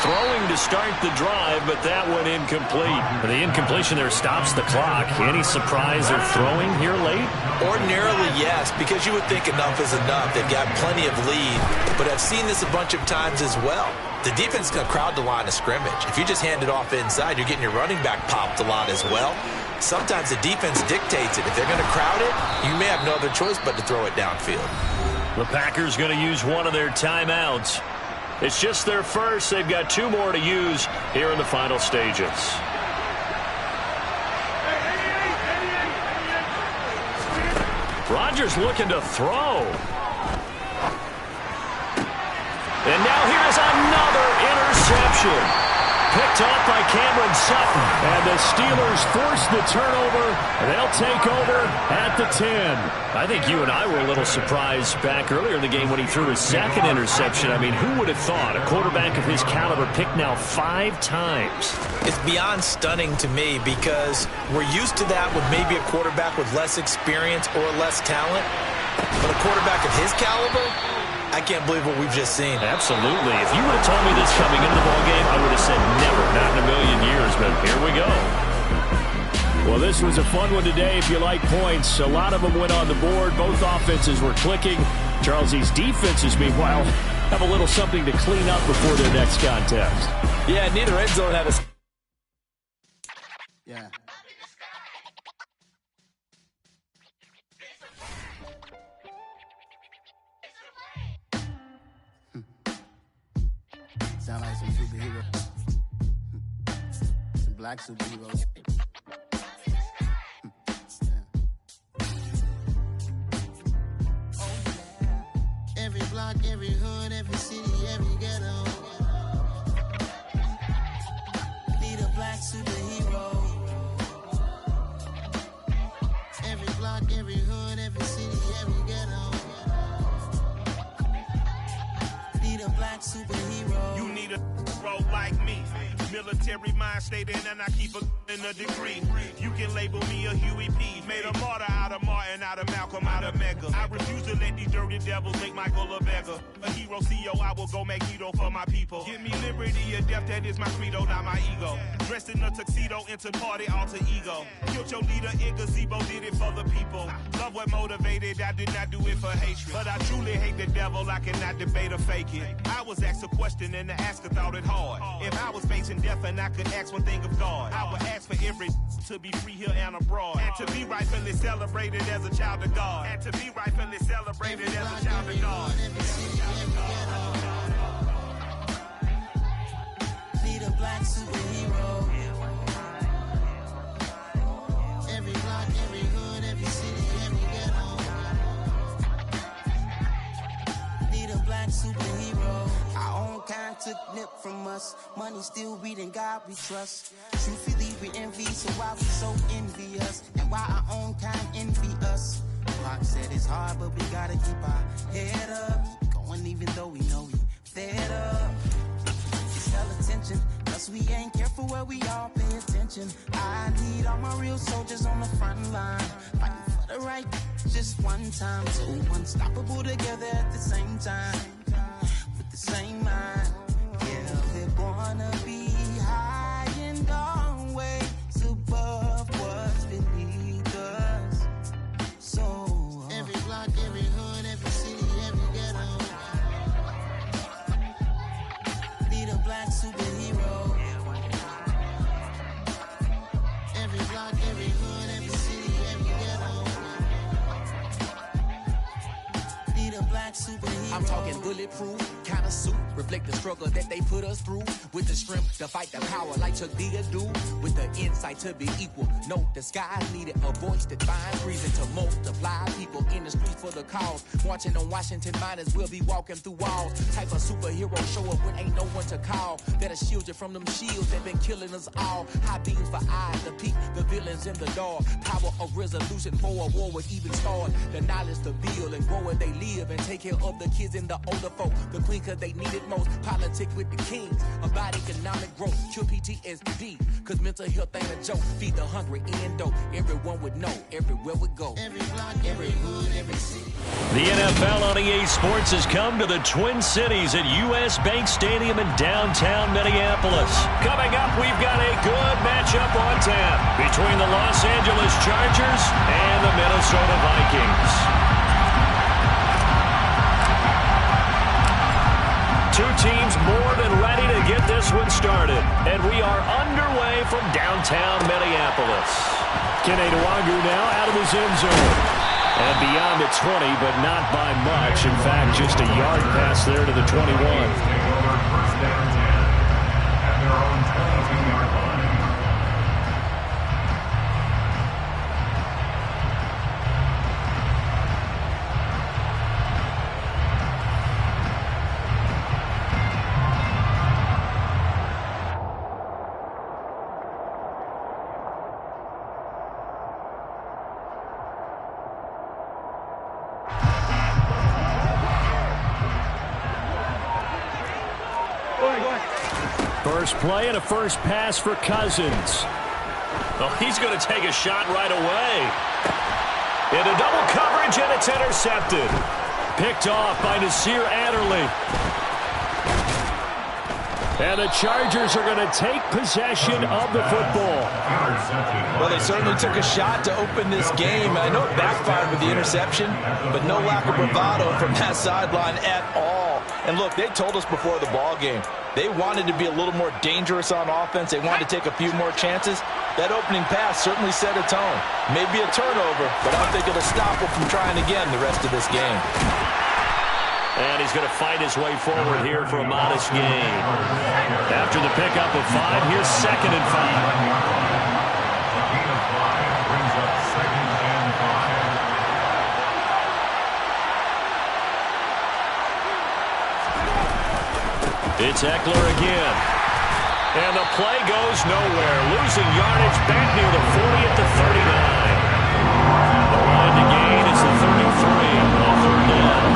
Throwing to start the drive, but that one incomplete. The incompletion there stops the clock. Any surprise they're throwing here late? Ordinarily, yes, because you would think enough is enough. They've got plenty of lead, but I've seen this a bunch of times as well. The defense can crowd the line of scrimmage. If you just hand it off inside, you're getting your running back popped a lot as well. Sometimes the defense dictates it. If they're going to crowd it, you may have no other choice but to throw it downfield. The Packers going to use one of their timeouts. It's just their first. They've got 2 more to use here in the final stages. Rodgers looking to throw. And now here's another interception. Picked off by Cameron Sutton. And the Steelers force the turnover. They'll take over at the 10. I think you and I were a little surprised back earlier in the game when he threw his second interception. I mean, who would have thought a quarterback of his caliber picked now 5 times? It's beyond stunning to me because we're used to that with maybe a quarterback with less experience or less talent. But a quarterback of his caliber, I can't believe what we've just seen. Absolutely. If you would have told me this coming into the ballgame, I would have said never, not in a million years. But here we go. Well, this was a fun one today if you like points. A lot of them went on the board. Both offenses were clicking. Charles, these defenses, meanwhile, have a little something to clean up before their next contest. Yeah, neither end zone had a... Yeah. Sound like some superheroes. Some black superheroes. Every block, every hood, every city, every ghetto. Need a black superhero. Every block, every hood, every city, every ghetto. Need a black superhero. You need a hero like me. Military mind stated, and I keep a degree. You can label me a Huey P. Made a martyr out of Martin, out of Malcolm, out of Mega. I refuse to let these dirty devils make Michael a beggar. A hero CEO, I will go Magneto for my people. Give me liberty or death, that is my credo, not my ego. Dressed in a tuxedo, into party alter ego. Killed your leader in gazebo, did it for the people. Love what motivated, I did not do it for hatred. But I truly hate the devil, I cannot debate or fake it. I was asked a question and the asker thought it hard. If I was facing death and I could ask one thing of God, I would ask for every to be free here and abroad. And to be rightfully celebrated as a child of God. And to be rightfully celebrated as a child of God. Need a black superhero. Every block, every hood, every city, every ghetto. Need a black superhero. Our own kind took nip from us. Money still reading God we trust. Truthfully we envy, so why we so envious? And why our own kind envy us? Pac said it's hard, but we gotta keep our head up. Keep going even though we know we fed up. It's hell attention, cause we ain't careful where we all pay attention. I need all my real soldiers on the front line, fighting for the right just one time. So unstoppable together at the same time, with the same mind. Yeah, we're gonna be high and always above what's beneath us. superhero. Every block, every hood, every city, every ghetto. Need a black superhero. I'm talking bulletproof, kind of suit, reflect the struggle that they put us through. With the strength to fight the power like Chuck D do. With the insight to be equal. No, the sky's needed a voice that finds reason to multiply. People in the streets for the cause. Marching on Washington, might as well be walking through walls. Type of superhero show up when ain't no one to call. That'll shield you from them shields that been killing us all. High beams for eyes to peek the villains in the dark. Power of resolution for a war would even start. The knowledge to build and grow where they live and take care of the kids and the older folk. The queen cause they need it most. Politic with the kings. About economic growth. Cure PTSD. Cause mental health ain't a joke. Feed the hungry and dope. Everyone would know. Everywhere we go. Every block, every hood, every city. The NFL on EA Sports has come to the Twin Cities at U.S. Bank Stadium in downtown Minneapolis. Coming up, we've got a good matchup on tap between the Los Angeles Chargers and the Minnesota Vikings. Two teams more than ready to get this one started. And we are underway from downtown Minneapolis. Kene Nwangwu now out of his end zone. And beyond the 20, but not by much. In fact, just a yard pass there to the 21. First down 10 at their own 22-yard line. First play and a first pass for Cousins. Oh, he's going to take a shot right away. Into double coverage, and it's intercepted. Picked off by Nasir Adderley. And the Chargers are going to take possession of the football. Well, they certainly took a shot to open this game. I know it backfired with the interception, but no lack of bravado from that sideline at all. And look, they told us before the ball game, they wanted to be a little more dangerous on offense. They wanted to take a few more chances. That opening pass certainly set a tone. Maybe a turnover, but I don't think it'll stop them from trying again the rest of this game. And he's going to fight his way forward here for a modest gain. After the pickup of 5, here's 2nd and 5. It's Eckler again. And the play goes nowhere. Losing yardage back near the 40 at the 39. The line to gain is the 33 on 3rd down.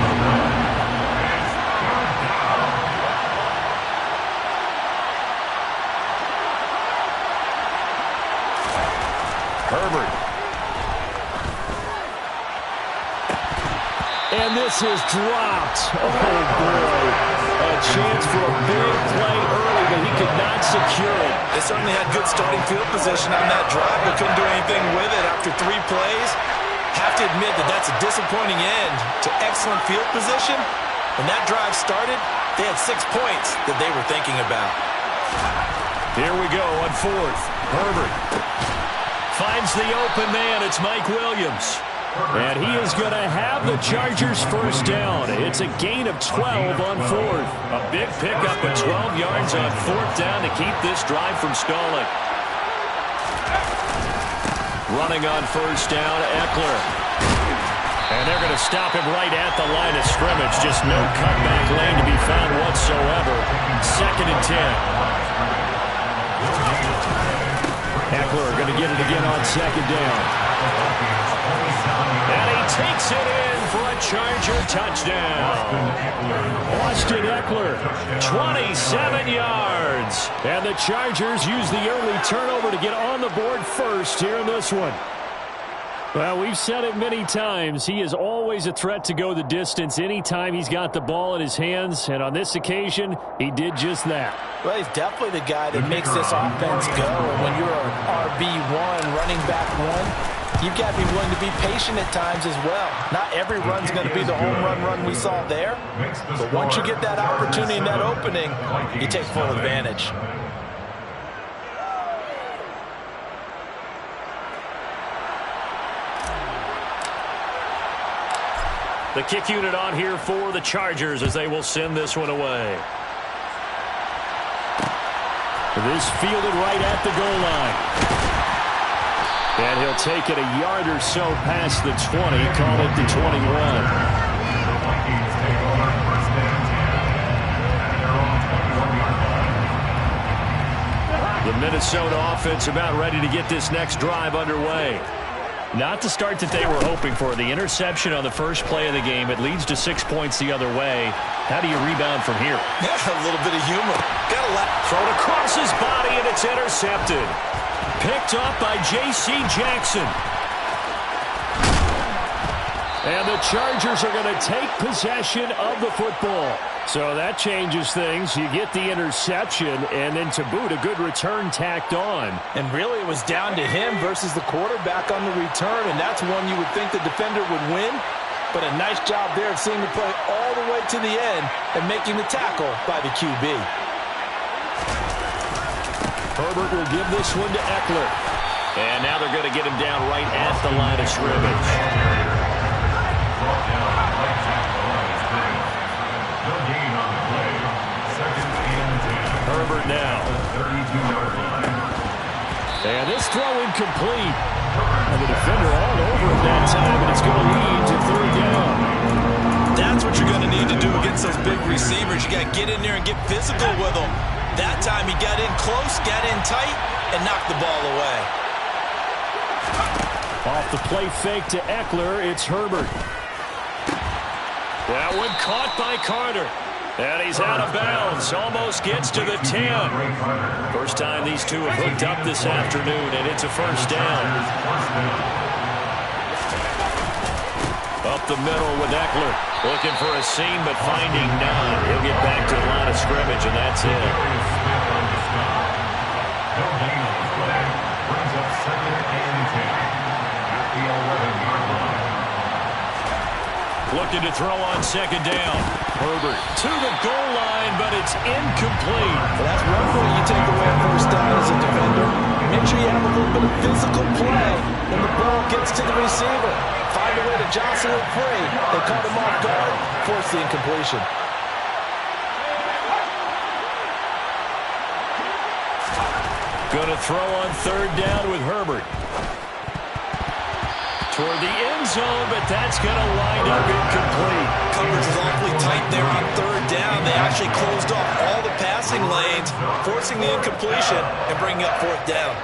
Herbert. And this is dropped. Oh, boy. A chance for a big play early, but he could not secure it. They certainly had good starting field position on that drive, but couldn't do anything with it after 3 plays. Have to admit that that's a disappointing end to excellent field position. When that drive started, they had 6 points that they were thinking about. Here we go on 4th. Herbert finds the open man. It's Mike Williams. And he is going to have the Chargers first down. It's a gain of 12 on 4th. A big pickup of 12 yards on 4th down to keep this drive from stalling. Running on first down, Eckler. And they're going to stop him right at the line of scrimmage. Just no cutback lane to be found whatsoever. 2nd and 10. Eckler going to get it again on 2nd down. And he takes it in for a Charger touchdown. Austin Eckler, 27 yards. And the Chargers use the early turnover to get on the board first here in this one. Well, we've said it many times. He is always a threat to go the distance anytime he's got the ball in his hands. And on this occasion, he did just that. Well, he's definitely the guy that makes this offense go. And when you're an RB1, running back 1, you've got to be willing to be patient at times as well. Not every run's going to be the home run we saw there. But once you get that opportunity and that opening, you take full advantage. The kick unit on here for the Chargers as they will send this one away. This fielded right at the goal line. And he'll take it a yard or so past the 20, call it the 21. The Minnesota offense about ready to get this next drive underway. Not the start that they were hoping for. The interception on the first play of the game. It leads to 6 points the other way. How do you rebound from here? Yeah, a little bit of humor. Got to let throw it across his body, and it's intercepted. Picked up by J.C. Jackson. And the Chargers are going to take possession of the football. So that changes things. You get the interception, and then to boot, a good return tacked on. And really, it was down to him versus the quarterback on the return, and that's one you would think the defender would win. But a nice job there of seeing the play all the way to the end and making the tackle by the QB. Herbert will give this one to Eckler. And now they're going to get him down right at the line of scrimmage. Herbert now. And this throw incomplete. And the defender all over him that time, and it's going to lead to third down. That's what you're going to need to do against those big receivers. You got to get in there and get physical with them. That time he got in close, got in tight, and knocked the ball away. Off the play fake to Eckler, it's Herbert. That one caught by Carter. And he's out of bounds. Almost gets to the 10. First time these two have hooked up this afternoon, and it's a first down. Up the middle with Eckler. Looking for a seam, but finding none. He'll get back to the line of scrimmage, and that's it. Looking to throw on second down. Herbert to the goal line, but it's incomplete. Well, that's one way you take away a first down as a defender. Make sure you have a little bit of physical play when the ball gets to the receiver. Find a way to jostle it free. They caught him off guard, force the incompletion. Going to throw on third down with Herbert. Toward the end zone, but that's going to wind up incomplete. Coverage is awfully tight there on third down. They actually closed off all the passing lanes, forcing the incompletion and bringing up fourth down.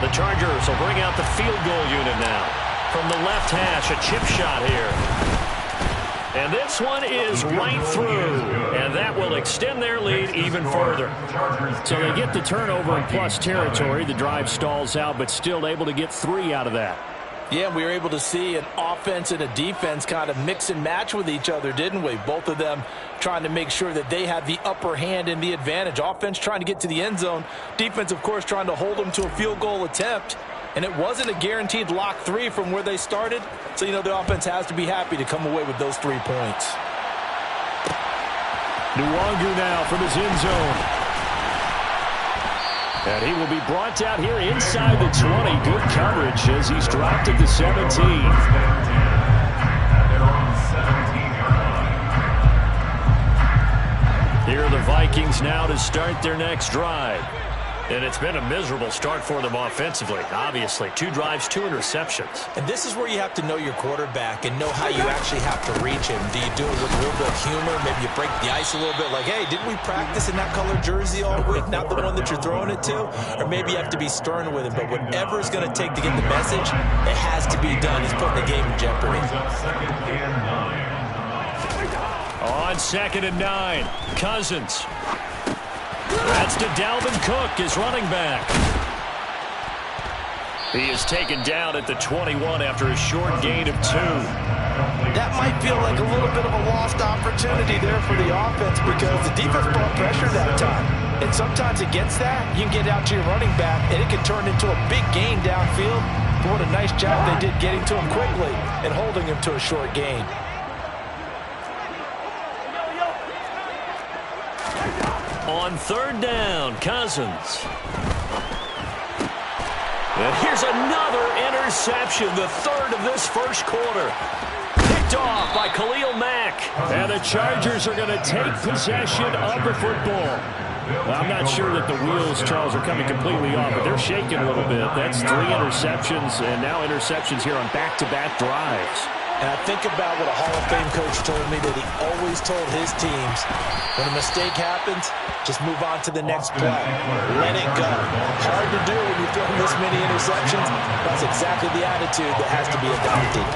The Chargers will bring out the field goal unit now. From the left hash, a chip shot here. And this one is right through, and that will extend their lead even further. So they get the turnover in plus territory. The drive stalls out, but still able to get 3 out of that. Yeah, we were able to see an offense and a defense kind of mix and match with each other, didn't we? Both of them trying to make sure that they had the upper hand and the advantage. Offense trying to get to the end zone. Defense, of course, trying to hold them to a field goal attempt. And it wasn't a guaranteed lock 3 from where they started. So, you know, the offense has to be happy to come away with those 3 points. Nwangu now from his end zone. And he will be brought down here inside the 20. Good coverage as he's dropped at the 17. Here are the Vikings now to start their next drive. And it's been a miserable start for them offensively, obviously. 2 drives, 2 interceptions. And this is where you have to know your quarterback and know how you actually have to reach him. Do you do it with a little bit of humor? Maybe you break the ice a little bit like, hey, didn't we practice in that color jersey all week? Not the one that you're throwing it to? Or maybe you have to be stern with him. But whatever it's going to take to get the message, it has to be done. He's putting the game in jeopardy. On 2nd and 9, Cousins. That's to Dalvin Cook, his running back. He is taken down at the 21 after a short gain of 2. That might feel like a little bit of a lost opportunity there for the offense because the defense brought pressure that time. And sometimes against that, you can get out to your running back, and it can turn into a big gain downfield. But what a nice job they did getting to him quickly and holding him to a short gain. On third down, Cousins. And here's another interception, the third of this first quarter. Picked off by Khalil Mack. And the Chargers are going to take possession of the football. Well, I'm not sure that the wheels, Charles, are coming completely off, but they're shaking a little bit. That's 3 interceptions, and now interceptions here on back-to-back drives. And I think about what a Hall of Fame coach told me that he always told his teams, when a mistake happens, just move on to the next play. Let it go. Hard to do when you're throwing this many interceptions. That's exactly the attitude that has to be adopted.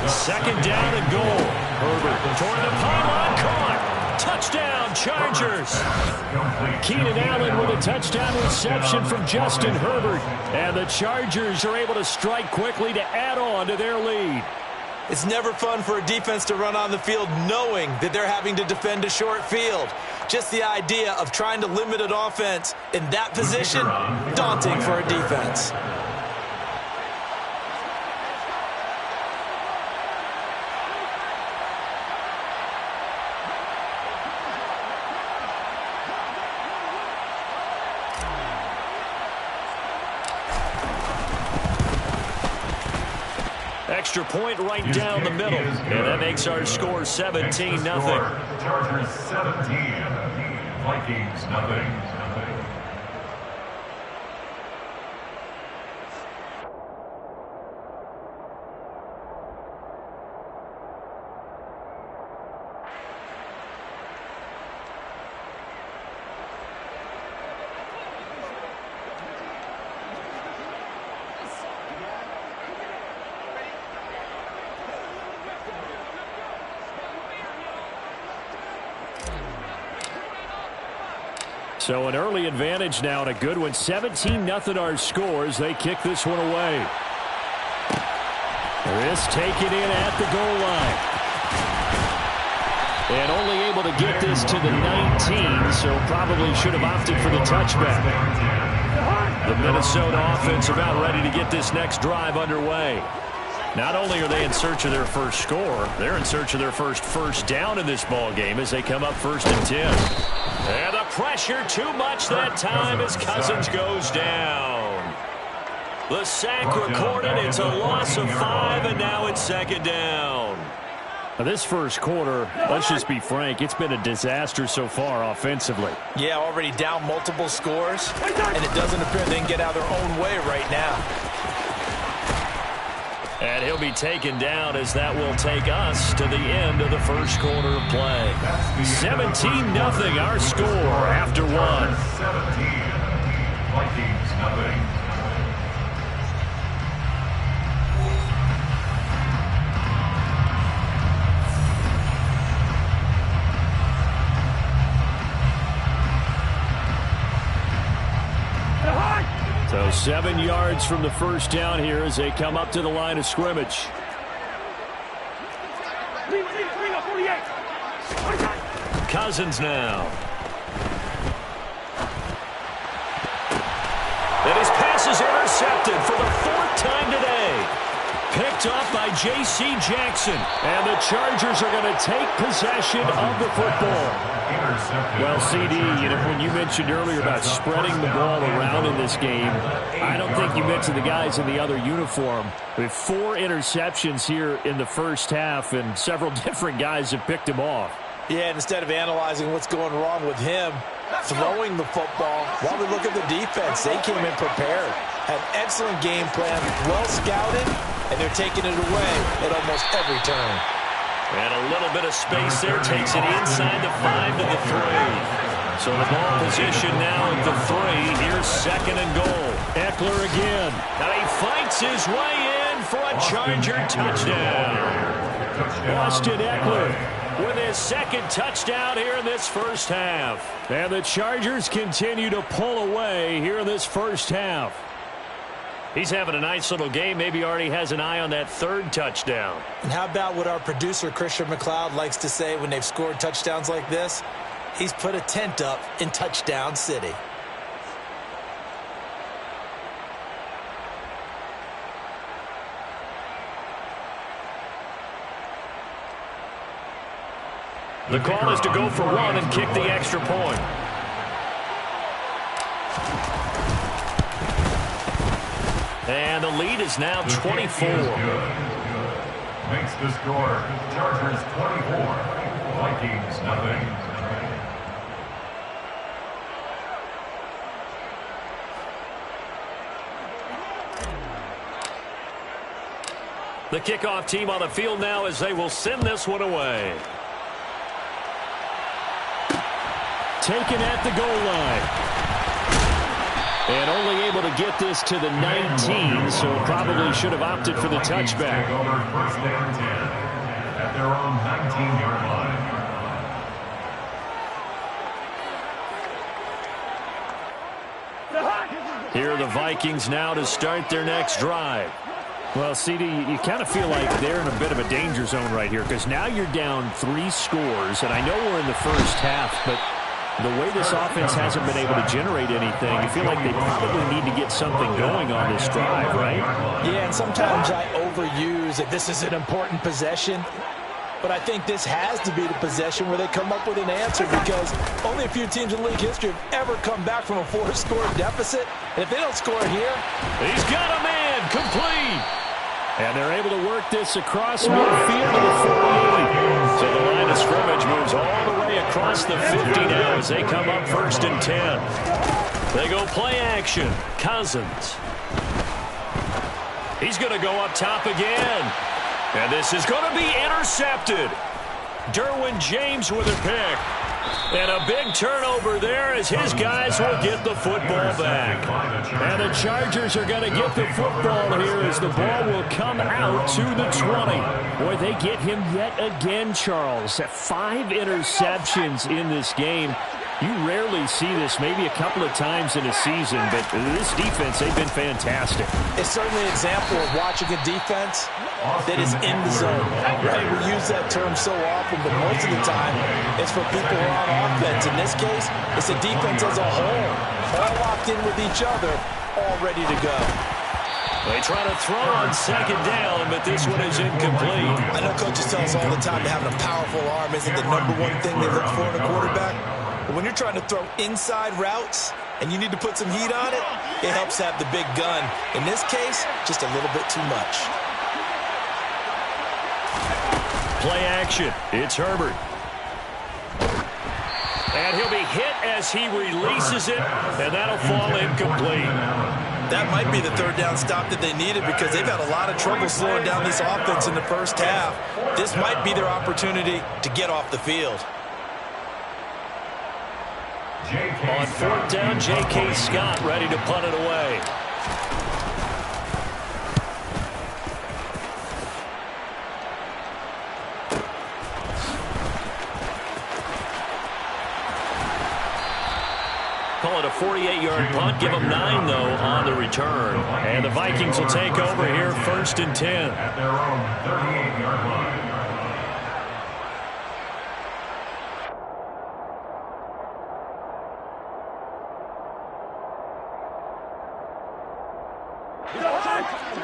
Second down and goal. Herbert toward the pylon, caught. Touchdown, Chargers. Keenan Allen with a touchdown reception from Justin Herbert. And the Chargers are able to strike quickly to add on to their lead. It's never fun for a defense to run on the field knowing that they're having to defend a short field. Just the idea of trying to limit an offense in that position, daunting for a defense. Extra point right down the middle. And that makes our score 17-0. Chargers 17, Vikings nothing. So an early advantage now and a good one. 17-0 our scores. They kick this one away. This taken in at the goal line. And only able to get this to the 19, so probably should have opted for the touchback. The Minnesota offense about ready to get this next drive underway. Not only are they in search of their first score, they're in search of their first down in this ball game as they come up 1st and 10. And the pressure too much that time as Cousins goes down. The sack recorded. It's a loss of 5, and now it's 2nd down. Now this first quarter, let's just be frank, it's been a disaster so far offensively. Yeah, already down multiple scores, and it doesn't appear they can get out of their own way right now. And he'll be taken down as that will take us to the end of the first quarter of play. 17-0 our score after 1. 17, Vikings nothing. So 7 yards from the first down here as they come up to the line of scrimmage. Cousins now. And his pass is intercepted for the 4th time today. Picked off by J.C. Jackson. And the Chargers are going to take possession of the football. Well, CD, when you mentioned earlier about spreading the ball around in this game, I don't think you mentioned the guys in the other uniform. With 4 interceptions here in the first half, and several different guys have picked him off. Yeah, and instead of analyzing what's going wrong with him, throwing the football, while we look at the defense, they came in prepared. Had an excellent game plan, well scouted, and they're taking it away at almost every turn. And a little bit of space there takes it inside the 5 to the 3. So the ball position now at the 3. Here's 2nd and goal. Eckler again. And he fights his way in for a Charger touchdown. Austin Eckler with his 2nd touchdown here in this first half. And the Chargers continue to pull away here in this first half. He's having a nice little game. Maybe already has an eye on that third touchdown. And how about what our producer, Christian McLeod, likes to say when they've scored touchdowns like this? He's put a tent up in Touchdown City. The call is to go for one and kick the extra point. And the lead is now 24. Makes the score Chargers 24, Vikings nothing. The kickoff team on the field now as they will send this one away. Taken at the goal line. And only able to get this to the 19, so probably should have opted for the touchback. Take over first and 10 at their own 19-yard line. Here are the Vikings now to start their next drive. Well, CD, you kind of feel like they're in a bit of a danger zone right here because now you're down 3 scores, and I know we're in the first half, but the way this offense hasn't been able to generate anything, you feel like they probably need to get something going on this drive, right? Yeah, and sometimes I overuse that this is an important possession, but I think this has to be the possession where they come up with an answer because only a few teams in league history have ever come back from a 4-score deficit, and if they don't score here, he's got a man complete. And they're able to work this across midfield to the 48. So the line of scrimmage moves all the way across the 50 now as they come up first and 10. They go play action. Cousins. He's going to go up top again. And this is going to be intercepted. Derwin James with a pick. And a big turnover there as his guys will get the football back. And the Chargers are going to get the football here as the ball will come out to the 20. Boy, they get him yet again, Charles. 5 interceptions in this game. You rarely see this, maybe a couple of times in a season, but this defense, they've been fantastic. It's certainly an example of watching a defense that is in the zone. Right? We use that term so often, but most of the time, it's for people who are on offense. In this case, it's a defense as a whole, all locked in with each other, all ready to go. They try to throw on second down, but this one is incomplete. I know coaches tell us all the time that having a powerful arm isn't the #1 thing they look for in a quarterback. But when you're trying to throw inside routes and you need to put some heat on it, it helps have the big gun. In this case, just a little bit too much. Play action. It's Herbert. And he'll be hit as he releases it, and that'll fall incomplete. That might be the third down stop that they needed because they've had a lot of trouble slowing down this offense in the first half. This might be their opportunity to get off the field. On fourth down, J.K. Scott ready to punt it away. Call it a 48-yard punt. Give them 9, though, on the return. And the Vikings will take over here first and 10. At their own 38-yard line.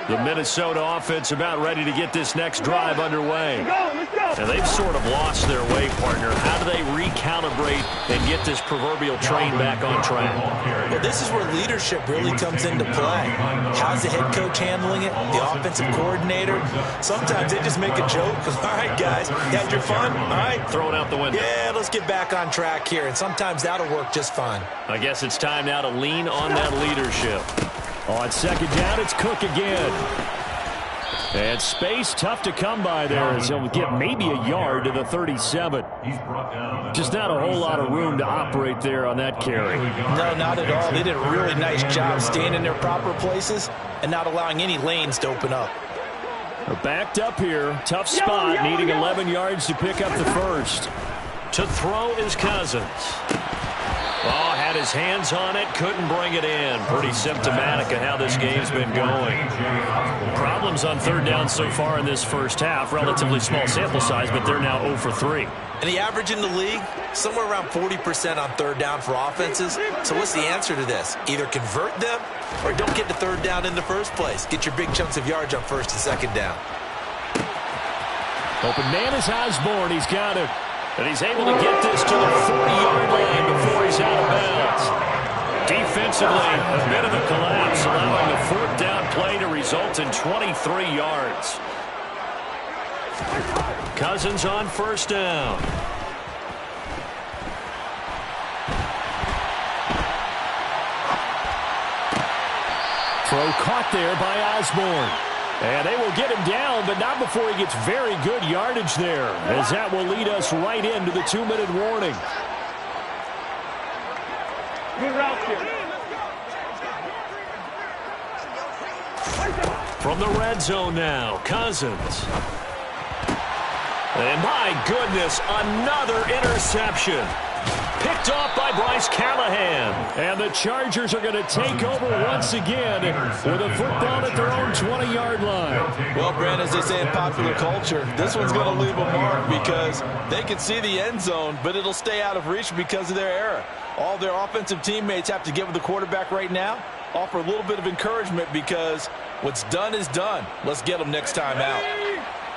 The Minnesota offense about ready to get this next drive underway. And they've sort of lost their way, partner. How do they recalibrate and get this proverbial train back on track? Well, this is where leadership really comes into play. How's the head coach handling it? The offensive coordinator? Sometimes they just make a joke. All right, guys, you had your fun? All right. Throw it out the window. Yeah, let's get back on track here. And sometimes that'll work just fine. I guess it's time now to lean on that leadership. On second down, it's Cook again. And space tough to come by there as he'll get maybe a yard to the 37. Just not a whole lot of room to operate there on that carry. No, not at all. They did a really nice job staying in their proper places and not allowing any lanes to open up. They're backed up here. Tough spot, needing 11 yards to pick up the first. To throw is Cousins. Oh, Had his hands on it, couldn't bring it in. Pretty symptomatic of how this game's been going. Problems on third down so far in this first half. Relatively small sample size, but they're now 0 for 3. And the average in the league, somewhere around 40% on third down for offenses. So what's the answer to this? Either convert them or don't get to third down in the first place. Get your big chunks of yards on first and second down. Open man is Osborne. He's got it. And he's able to get this to the 40-yard line before he's out of bounds. Defensively, a bit of a collapse, allowing the fourth down play to result in 23 yards. Cousins on first down. Throw caught there by Osborne. And they will get him down, but not before he gets very good yardage there, as that will lead us right into the 2-minute warning. Good route here. From the red zone now, Cousins. And my goodness, another interception. Picked off by Bryce Callahan. And the Chargers are going to take over once again with a football at their own 20-yard line. Well, Brent, as they say in popular culture, this one's going to leave a mark because they can see the end zone, but it'll stay out of reach because of their error. All their offensive teammates have to get with the quarterback right now, offer a little bit of encouragement because what's done is done. Let's get them next time out.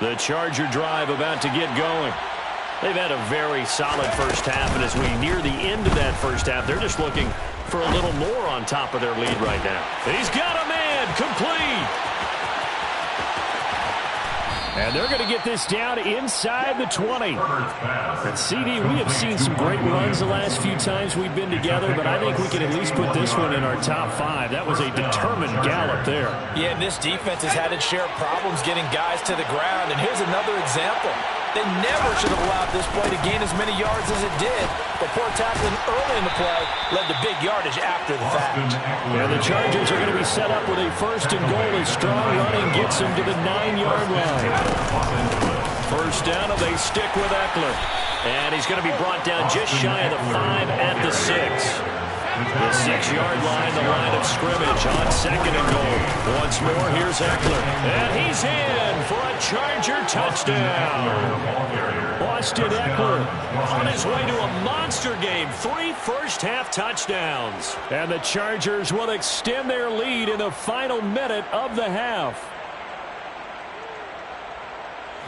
The Charger drive about to get going. They've had a very solid first half, and as we near the end of that first half, they're just looking for a little more on top of their lead right now. He's got a man, complete. And they're going to get this down inside the 20. And CD, we have seen some great runs the last few times we've been together, but I think we can at least put this one in our top 5. That was a determined gallop there. Yeah, and this defense has had its share of problems getting guys to the ground, and here's another example. They never should have allowed this play to gain as many yards as it did, but poor tackling early in the play led to big yardage after the fact. And the Chargers are going to be set up with a first and goal as strong running gets them to the 9-yard line. First down, and they stick with Eckler. And he's going to be brought down just shy of the 5 at the 6. The 6-yard line, the line of scrimmage on second and goal. Once more, here's Eckler. And he's in for a Charger touchdown. Austin Eckler on his way to a monster game. 3 first-half touchdowns. And the Chargers will extend their lead in the final minute of the half.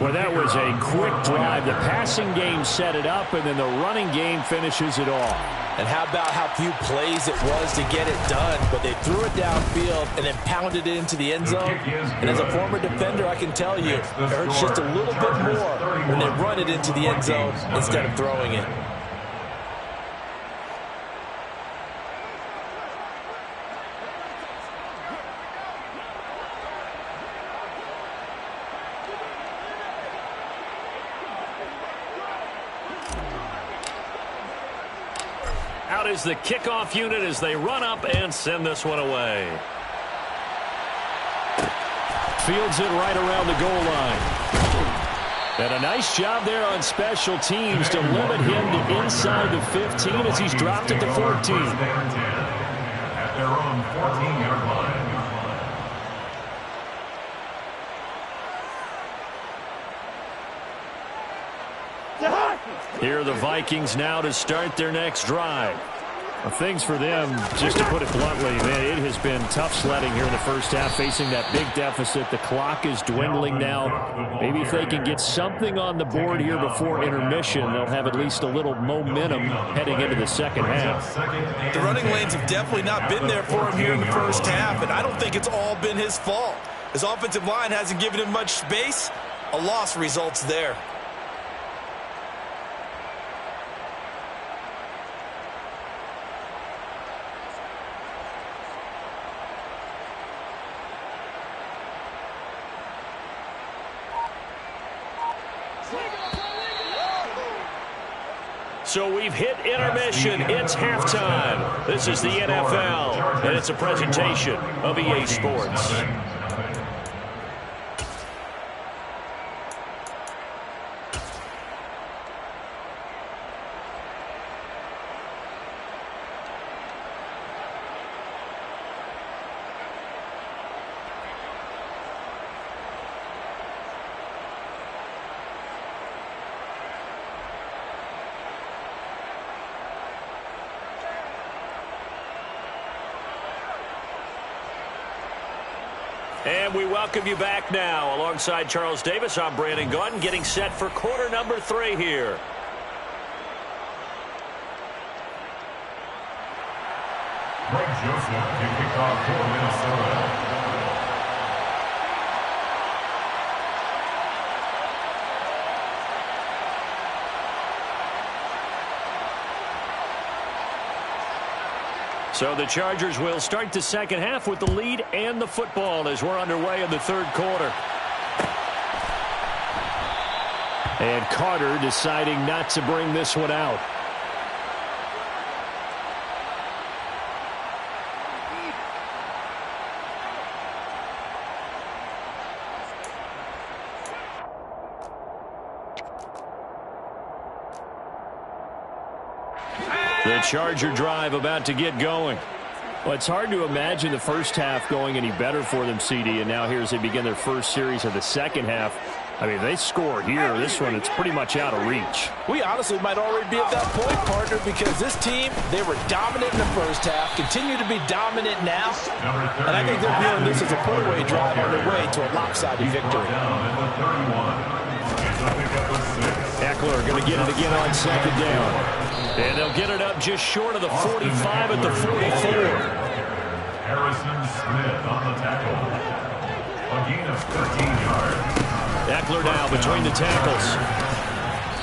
Well, that was a quick drive. The passing game set it up, and then the running game finishes it off. And how about how few plays it was to get it done, but they threw it downfield and then pounded it into the end zone. And as a former defender, I can tell you, it hurts just a little bit more when they run it into the end zone instead of throwing it. Out is the kickoff unit as they run up and send this one away. Fields it right around the goal line. And a nice job there on special teams to limit him to inside the 15 as he's dropped at the 14. At their own 14-yard line. Here are the Vikings now to start their next drive. Well, things for them, just to put it bluntly, it has been tough sledding here in the first half, facing that big deficit. The clock is dwindling now. Maybe if they can get something on the board here before intermission, they'll have at least a little momentum heading into the second half. The running lanes have definitely not been there for him here in the first half, and I don't think it's all been his fault. His offensive line hasn't given him much space. A loss results there. So we've hit intermission. It's halftime. This is the NFL, and it's a presentation of EA Sports. And we welcome you back now. Alongside Charles Davis, I'm Brandon Gaudin, getting set for quarter number 3 here. Greg Joseph to kick off for Minnesota. So the Chargers will start the second half with the lead and the football as we're underway in the third quarter. And Carter deciding not to bring this one out. The Charger drive about to get going. Well, it's hard to imagine the first half going any better for them, CD, and now here as they begin their first series of the second half. I mean, they score here. This one, it's pretty much out of reach. We honestly might already be at that point, partner, because this team, they were dominant in the first half, continue to be dominant now, and I think they're viewing this as a four-way drive on their way to a lopsided victory. Eckler going to get it again on second down. And they'll get it up just short of the 45 at the 44. Harrison Smith on the tackle. A gain of 13 yards. Eckler now between the tackles.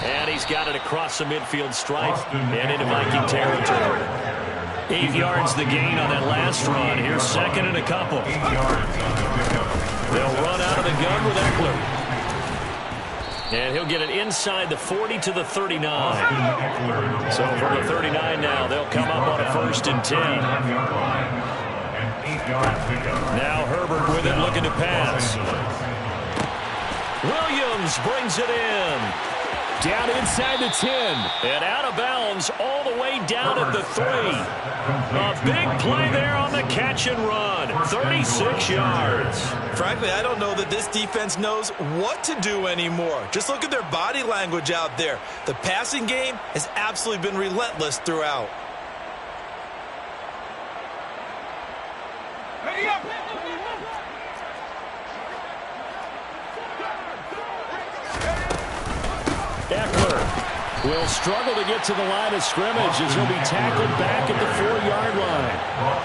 And he's got it across the midfield stripe and into Viking territory. 8 yards the gain on that last run. Here's second and a couple. 8 yards on the pickup. They'll run out of the gun with Eckler. And he'll get it inside the 40 to the 39. So from the 39 now, they'll come up on a 1st and 10. Now Herbert with it, looking to pass. Williams brings it in. Down inside the 10. And out of bounds all the way down at the 3. A big play there on the catch and run. 36 yards. Frankly, I don't know that this defense knows what to do anymore. Just look at their body language out there. The passing game has absolutely been relentless throughout. Eckler will struggle to get to the line of scrimmage as he'll be tackled back at the 4-yard line.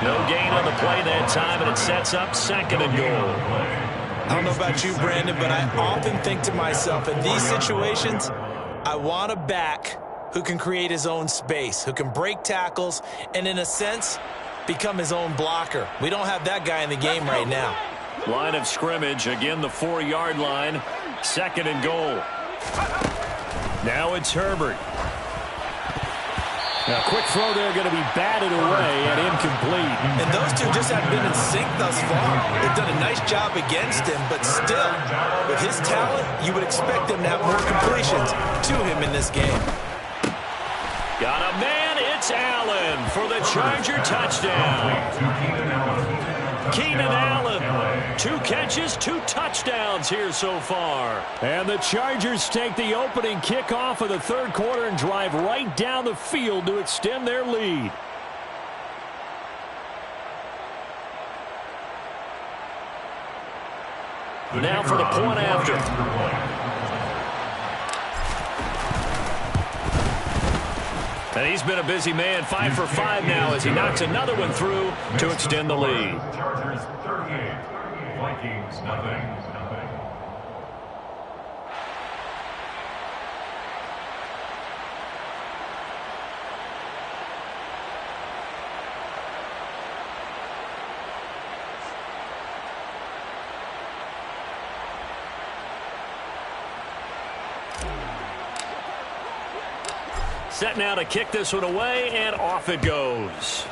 No gain on the play that time, and it sets up second and goal. I don't know about you, Brandon, but I often think to myself, in these situations, I want a back who can create his own space, who can break tackles, and in a sense, become his own blocker. We don't have that guy in the game right now. Line of scrimmage, again the 4-yard line, second and goal. Now it's Herbert. Now, quick throw there, going to be batted away and incomplete. And those two just haven't been in sync thus far. They've done a nice job against him, but still, with his talent, you would expect them to have more completions to him in this game. Got a man, it's Allen for the Charger touchdown. Keenan Allen, 2 catches, 2 touchdowns here so far. And the Chargers take the opening kickoff of the third quarter and drive right down the field to extend their lead. Now for the point after. And he's been a busy man, 5 for 5 now as he knocks another one through to extend the lead. Chargers 38, Vikings nothing. Set now to kick this one away, and off it goes.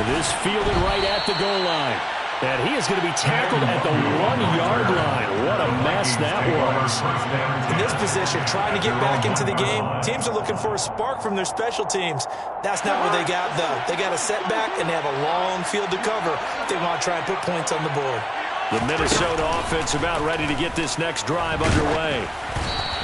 This fielded right at the goal line. And he is going to be tackled at the 1-yard line. What a mess that was. In this position, trying to get back into the game, teams are looking for a spark from their special teams. That's not what they got, though. They got a setback, and they have a long field to cover if they want to try and put points on the board. The Minnesota offense about ready to get this next drive underway.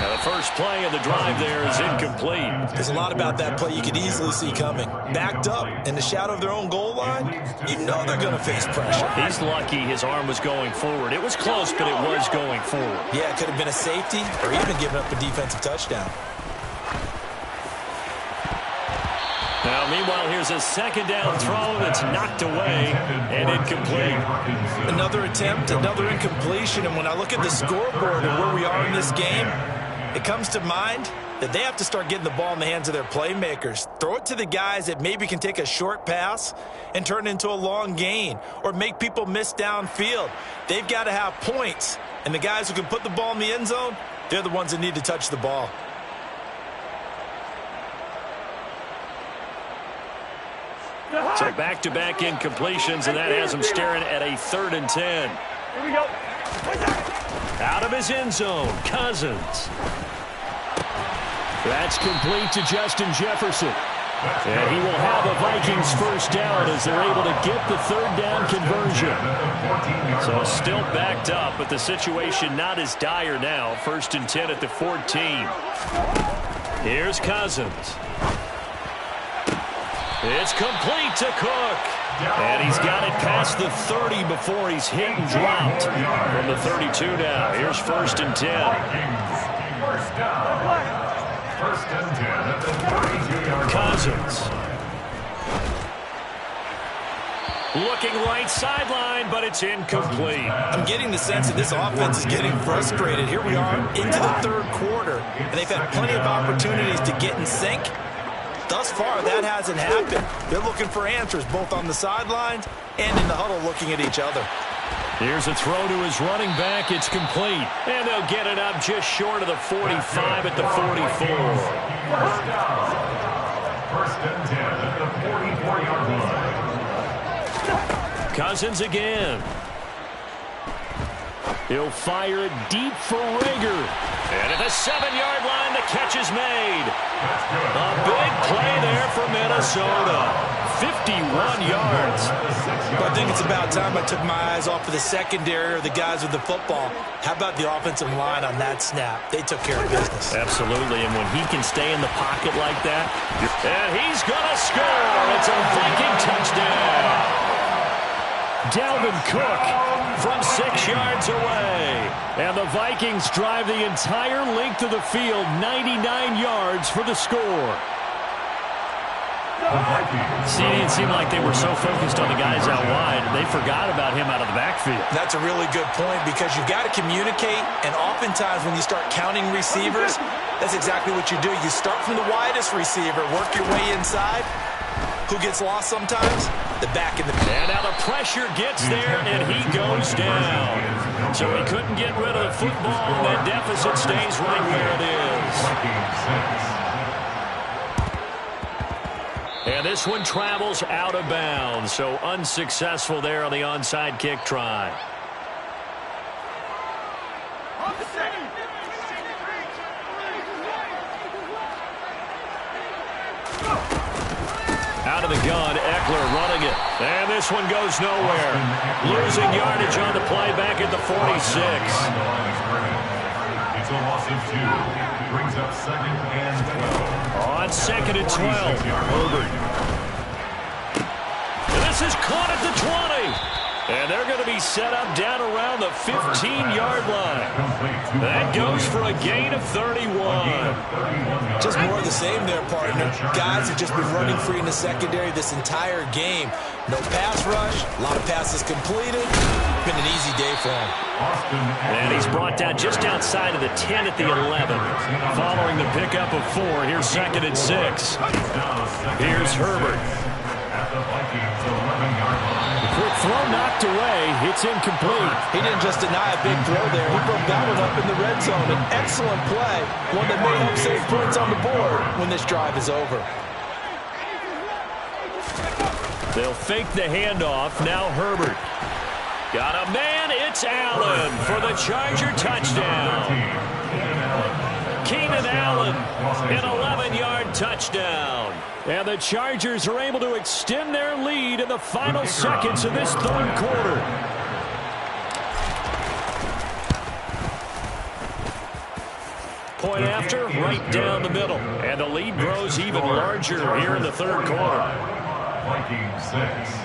Now the first play of the drive there is incomplete. There's a lot about that play you could easily see coming. Backed up in the shadow of their own goal line, you know they're going to face pressure. He's lucky his arm was going forward. It was close, but it was going forward. Yeah, it could have been a safety or even given up a defensive touchdown. Now, meanwhile, here's a second down throw that's knocked away and incomplete. Another attempt, another incompletion, and when I look at the scoreboard and where we are in this game, it comes to mind that they have to start getting the ball in the hands of their playmakers. Throw it to the guys that maybe can take a short pass and turn it into a long gain or make people miss downfield. They've got to have points, and the guys who can put the ball in the end zone, they're the ones that need to touch the ball. So back-to-back incompletions, and that has him staring at a 3rd and 10. Here we go. Out of his end zone, Cousins. That's complete to Justin Jefferson. And he will have a Vikings first down as they're able to get the 3rd down conversion. So still backed up, but the situation not as dire now. 1st and 10 at the 14. Here's Cousins. It's complete to Cook. And he's got it past the 30 before he's hit and dropped. From the 32 now, here's 1st and 10. First down. 1st and 10 at the 32-yard line. Cousins. Looking right sideline, but it's incomplete. I'm getting the sense that this offense is getting frustrated. Here we are into the 3rd quarter, and they've had plenty of opportunities to get in sync. Thus far, that hasn't happened. They're looking for answers both on the sidelines and in the huddle looking at each other. Here's a throw to his running back. It's complete. And they'll get it up just short of the 45 at the 44. First down. 1st and 10 at the 44-yard line. Cousins again. He'll fire it deep for Rager. And at the 7-yard line, the catch is made. A big play there for Minnesota. 51 yards. But I think it's about time I took my eyes off of the secondary or the guys with the football. How about the offensive line on that snap? They took care of business. Absolutely, and when he can stay in the pocket like that, and he's going to score. It's a Viking touchdown. Dalvin Cook from 6 yards away. And the Vikings drive the entire length of the field, 99 yards for the score. See, it didn't seem like they were so focused on the guys out wide, they forgot about him out of the backfield. That's a really good point because you've got to communicate, and oftentimes when you start counting receivers, that's exactly what you do. You start from the widest receiver, work your way inside. Who gets lost sometimes? The back in the... And now the pressure gets there, and he goes down. So he couldn't get rid of the football, and that deficit stays right where it is. And this one travels out of bounds, so unsuccessful there on the onside kick try. Out of the gun, Eckler running it. And this one goes nowhere. Losing yardage on the play back at the 46. It's a loss of 2. Brings up 2nd and 12. On 2nd and 12, Herbert. And this is caught at the 20. And they're going to be set up down around the 15-yard line. That goes for a gain of 31. Just more of the same there, partner. Guys have just been running free in the secondary this entire game. No pass rush, a lot of passes completed. Been an easy day for him. And he's brought down just outside of the 10 at the 11. Following the pickup of 4, here's 2nd and 6. Here's Herbert. At the Vikings 11-yard line. Quick throw knocked away. It's incomplete. He didn't just deny a big throw there. He broke that one up in the red zone. An excellent play. One that may help save points on the board when this drive is over. They'll fake the handoff. Now Herbert. Got a man. It's Allen for the Charger touchdown. Keenan Allen, an 11-yard touchdown. And the Chargers are able to extend their lead in the final seconds of this 3rd quarter. Point after, right down the middle. And the lead grows even larger here in the third quarter. Vikings 6.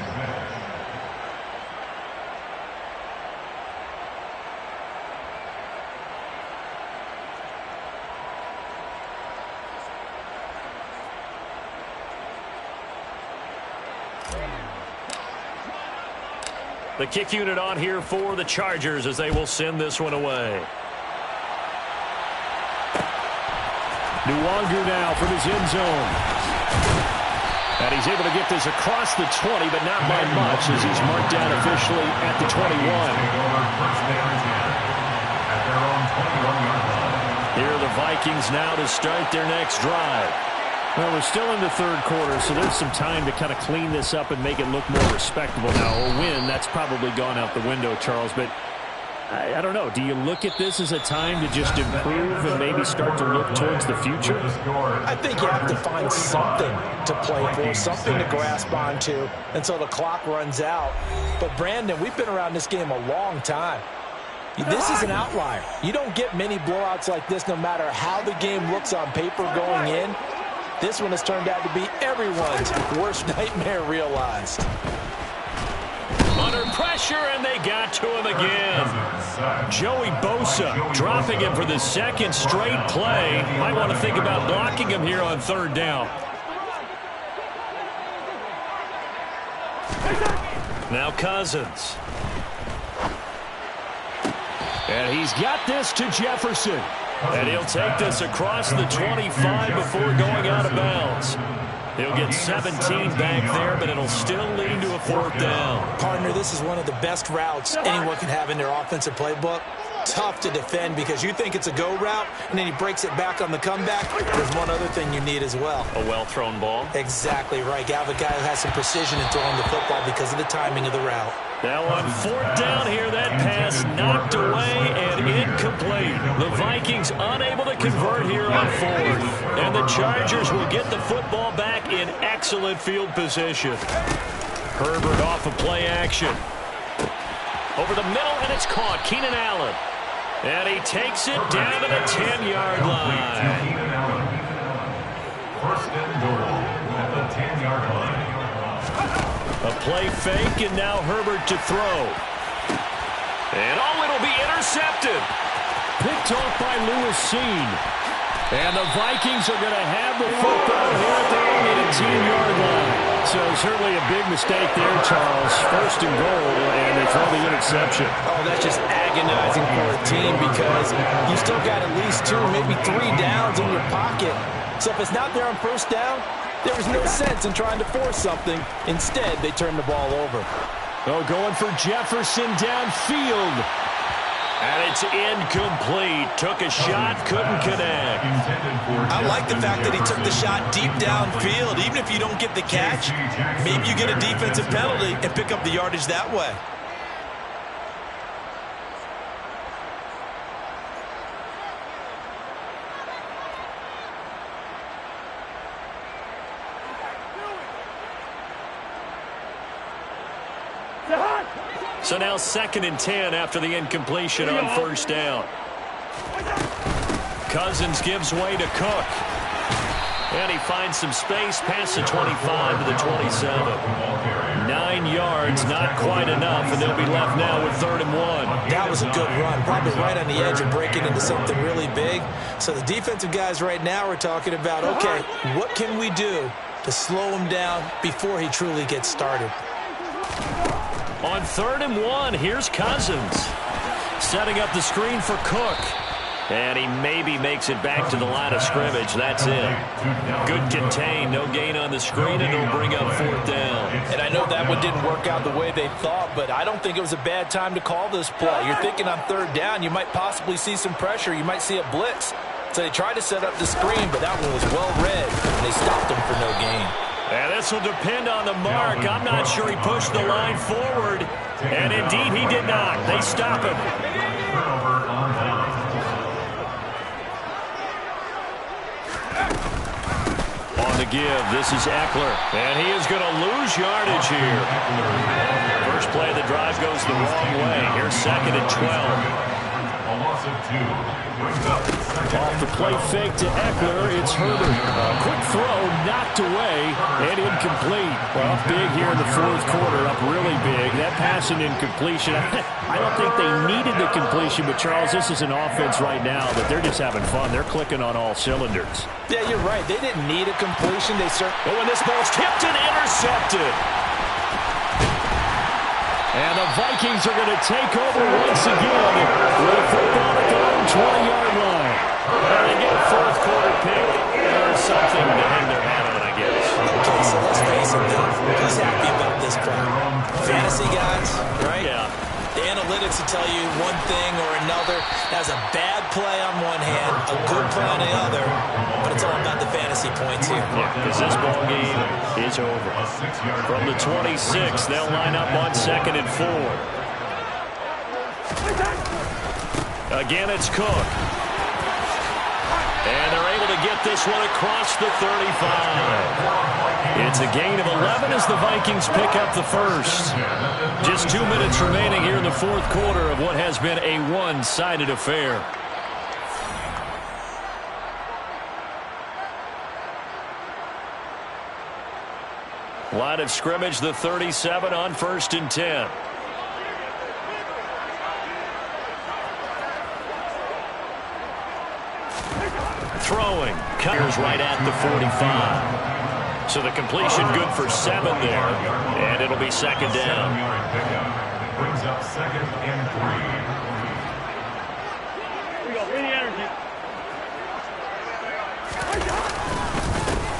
The kick unit on here for the Chargers as they will send this one away. Nwangu now from his end zone. And he's able to get this across the 20, but not by much as he's marked down officially at the 21. Here are the Vikings now to start their next drive. Well, we're still in the third quarter, so there's some time to kind of clean this up and make it look more respectable. Now, a win, that's probably gone out the window, Charles, but I don't know. Do you look at this as a time to just improve and maybe start to look towards the future? I think you have to find something to play for, something to grasp onto until the clock runs out. But, Brandon, we've been around this game a long time. This is an outlier. You don't get many blowouts like this no matter how the game looks on paper going in. This one has turned out to be everyone's worst nightmare realized. Under pressure, and they got to him again. Joey Bosa dropping him for the second straight play. Might want to think about blocking him here on third down. Now Cousins. And he's got this to Jefferson. And he'll take this across the 25 before going out of bounds. He'll get 17 back there, but it'll still lead to a fourth down. Partner, this is one of the best routes anyone can have in their offensive playbook. Tough to defend because you think it's a go route, and then he breaks it back on the comeback. There's one other thing you need as well. A well-thrown ball. Exactly right. You have a guy who has some precision in throwing the football because of the timing of the route. Now on fourth down here, that pass knocked away and incomplete. The Vikings unable to convert here on fourth. And the Chargers will get the football back in excellent field position. Herbert off of play action. Over the middle, and it's caught. Keenan Allen. And he takes it down to the 10-yard line. First and goal at the 10-yard line. A play fake, and now Herbert to throw. And it'll be intercepted. Picked off by Lewis Cine. And the Vikings are going to have the football here at their own 18-yard line. So certainly a big mistake there, Charles. First and goal, and they throw the interception. Oh, that's just agonizing for a team because you still got at least 2, maybe 3 downs in your pocket. So if it's not there on first down, there was no sense in trying to force something. Instead, they turned the ball over. Oh, going for Jefferson downfield. And it's incomplete. Took a shot, couldn't connect. I like the fact that he took the shot deep downfield. Even if you don't get the catch, maybe you get a defensive penalty and pick up the yardage that way. So now 2nd and 10 after the incompletion on first down. Cousins gives way to Cook. And he finds some space past the 25 to the 27. 9 yards, not quite enough, and they'll be left now with 3rd and 1. That was a good run, probably right on the edge of breaking into something really big. So the defensive guys right now are talking about, okay, what can we do to slow him down before he truly gets started? On 3rd and 1, here's Cousins. Setting up the screen for Cook. And he maybe makes it back to the line of scrimmage. That's it. Good contain, no gain on the screen, and it'll bring up 4th down. And I know that one didn't work out the way they thought, but I don't think it was a bad time to call this play. You're thinking on 3rd down, you might possibly see some pressure. You might see a blitz. So they tried to set up the screen, but that one was well read, and they stopped him for no gain. And this will depend on the mark. I'm not sure he pushed the line forward. And indeed, he did not. They stop him. On the give, this is Eckler. And he is going to lose yardage here. First play of the drive goes the wrong way. Here's 2nd and 12. Off the play fake to Eckler, it's Herbert. Quick throw, knocked away, and incomplete. Well, big here in the fourth quarter, up really big. That pass and incompletion, I don't think they needed the completion, but Charles, this is an offense right now that they're just having fun. They're clicking on all cylinders. Yeah, you're right. They didn't need a completion. But when this ball's tipped and intercepted. And the Vikings are going to take over once again with a football at their own 20-yard line. And they get a fourth quarter pick. There's something to hang their hat on, I guess. Okay, so let's face it, who's happy about this crowd? Fantasy guys, right? Yeah. The analytics will tell you one thing or another. That was a bad play on one hand, a good play on the other, but it's all about the fantasy points here. Yeah, because this ball game is over. From the 26, they'll line up on 2nd and 4. Again, it's Cook. And they're able to get this one across the 35. It's a gain of 11 as the Vikings pick up the first. Just 2 minutes remaining here in the fourth quarter of what has been a one-sided affair. Line of scrimmage, the 37 on 1st and 10. Throwing. Cutters right at the 45. So the completion good for 7 there. And it'll be 2nd down. Brings up 2nd and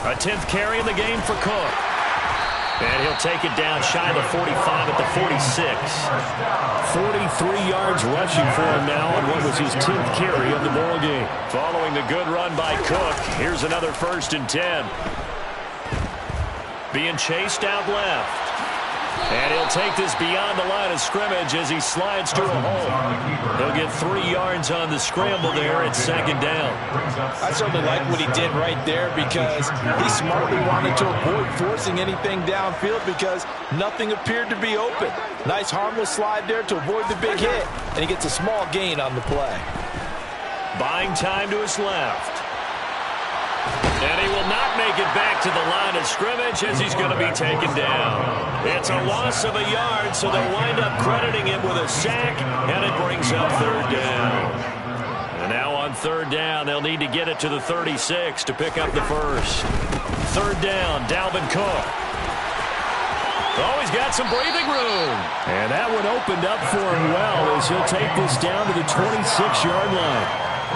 3. A 10th carry in the game for Cook. And he'll take it down shy of the 45 at the 46. 43 yards rushing for him now on what was his 10th carry of the ball game. Following the good run by Cook, here's another 1st and 10. Being chased out left. And he'll take this beyond the line of scrimmage as he slides to a hole. He'll get 3 yards on the scramble there at 2nd down. I certainly like what he did right there because he smartly wanted to avoid forcing anything downfield because nothing appeared to be open. Nice harmless slide there to avoid the big hit, and he gets a small gain on the play. Buying time to his left. And he will not make it back to the line of scrimmage as he's going to be taken down. It's a loss of a yard, so they'll wind up crediting him with a sack, and it brings up 3rd down. And now on 3rd down, they'll need to get it to the 36 to pick up the first. 3rd down, Dalvin Cook. Oh, he's got some breathing room. And that one opened up for him well as he'll take this down to the 26-yard line.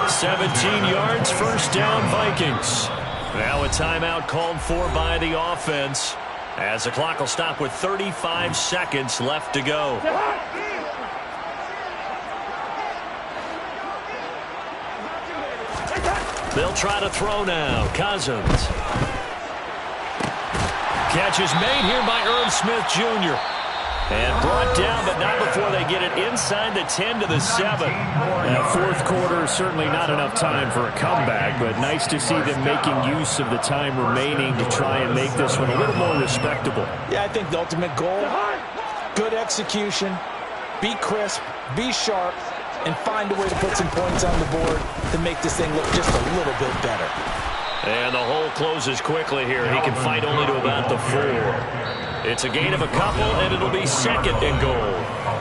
17 yards, 1st down, Vikings. Now a timeout called for by the offense as the clock will stop with 35 seconds left to go. They'll try to throw now. Cousins. Catch is made here by Irv Smith Jr. And brought down, but not before they get it inside the 10 to the 7. That fourth quarter is certainly not enough time for a comeback, but nice to see them making use of the time remaining to try and make this one a little more respectable. Yeah, I think the ultimate goal, good execution, be crisp, be sharp, and find a way to put some points on the board to make this thing look just a little bit better. And the hole closes quickly here. He can fight only to about the 4. It's a gain of a couple, and it'll be 2nd and goal.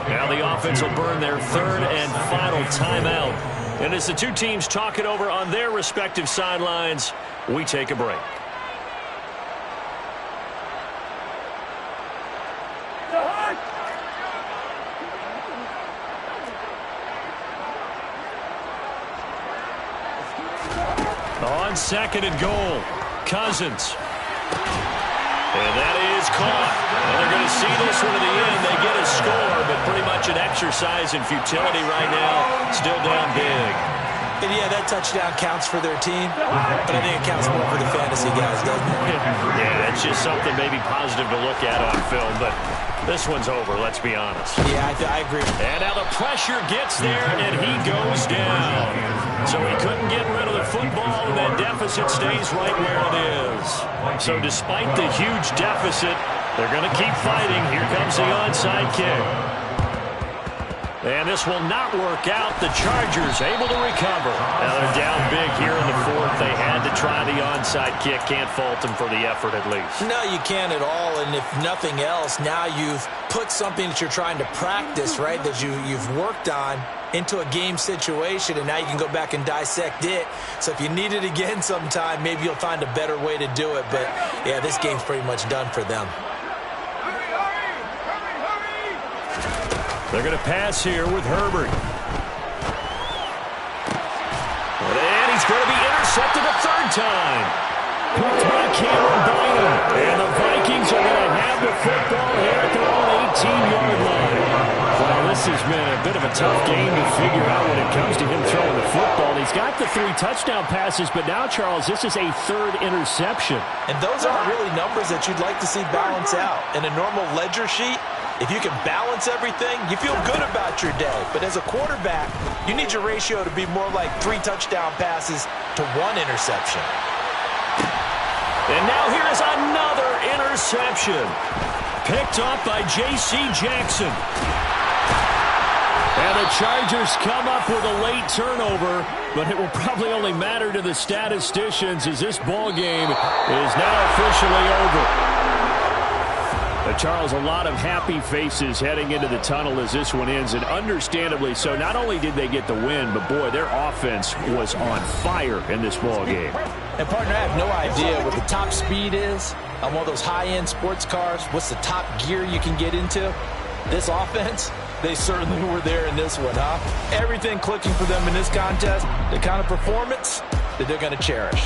Now the offense will burn their 3rd and final timeout. And as the two teams talk it over on their respective sidelines, we take a break. On 2nd and goal, Cousins. And that is caught. And they're going to see this one to the end. They get a score, but pretty much an exercise in futility right now. Still down big. And yeah, that touchdown counts for their team, but I think it counts more for the fantasy guys, doesn't it? Yeah, it's just something maybe positive to look at on film, but this one's over, let's be honest. Yeah, I agree. And now the pressure gets there, and he goes down. So he couldn't get rid of the football, and that deficit stays right where it is. So despite the huge deficit, they're going to keep fighting. Here comes the onside kick. And this will not work out. The Chargers able to recover. Now they're down big here in the fourth. They had to try the onside kick. Can't fault them for the effort at least. No, you can't at all. And if nothing else, now you've put something that you're trying to practice, right, that you've worked on into a game situation, and now you can go back and dissect it. So if you need it again sometime, maybe you'll find a better way to do it. But, yeah, this game's pretty much done for them. They're going to pass here with Herbert. And he's going to be intercepted a third time. Picked by Cameron Bynum. And the Vikings are going to have the football here at their own 18-yard line. Well, this has been a bit of a tough game to figure out when it comes to him throwing the football. He's got the 3 touchdown passes, but now, Charles, this is a third interception. And those aren't really numbers that you'd like to see balance out. In a normal ledger sheet, if you can balance everything, you feel good about your day. But as a quarterback, you need your ratio to be more like 3 touchdown passes to 1 interception. And now here is another interception. Picked up by J.C. Jackson. And the Chargers come up with a late turnover, but it will probably only matter to the statisticians as this ball game is now officially over. Charles, a lot of happy faces heading into the tunnel as this one ends, and understandably so. Not only did they get the win, but, boy, their offense was on fire in this ball game. And, partner, I have no idea what the top speed is on one of those high-end sports cars. What's the top gear you can get into? This offense, they certainly were there in this one, huh? Everything clicking for them in this contest, the kind of performance that they're going to cherish.